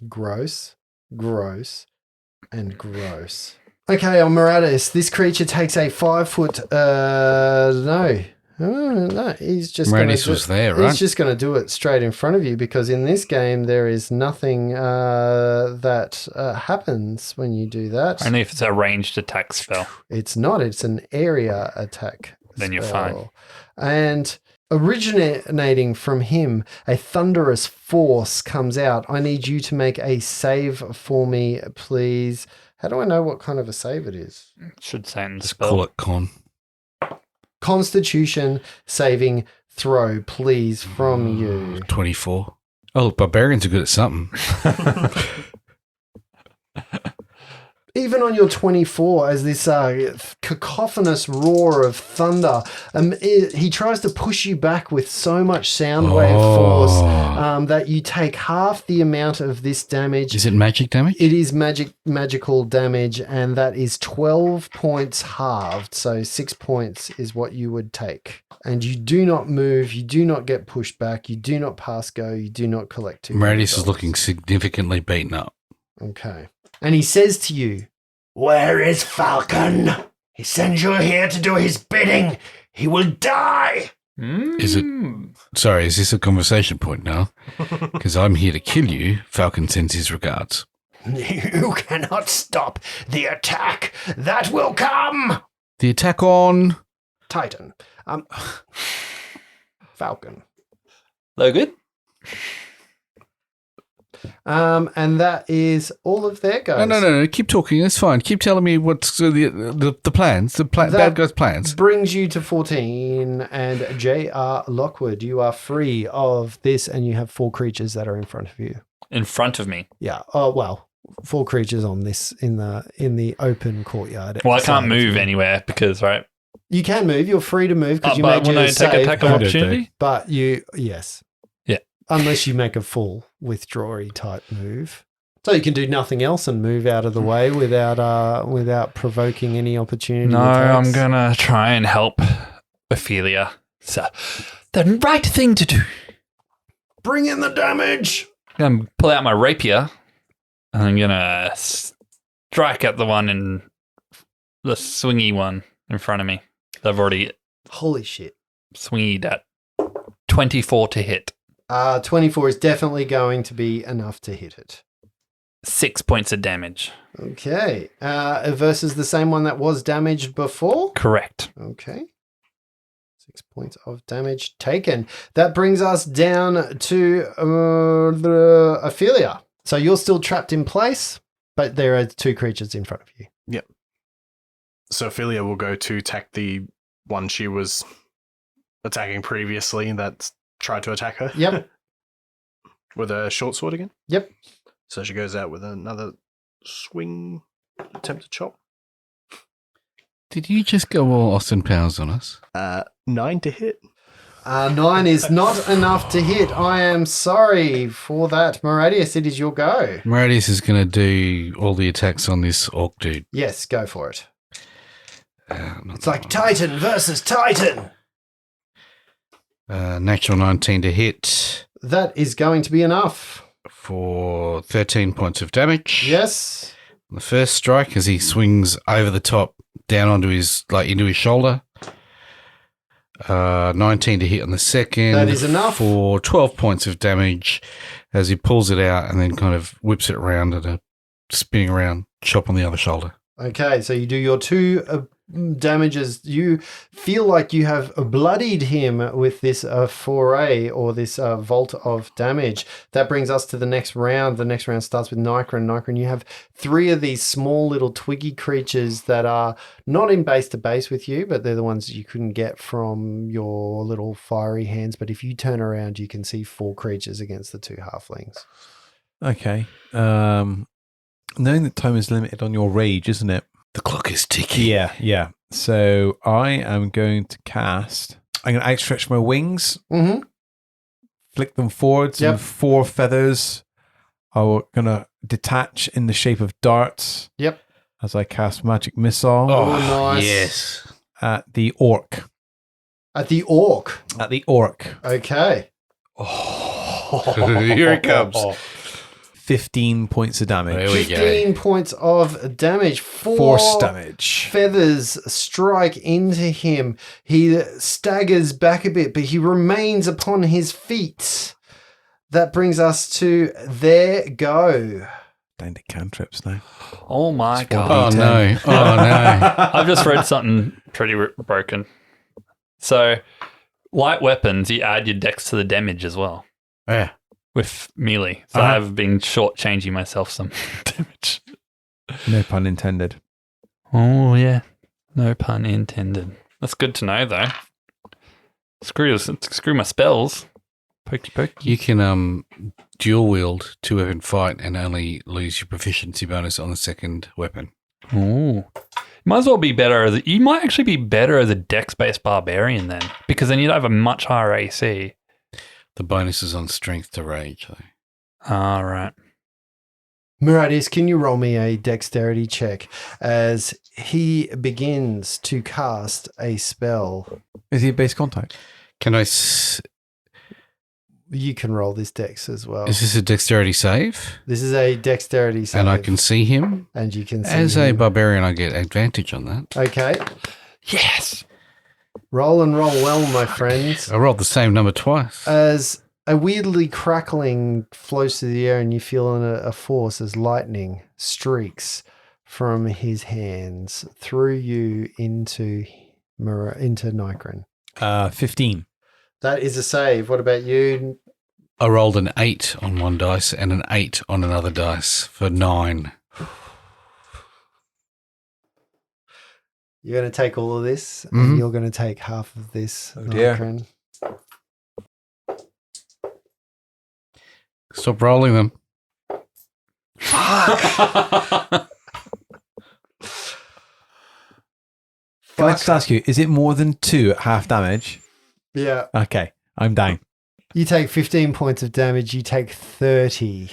gross, and gross. Okay, on Maratus, this creature takes a 5 foot, no, he's just going Maratus was there, right? He's just going to do it straight in front of you because in this game there is nothing that happens when you do that. Only if it's a ranged attack spell. It's not. It's an area attack. Then you're spell. And originating from him, a thunderous force comes out. I need you to make a save for me, please. How do I know what kind of a save it is? Should say in the Let's spell. call it con. Constitution saving throw, please, from you. 24. Oh, look, barbarians are good at something. Even on your 24, as this cacophonous roar of thunder, he tries to push you back with so much sound wave force that you take half the amount of this damage. Is it magic damage? It is magical damage, and that is 12 points halved. So 6 points is what you would take. And you do not move, you do not get pushed back, you do not pass go, you do not collect 2. Maratus is looking significantly beaten up. Okay. And he says to you, "Where is Falcon? He sends you here to do his bidding. He will die." Is it? Sorry, is this a conversation point now? Because I'm here to kill you. Falcon sends his regards. You cannot stop the attack that will come. The attack on... Titan. Falcon. Though good. And that is all of their goes. No. Keep talking. It's fine. Keep telling me what's the plans. That Bad guys' plans. brings you to 14. And J.R. Lockwood, you are free of this, and you have 4 creatures that are in front of you. In front of me. Yeah. Oh well, 4 creatures on this in the open courtyard. Well, I can't move anywhere because, right? You can move. You're free to move because you made when your I take save. attack of opportunity? But yes. Yeah. Unless you make a full withdrawy type move. So you can do nothing else and move out of the way without provoking any opportunity. No, attacks. I'm going to try and help Ophelia. So, the right thing to do. Bring in the damage. I'm going to pull out my rapier and I'm going to strike at the one in the swingy one in front of me. I've already Holy shit. swinged at 24 to hit. 24 is definitely going to be enough to hit it. 6 points of damage. Okay. Versus the same one that was damaged before. Correct. Okay. 6 points of damage taken. That brings us down to the Ophelia. So you're still trapped in place, but there are 2 creatures in front of you. Yep. So Ophelia will go to attack the one she was attacking previously that tried to attack her. Yep. With a short sword again. Yep. So she goes out with another swing attempt to chop. Did you just go all Austin Powers on us? 9 to hit. 9 is not enough to hit. I am sorry for that. Moradius, it is your go. Moradius is going to do all the attacks on this orc dude. Yes, go for it. It's like Titan versus Titan. Natural 19 to hit That is going to be enough. for 13 points of damage. Yes. The first strike as he swings over the top down onto into his shoulder. 19 to hit on the second. That is enough. For 12 points of damage as he pulls it out and then kind of whips it around at a spinning around chop on the other shoulder. Okay, so you do your 2 damages. You feel like you have bloodied him with this foray or this vault of damage. That brings us to the next round. The next round starts with Nikron. Nikron, you have 3 of these small little twiggy creatures that are not in base to base with you, but they're the ones you couldn't get from your little fiery hands. But if you turn around, you can see 4 creatures against the 2 halflings. Okay. Knowing that time is limited on your rage, isn't it? The clock is ticking. Yeah. So I am going to cast. I'm going to outstretch my wings, Mm-hmm. flick them forwards, Yep. and 4 feathers are going to detach in the shape of darts. Yep. As I cast magic missile Oh, nice. Yes. at the orc. At the orc. At the orc. Okay. Here it comes. 15 points of damage. There we go. 15 points of damage. Force damage. Feathers strike into him. He staggers back a bit, but he remains upon his feet. That brings us to their go. Down to cantrips now. Oh my It's god. Oh no. Oh no. I've just read something pretty broken. So, light weapons, you add your dex to the damage as well Yeah. with melee. So Uh-huh. I've been shortchanging myself some damage. No pun intended. Oh, yeah. No pun intended. That's good to know, though. Screw my spells. Pokey pokey. You can dual wield 2-weapon fight and only lose your proficiency bonus on the second weapon. Ooh. Might as well be better. You might actually be better as a dex-based barbarian then, because then you'd have a much higher AC. The bonus is on strength to rage, though. All right. Muradis, can you roll me a dexterity check as he begins to cast a spell? Is he a base contact? Can I? You can roll this dex as well. Is this a dexterity save? This is a dexterity save. And I can see him? And you can see As a him. barbarian, I get advantage on that. Okay. Yes. Roll and roll well, my friends. I rolled the same number twice. As a weirdly crackling flows through the air and you feel a force as lightning streaks from his hands through you into Nikron. 15. That is a save. What about you? I rolled an 8 on one dice and an 8 on another dice for 9. You're going to take all of this, Mhm. and you're going to take half of this. Oh, dear. Nitrin. Stop rolling them. Can I just ask you, is it more than 2 at half damage? Yeah. Okay, I'm down. You take 15 points of damage. You take 30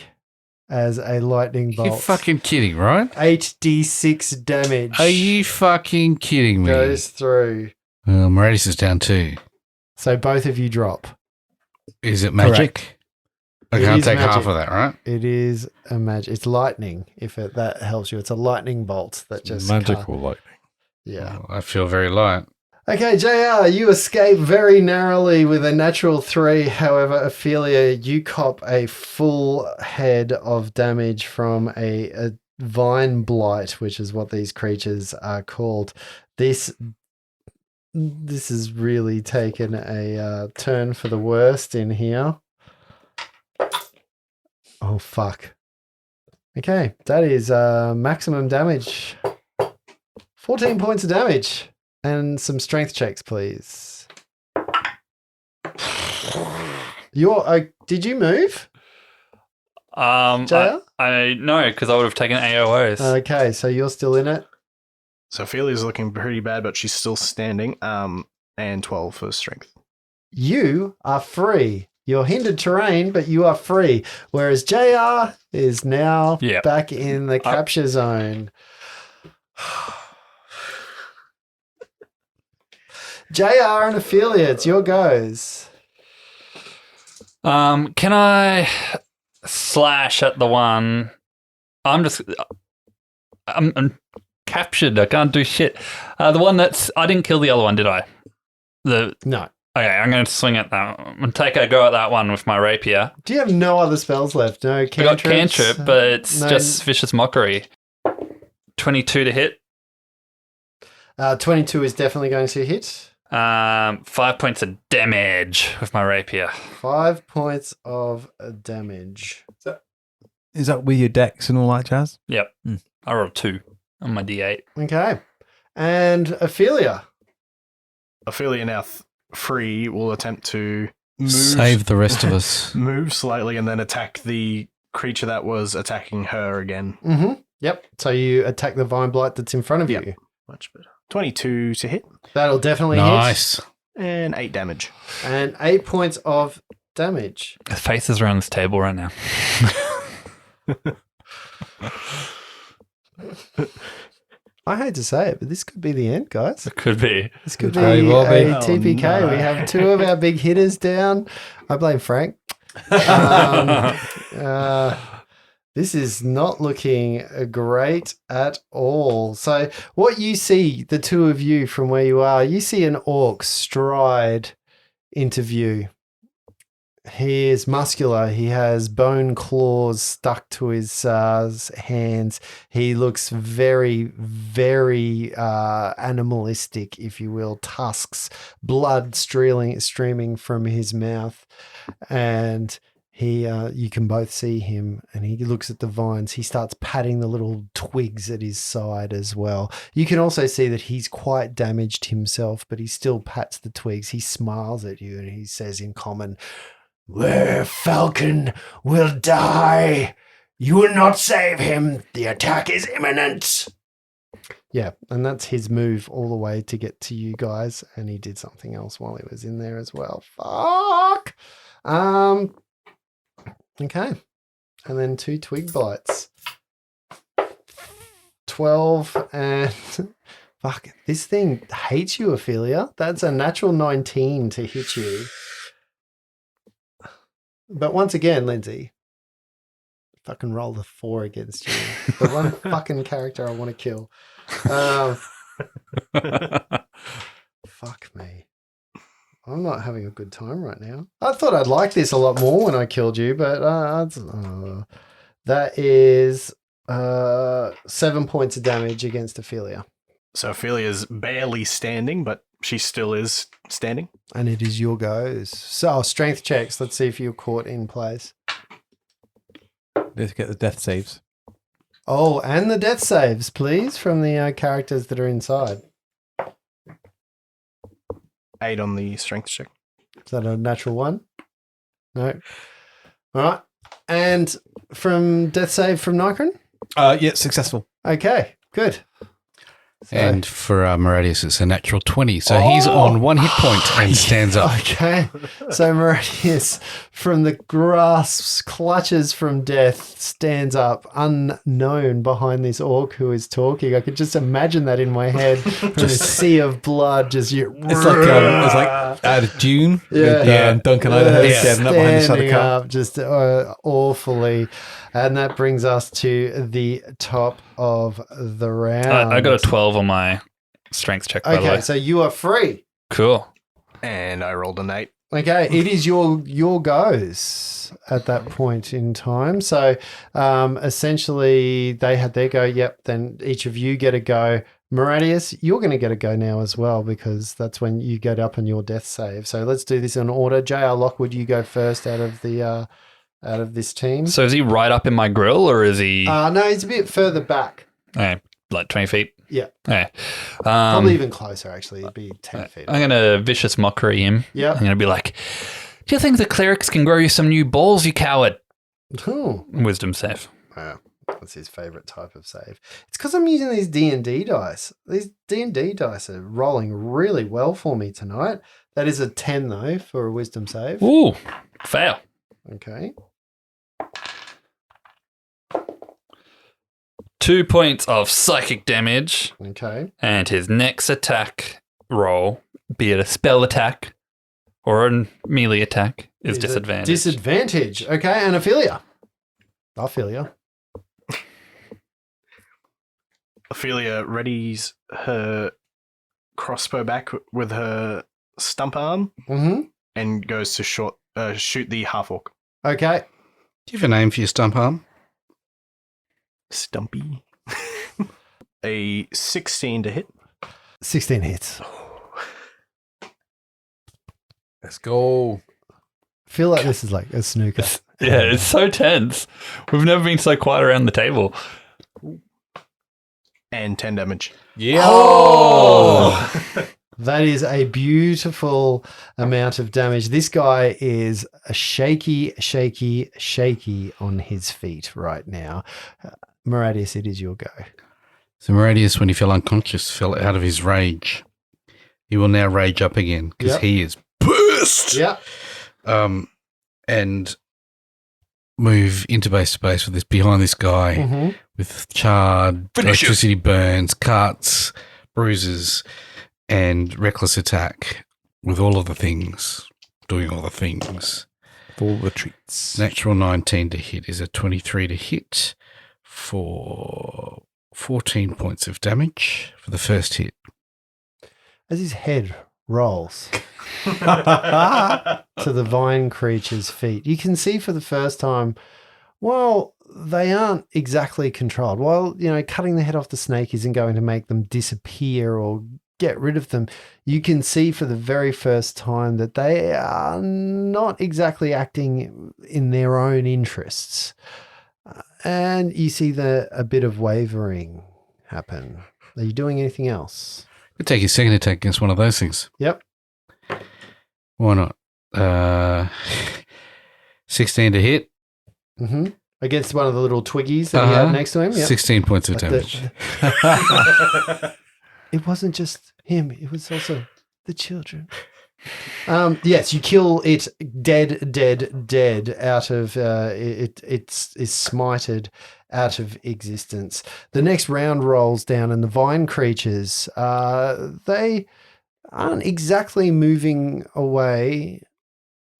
as a lightning bolt. You're fucking kidding, right? 8d6 damage. Are you fucking kidding me? Goes through. Well, Meridius is down too. So both of you drop. Is it magic? I It can't is take half magic. of that, right? It is a magic. It's lightning. If that helps you, it's a lightning bolt that just Magical lightning. Yeah. I feel very light. Okay, JR, you escape very narrowly with a natural 3. However, Ophelia, you cop a full head of damage from a vine blight, which is what these creatures are called. This has really taken a turn for the worst in here. Oh, fuck. Okay, that is maximum damage. 14 points of damage. And some strength checks, please. Did you move? JR? I no, because I would have taken AOs. Okay, so you're still in it. So Ophelia's looking pretty bad, but she's still standing. And 12 for strength. You are free. You're hindered terrain, but you are free. Whereas JR is now Yep. back in the capture zone. JR and Ophelia, it's your goes. Can I slash at the one? I'm captured. I can't do shit. The one I didn't kill the other one, did I? No. Okay, I'm going to swing at that. I'm going to take a go at that one with my rapier. Do you have no other spells left? No I cantrips? got cantrip, but it's No- just vicious mockery. 22 to hit. 22 is definitely going to hit. 5 points of damage with my rapier. 5 points of damage. Is that with your decks and all that jazz? Yep. Mm. I rolled 2 on my D8. Okay. And Ophelia. Ophelia now free will attempt to move, Save the rest of us. move slightly and then attack the creature that was attacking her again. Mm-hmm. Yep. So you attack the vine blight that's in front of Yep. you. Much better. 22 to hit That'll definitely Nice. and 8 damage. hit. And 8 points of damage. The faces around this table right now. I hate to say it, but this could be the end, guys. It could be. This could Good be try, Bobby. a Oh, TPK. no. We have 2 of our big hitters down. I blame Frank. This is not looking great at all. So what you see, the 2 of you from where you are, you see an orc stride into view. He is muscular. He has bone claws stuck to his hands. He looks very, very animalistic, if you will. Tusks, blood streaming from his mouth. And he, you can both see him, and he looks at the vines. He starts patting the little twigs at his side as well. You can also see that he's quite damaged himself, but he still pats the twigs. He smiles at you, and he says in common, "Where Falcon will die, you will not save him. The attack is imminent." Yeah, and that's his move all the way to get to you guys, and he did something else while he was in there as well. Fuck. Okay. And then 2 twig bites. 12 and fuck, this thing hates you, Ophelia. That's a natural 19 to hit you. But once again, Lindsay, fucking roll the 4 against you. The one fucking character I want to kill. Fuck me. I'm not having a good time right now. I thought I'd like this a lot more when I killed you, but that is 7 points of damage against Ophelia. So Ophelia's barely standing, but she still is standing. And it is your goes. So, strength checks. Let's see if you're caught in place. Let's get the death saves. Oh, and the death saves, please, from the characters that are inside. 8 on the strength check. Is that a natural one? No. All right. And from death save from Nikron? Yeah, successful. Okay, good. So- And for Maradius, it's a natural 20. So he's on 1 hit point and stands up. Okay. So Maradius, from the grasps, clutches from death, stands up unknown behind this orc who is talking. I could just imagine that in my head. From a sea of blood, just you. It's like out of Dune. Yeah. And Duncan Idaho Yeah. standing up behind the shadow Standing car. up just awfully. And that brings us to the top of the round. I got a 12 on my strength check, by the way. Okay, so you are free. Cool. And I rolled an 8. Okay, it is your goes at that point in time. So essentially, they had their go. Yep. Then each of you get a go. Maradius, you're going to get a go now as well because that's when you get up on your death save. So let's do this in order. J.R. Lockwood, you go first out of this team. So is he right up in my grill or is he No, he's a bit further back. like 20 feet? Yeah. Okay. Probably even closer, actually. It'd be 10 feet. I'm going to vicious mockery him. Yeah. I'm going to be like, do you think the clerics can grow you some new balls, you coward? Oh, Wisdom save. wow. That's his favorite type of save. It's because I'm using these D&D dice. These D&D dice are rolling really well for me tonight. That is a 10, though, for a wisdom save. Ooh, fail. Okay. 2 points of psychic damage, Okay. and his next attack roll, be it a spell attack or a melee attack, is a disadvantage. Disadvantage. Okay, and Ophelia. Ophelia. Ophelia readies her crossbow back with her stump arm Mm-hmm. and goes to shoot the half orc. Okay. Do you have a name for your stump arm? Stumpy. A 16 to hit. 16 hits. Let's go. Feel like this is like a snooker. Yeah, it's so tense. We've never been so quiet around the table. And 10 damage. Yeah. Oh! That is a beautiful amount of damage. This guy is shaky on his feet right now. Maradius, it is your go. So Maradius, when he fell unconscious, fell out of his rage. He will now rage up again because Yep. he is pissed. Yeah. And move into base to base with this behind this guy Mm-hmm. with charred, Finish him. electricity burns, cuts, bruises, and reckless attack with all of the things, doing all the things. All the treats. Natural 19 to hit is a 23 to hit for 14 points of damage for the first hit. As his head rolls to the vine creature's feet, you can see for the first time, well, they aren't exactly controlled. While, cutting the head off the snake isn't going to make them disappear or get rid of them, you can see for the very first time that they are not exactly acting in their own interests. And you see a bit of wavering happen. Are you doing anything else? Could take his second attack against one of those things. Yep. Why not? 16 to hit. Mm-hmm. Against one of the little twiggies that he had next to him. Yep. 16 points of But damage. It wasn't just him. It was also the children. Yes, you kill it dead out of it is smited out of existence. The next round rolls down and the vine creatures, they aren't exactly moving away.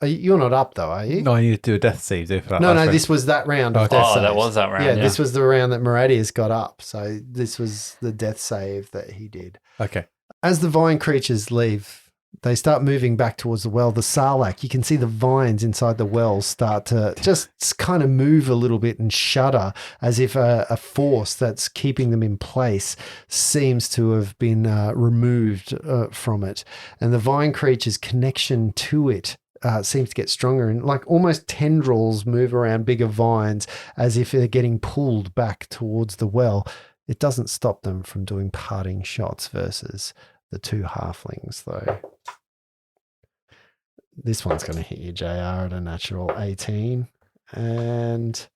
You're not up though, are you? No, I need to do a death save though for that. No, last no, round. this was that round of Okay. death Oh, that saves. was that round. Yeah, Yeah, this was the round that Maradius got up. So this was the death save that he did. Okay. As the vine creatures leave, They start moving back towards the well. The sarlacc, you can see the vines inside the well start to just kind of move a little bit and shudder as if a force that's keeping them in place seems to have been removed from it. And the vine creature's connection to it seems to get stronger, and like almost tendrils move around bigger vines as if they're getting pulled back towards the well. It doesn't stop them from doing parting shots versus the two halflings, though. This one's going to hit you, JR, at a natural 18. And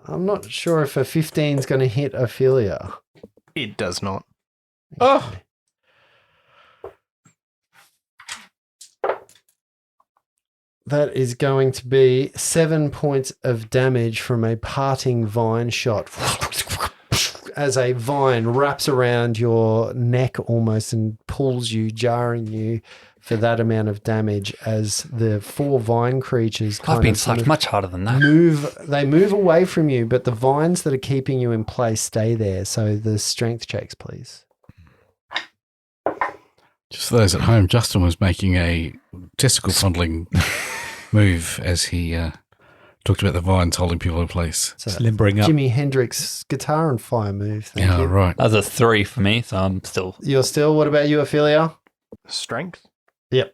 I'm not sure if a 15 is going to hit Ophelia. It does not. Oh. That is going to be 7 points of damage from a parting vine shot. As a vine wraps around your neck almost and pulls you, jarring you for that amount of damage as the 4 vine creatures I've been slapped much harder than that. They move away from you, but the vines that are keeping you in place stay there. So the strength checks, please. Just for those at home, Justin was making a testicle fondling move as he talked about the vines holding people in place. So It's limbering up. Jimi Hendrix guitar and fire move. Thank Yeah, you. right. That was a 3 for me, so I'm still. You're still, what about you, Ophelia? Strength? Yep.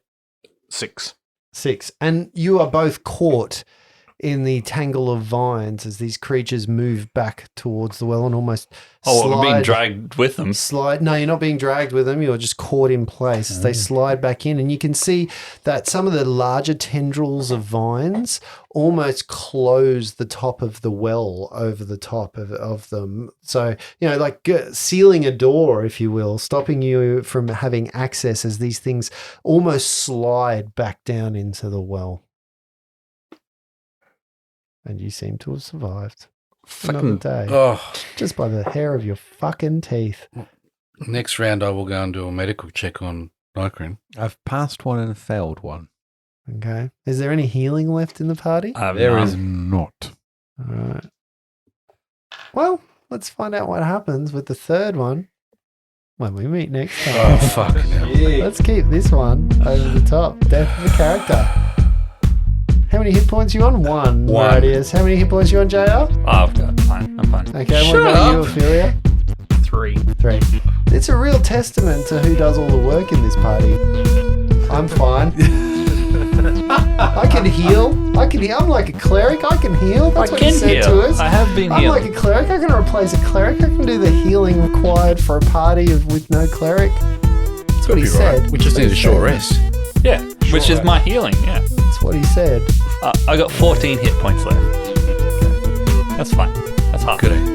6. 6. And you are both caught in the tangle of vines as these creatures move back towards the well and almost We're being dragged with them. No, you're not being dragged with them. You're just caught in place as they slide back in. And you can see that some of the larger tendrils of vines almost close the top of the well over the top of them. So, like sealing a door, if you will, stopping you from having access as these things almost slide back down into the well. And you seem to have survived another day. Oh, Just by the hair of your fucking teeth. next round I will go and do a medical check on Nycrin. I've passed one and failed one. Okay. Is there any healing left in the party? There is not. All right. Well, let's find out what happens with the third one when we meet next time. Oh, fuck. Hell. Let's keep this one over the top. Death of a character. How many hit points you on? One. Radius. How many hit points you on, JR? I've got fine. I'm fine. Okay, what about you, Ophelia? 3. 3. It's a real testament to who does all the work in this party. I'm fine. I can heal. I'm like a cleric. I can heal. That's what he said to us. I have been I'm healed. like a cleric. I can replace a cleric. I can do the healing required for a party with no cleric. That's what he said. We just need a short rest. Yeah, which is my healing. Yeah, That's what he said. I got 14 hit points left. That's fine. That's half. Good.